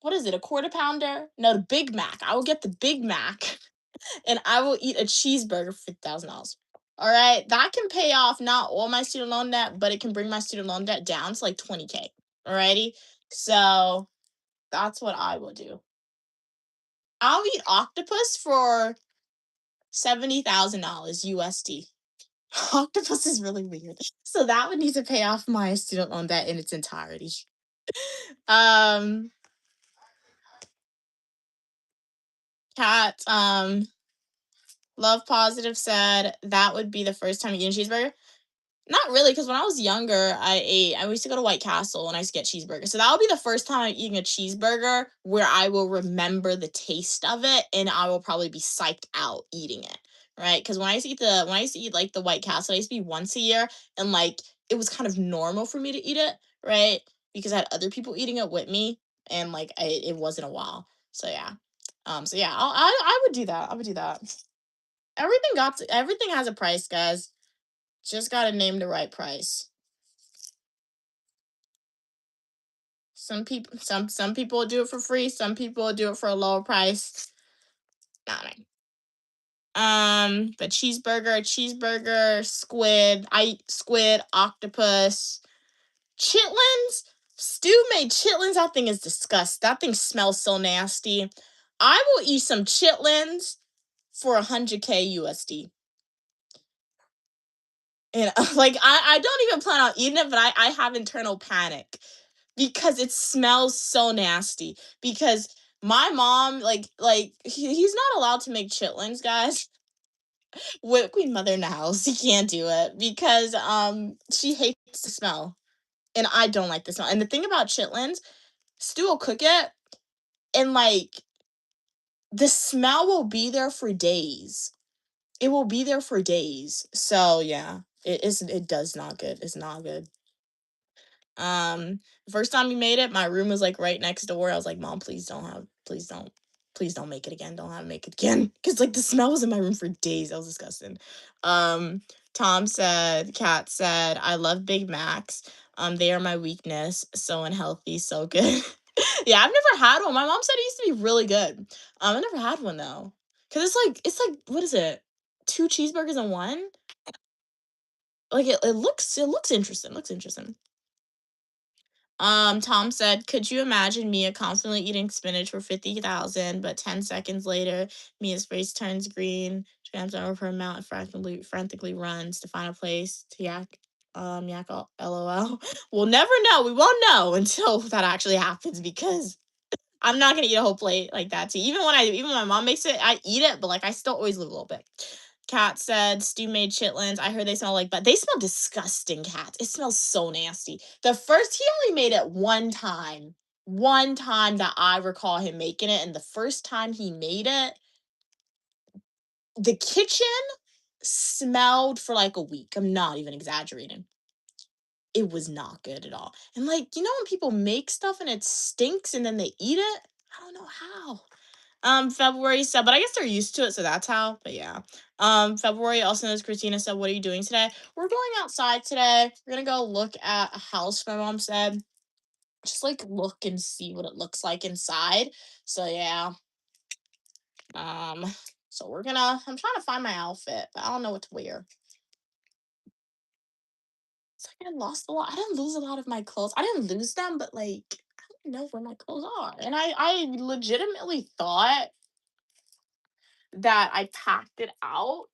What is it? A quarter pounder? No, the Big Mac. I will get the Big Mac, and I will eat a cheeseburger for $50,000. All right, that can pay off not all my student loan debt, but it can bring my student loan debt down to like 20K. Alrighty, so that's what I will do. I'll eat octopus for $70,000 USD. Octopus is really weird. So that would need to pay off my student loan debt in its entirety. Um Cat, Love Positive said that would be the first time you eat a cheeseburger. Not really, because when I was younger, I used to go to White Castle and I used to get cheeseburgers. So that will be the first time I'm eating a cheeseburger where I will remember the taste of it and I will probably be psyched out eating it. Right? Because when I used to eat like the White Castle, I used to be once a year and like it was kind of normal for me to eat it, right? Because I had other people eating it with me and like it wasn't a while. So yeah. So yeah, I would do that. I would do that. Everything has a price, guys. Just gotta name the right price. Some people do it for free. Some people do it for a lower price. Not me. But squid. I eat squid, octopus, chitlins. Stew made chitlins. That thing is disgusting. That thing smells so nasty. I will eat some chitlins for 100K USD. And like I don't even plan on eating it, but I have internal panic because it smells so nasty. Because my mom, he's not allowed to make chitlins, guys. With Queen Mother in the house, he can't do it because she hates the smell, and I don't like the smell. And the thing about chitlins, Stu will cook it, and like the smell will be there for days. It will be there for days. So yeah, it does not good. It's not good. Um, First time we made it, my room was like right next door. I was like, Mom, please don't make it again. Don't have to make it again. Cause like the smell was in my room for days. That was disgusting. Um, Cat said, I love Big Macs. They are my weakness. So unhealthy, so good. Yeah, I've never had one. My mom said it used to be really good. I never had one though. Cause it's like what is it? Two cheeseburgers in one? Like it looks interesting. Looks interesting. Tom said, "Could you imagine Mia constantly eating spinach for 50,000, but 10 seconds later, Mia's face turns green, she jumps over her mount and frantically runs to find a place to LOL. We'll never know. We won't know until that actually happens because I'm not gonna eat a whole plate like that too. Even when my mom makes it, I eat it, but like I still always leave a little bit. Cat said Stu made chitlins. I heard they smell like, but they smell disgusting. Cats. It smells so nasty. He only made it one time that I recall him making it, and the first time he made it, the kitchen smelled for like a week. I'm not even exaggerating. It was not good at all. And like, when people make stuff and it stinks and then they eat it, I don't know how. February said, but I guess they're used to it, so that's how. But yeah. February also knows Christina said, what are you doing today? We're going outside today. We're gonna go look at a house, my mom said. Just like look and see what it looks like inside. So yeah. Um, so I'm trying to find my outfit, but I don't know what to wear. It's like I lost a lot. I didn't lose a lot of my clothes. I didn't lose them, but like I don't know where my clothes are. And I legitimately thought that I packed it out,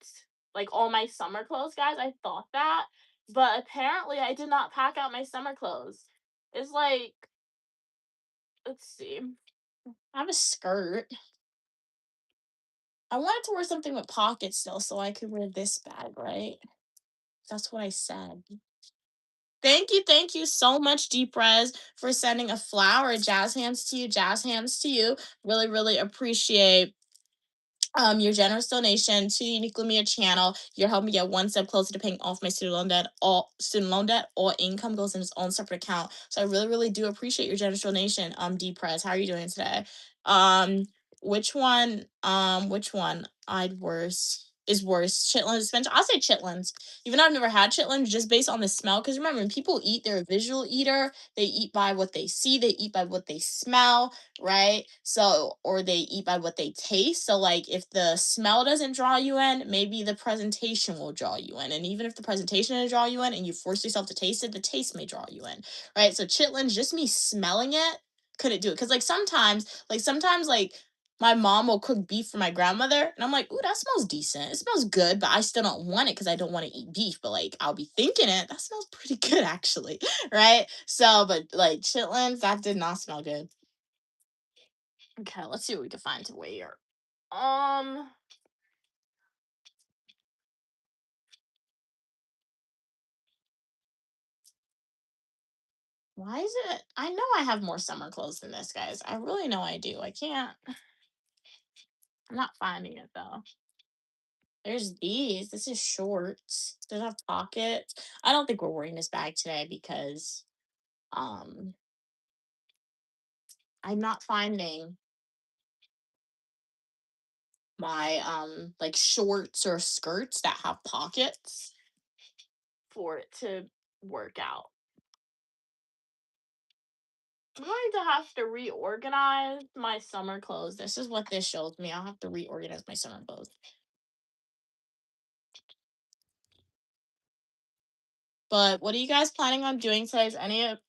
like all my summer clothes, guys. I thought that, but apparently I did not pack out my summer clothes. It's like, let's see. I have a skirt. I wanted to wear something with pockets still, so I could wear this bag, right? That's what I said. Thank you so much, Deep Res, for sending a flower. Jazz hands to you, jazz hands to you. Really, really appreciate your generous donation to the Unique Lumia channel. You're helping me get one step closer to paying off my student loan debt. All income goes in its own separate account. So I really, really do appreciate your generous donation. D Press, how are you doing today? Um, which one I'd worse is worse? Chitlins, Spencer? I'll say chitlins. Even though I've never had chitlins, just based on the smell. Because remember, when people eat, they're a visual eater. They eat by what they see. They eat by what they smell, right? So, or they eat by what they taste. So, like, if the smell doesn't draw you in, maybe the presentation will draw you in. And even if the presentation doesn't draw you in and you force yourself to taste it, the taste may draw you in, right? So, chitlins, just me smelling it couldn't do it. Because, like, my mom will cook beef for my grandmother, and I'm like, ooh, that smells decent. It smells good, but I still don't want it because I don't want to eat beef. But like, I'll be thinking it. That smells pretty good, actually, right? So, but like chitlins, that did not smell good. Okay, let's see what we can find to wear. Um, why is it? I know I have more summer clothes than this, guys. I really know I do. I can't. I'm not finding it though. There's these. This is shorts. Does it have pockets? I don't think we're wearing this bag today because um I'm not finding my like shorts or skirts that have pockets for it to work out. I'm going to have to reorganize my summer clothes. This is what this shows me. I'll have to reorganize my summer clothes. But what are you guys planning on doing today? Is any of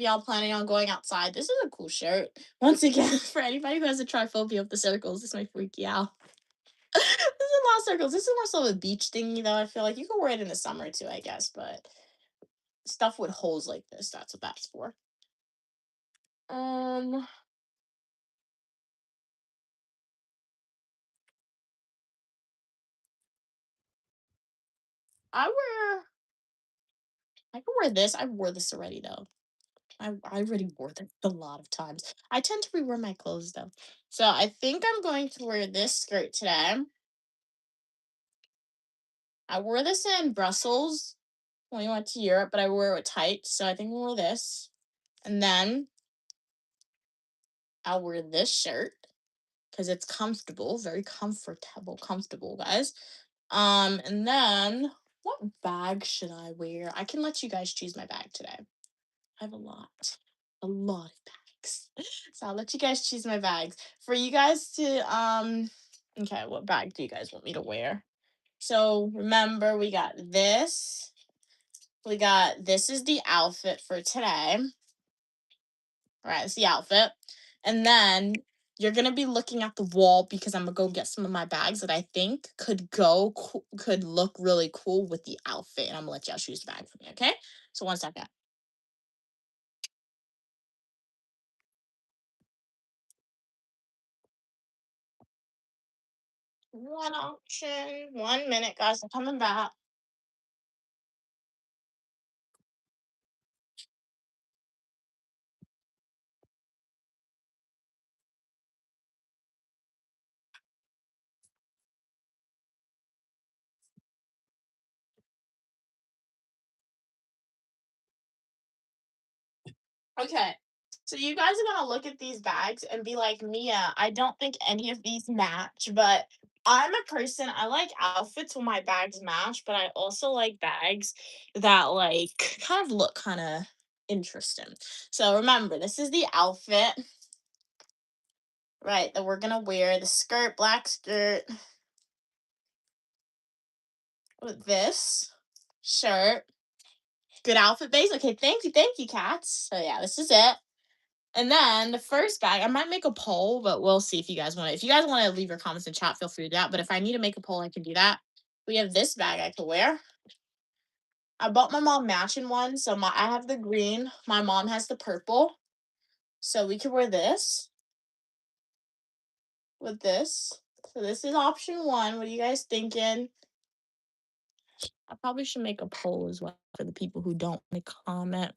y'all planning on going outside? This is a cool shirt. Once again, for anybody who has a triphobia of the circles, this might freak you out. This is a lot of circles. This is more so a beach thingy though. I feel like you can wear it in the summer too, I guess, but stuff with holes like this, that's what that's for. Um I wear I can wear this. I wore this already though. I already wore this a lot of times. I tend to rewear my clothes though. So I think I'm going to wear this skirt today. I wore this in Brussels when we went to Europe, but I wore it with tights, so I think we'll wear this. And then I'll wear this shirt because it's comfortable, very comfortable, guys. And then what bag should I wear? I can let you guys choose my bag today. I have a lot of bags. So I'll let you guys choose my bags. For you guys to okay, what bag do you guys want me to wear? So remember we got this. We got this is the outfit for today. All right, it's the outfit. And then you're gonna be looking at the wall because I'm gonna go get some of my bags that I think could look really cool with the outfit. And I'm gonna let y'all choose the bag for me, okay? So one second. One option. 1 minute, guys. I'm coming back. Okay. So you guys are gonna look at these bags and be like, Mia, I don't think any of these match, but I'm a person, I like outfits when my bags match, but I also like bags that like kind of look kind of interesting. So remember, this is the outfit, right, that we're gonna wear. The skirt, black skirt with this shirt. Good outfit base. Okay, thank you, cats. So yeah, this is it. And then the first bag, I might make a poll, but we'll see if you guys want to. If you guys want to leave your comments in chat, feel free to do that. But if I need to make a poll, I can do that. We have this bag I could wear. I bought my mom matching one, so I have the green. My mom has the purple, so we could wear this with this. So this is option one. What are you guys thinking? I probably should make a poll as well for the people who don't want to comment.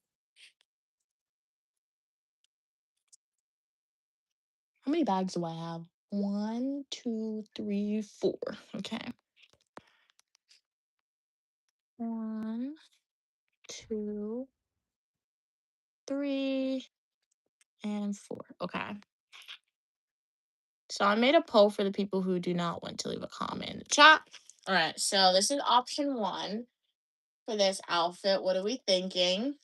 How many bags do I have? One, two, three, four. Okay. One, two, three, and four. Okay. So I made a poll for the people who do not want to leave a comment in the chat. All right. So this is option one for this outfit. What are we thinking?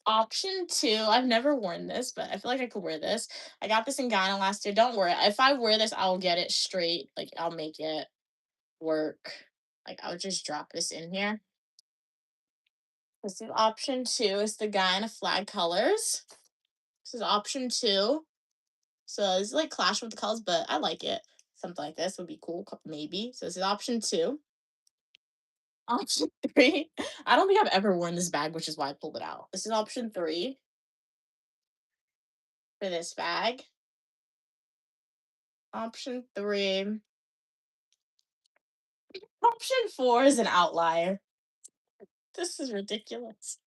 Option two, I've never worn this, but I feel like I could wear this. I got this in Ghana last year. Don't worry. If I wear this, I'll get it straight. Like, I'll make it work. Like, I'll just drop this in here. This is option two. It's the Guyana flag colors. This is option two. So it's like clash with the colors, but I like it. Something like this would be cool, maybe. So this is option two. Option three. I don't think I've ever worn this bag, which is why I pulled it out. This is option three for this bag. Option three. Option four is an outlier. This is ridiculous.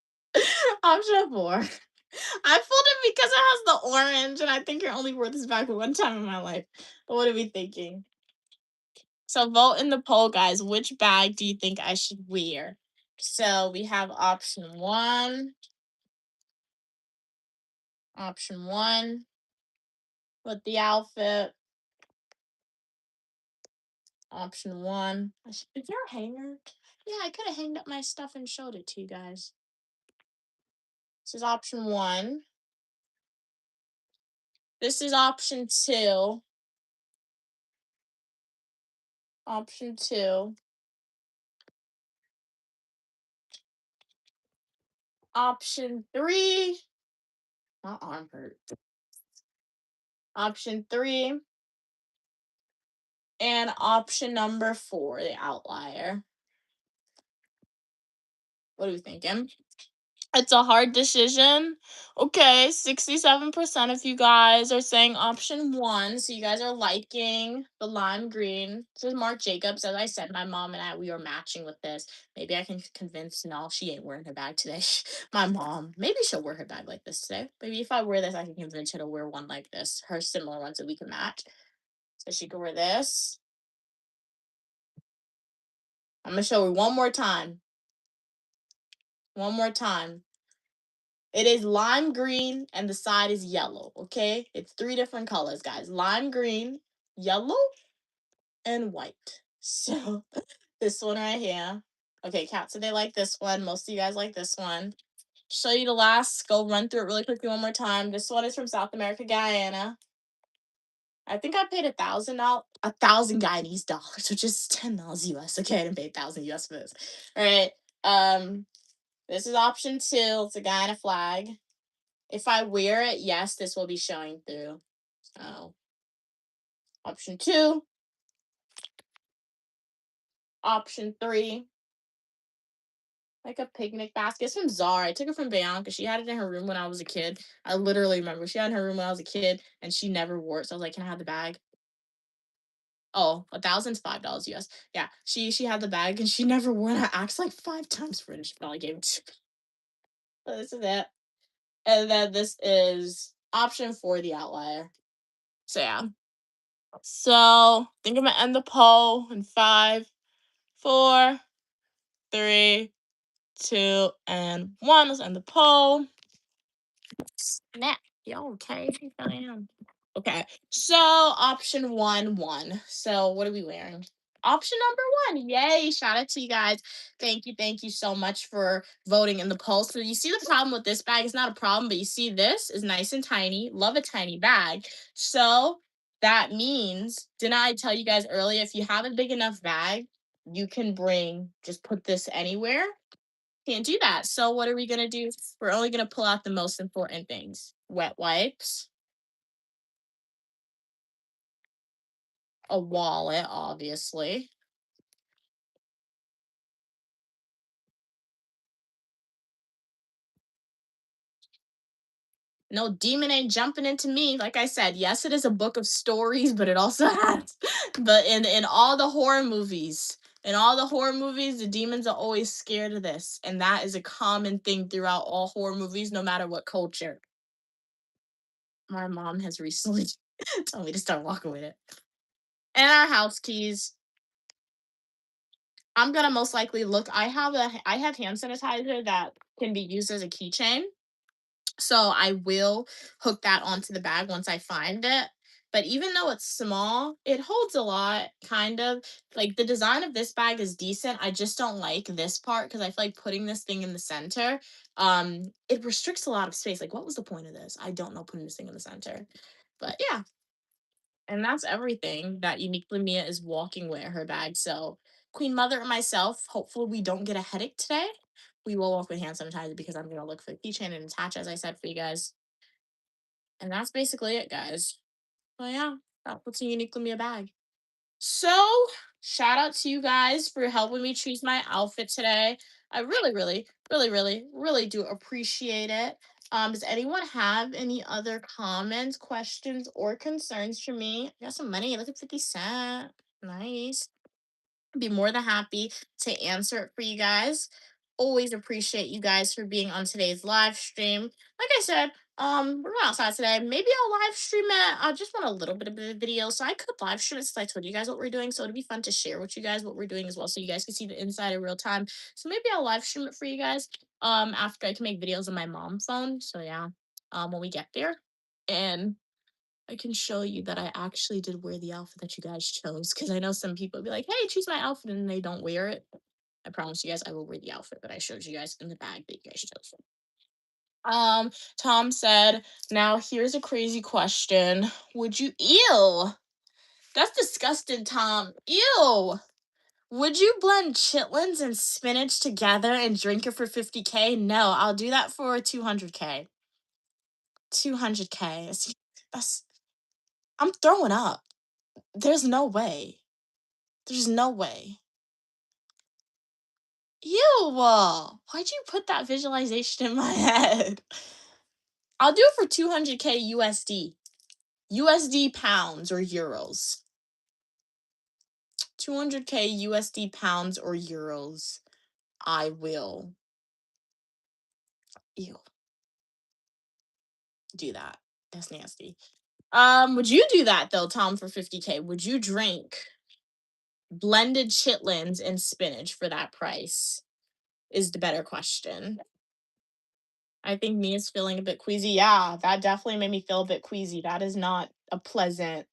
Option four. I pulled it because it has the orange, and I think you're only wore this bag one time in my life. But what are we thinking? So vote in the poll, guys. Which bag do you think I should wear? So we have option one with the outfit. Option one. Is there a hanger? Yeah, I could have hanged up my stuff and showed it to you guys. This is option one. This is option two. Option two. Option three, my arm hurt. Option three, and option number four, the outlier. What are we thinking? It's a hard decision. Okay, 67% of you guys are saying option one. So you guys are liking the lime green. This is Marc Jacobs. As I said, my mom and I, we are matching with this. Maybe I can convince, no, she ain't wearing her bag today. My mom, maybe she'll wear her bag like this today. Maybe if I wear this, I can convince her to wear one like this. Her similar ones that we can match. So she can wear this. I'm going to show her one more time. One more time. It is lime green and the side is yellow, okay? It's three different colors, guys. Lime green, yellow, and white. So this one right here. Okay, Kat, so they like this one. Most of you guys like this one. Show you the last. Go run through it really quickly one more time. This one is from South America, Guyana. I think I paid $1,000 Guyanese dollars, which is $10 US. Okay, I didn't pay 1,000 US for this. All right. This is option two. It's a Guyana flag. If I wear it, yes, this will be showing through. So, option two. Option three. Like a picnic basket. It's from Zara. I took it from Bianca. She had it in her room when I was a kid. I literally remember she had it in her room when I was a kid and she never wore it. So I was like, can I have the bag? Oh, $1,005 US. Yeah, she had the bag and she never wore it. I asked like 5 times for it and she finally gave it to me. So this is it. And then this is option four, the outlier. So yeah. So I think I'm gonna end the poll in 5, 4, 3, 2, and 1. Let's end the poll. Snap. Yo, okay. I am. Okay. So option one won. So what are we wearing? Option number one. Yay. Shout out to you guys. Thank you. Thank you so much for voting in the poll. So you see the problem with this bag? It's not a problem, but you see this is nice and tiny. Love a tiny bag. So that means, didn't I tell you guys earlier, if you have a big enough bag, you can just put this anywhere. Can't do that. So what are we gonna do? We're only gonna pull out the most important things. Wet wipes, a wallet, obviously. No demon ain't jumping into me. Like I said, yes, it is a book of stories, but it also has but in all the horror movies, the demons are always scared of this. And that is a common thing throughout all horror movies, no matter what culture. My mom has recently told me to start walking with it. And our house keys. I'm gonna most likely look. I have hand sanitizer that can be used as a keychain. So I will hook that onto the bag once I find it. But even though it's small, it holds a lot, kind of. Like the design of this bag is decent. I just don't like this part because I feel like putting this thing in the center, it restricts a lot of space. Like, what was the point of this? I don't know putting this thing in the center. But yeah, and that's everything that Uniquely Mia is walking with her bag. So, Queen Mother and myself, hopefully we don't get a headache today. We will walk with hand sanitizer because I'm gonna look for the keychain and attach, as I said for you guys. And that's basically it, guys. So yeah, that's what's a Uniquely Mia bag. So, shout out to you guys for helping me choose my outfit today. I really, really, really, really, really do appreciate it. Does anyone have any other comments, questions, or concerns for me? I got some money. Look at 50 cents. Nice. Be more than happy to answer it for you guys. Always appreciate you guys for being on today's live stream. Like I said, we're going outside today. Maybe I'll live stream it. I just want a little bit of a video, so I could live stream it since I told you guys what we're doing. So it'd be fun to share with you guys what we're doing as well, so you guys can see the inside in real time. So maybe I'll live stream it for you guys. After I can make videos on my mom's phone. So yeah, when we get there, and I can show you that I actually did wear the outfit that you guys chose. Because I know some people be like, "Hey, choose my outfit," and they don't wear it. I promise you guys, I will wear the outfit that I showed you guys in the bag that you guys chose. Tom said, "Now here's a crazy question. Would you ew? That's disgusting, Tom. Ew. Would you blend chitlins and spinach together and drink it for 50K? No, I'll do that for 200K. 200K. That's I'm throwing up. There's no way. There's no way. Ew. Why'd you put that visualization in my head? I'll do it for 200K USD. USD pounds or euros. 200K USD pounds or euros. I will. Ew. Do that. That's nasty. Would you do that though, Tom, for 50K? Would you drink blended chitlins and spinach for that price? Is the better question. I think Mia's feeling a bit queasy. Yeah, that definitely made me feel a bit queasy. That is not a pleasant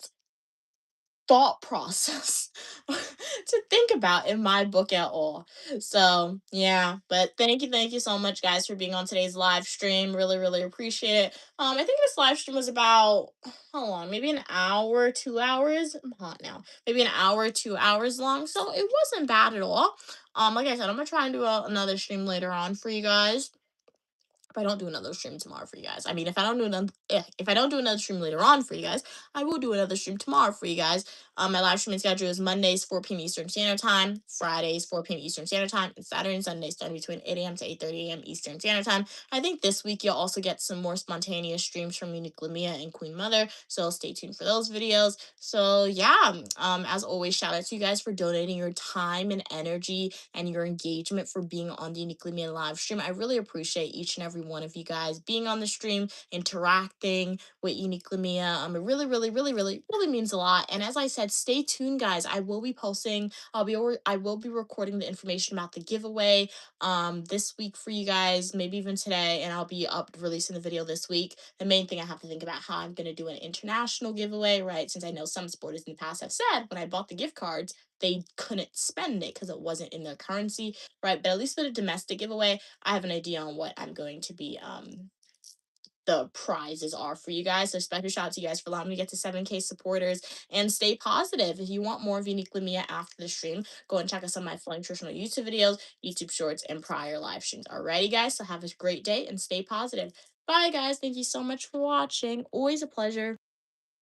thought process to think about in my book at all. So yeah, but thank you so much guys for being on today's live stream. Really, really appreciate it. I think this live stream was about how long? Maybe an hour, 2 hours. I'm hot now. Maybe an hour, 2 hours long. So it wasn't bad at all. Like I said, I'm gonna try and do another stream later on for you guys if I don't do another stream tomorrow for you guys. I mean, if I don't do another stream later on for you guys, I will do another stream tomorrow for you guys. My live streaming schedule is Mondays 4 p.m. Eastern Standard Time, Fridays 4 p.m. Eastern Standard Time, and Saturday and Sunday starting between 8 a.m. to 8:30 a.m. Eastern Standard Time. I think this week you'll also get some more spontaneous streams from Unique Lamia and Queen Mother, so stay tuned for those videos. So yeah, as always, shout out to you guys for donating your time and energy and your engagement for being on the Uniquely Me live stream. I really appreciate each and every one of you guys being on the stream, interacting with Uniquely Mia. It really, really, really, really, really means a lot. And as I said, stay tuned, guys. I will be posting. I will be recording the information about the giveaway this week for you guys, maybe even today, and I'll be up releasing the video this week. The main thing I have to think about how I'm gonna do an international giveaway, right? Since I know some sporters in the past have said when I bought the gift cards they couldn't spend it because it wasn't in their currency, right? But at least for the domestic giveaway, I have an idea on what I'm going to be the prizes are for you guys. So special shout out to you guys for allowing me to get to 7K supporters and stay positive. If you want more of Unique Lamia after the stream, go and check out some of my Flying Nutritional YouTube videos, YouTube shorts, and prior live streams. Alrighty, guys. So have a great day and stay positive. Bye, guys. Thank you so much for watching. Always a pleasure.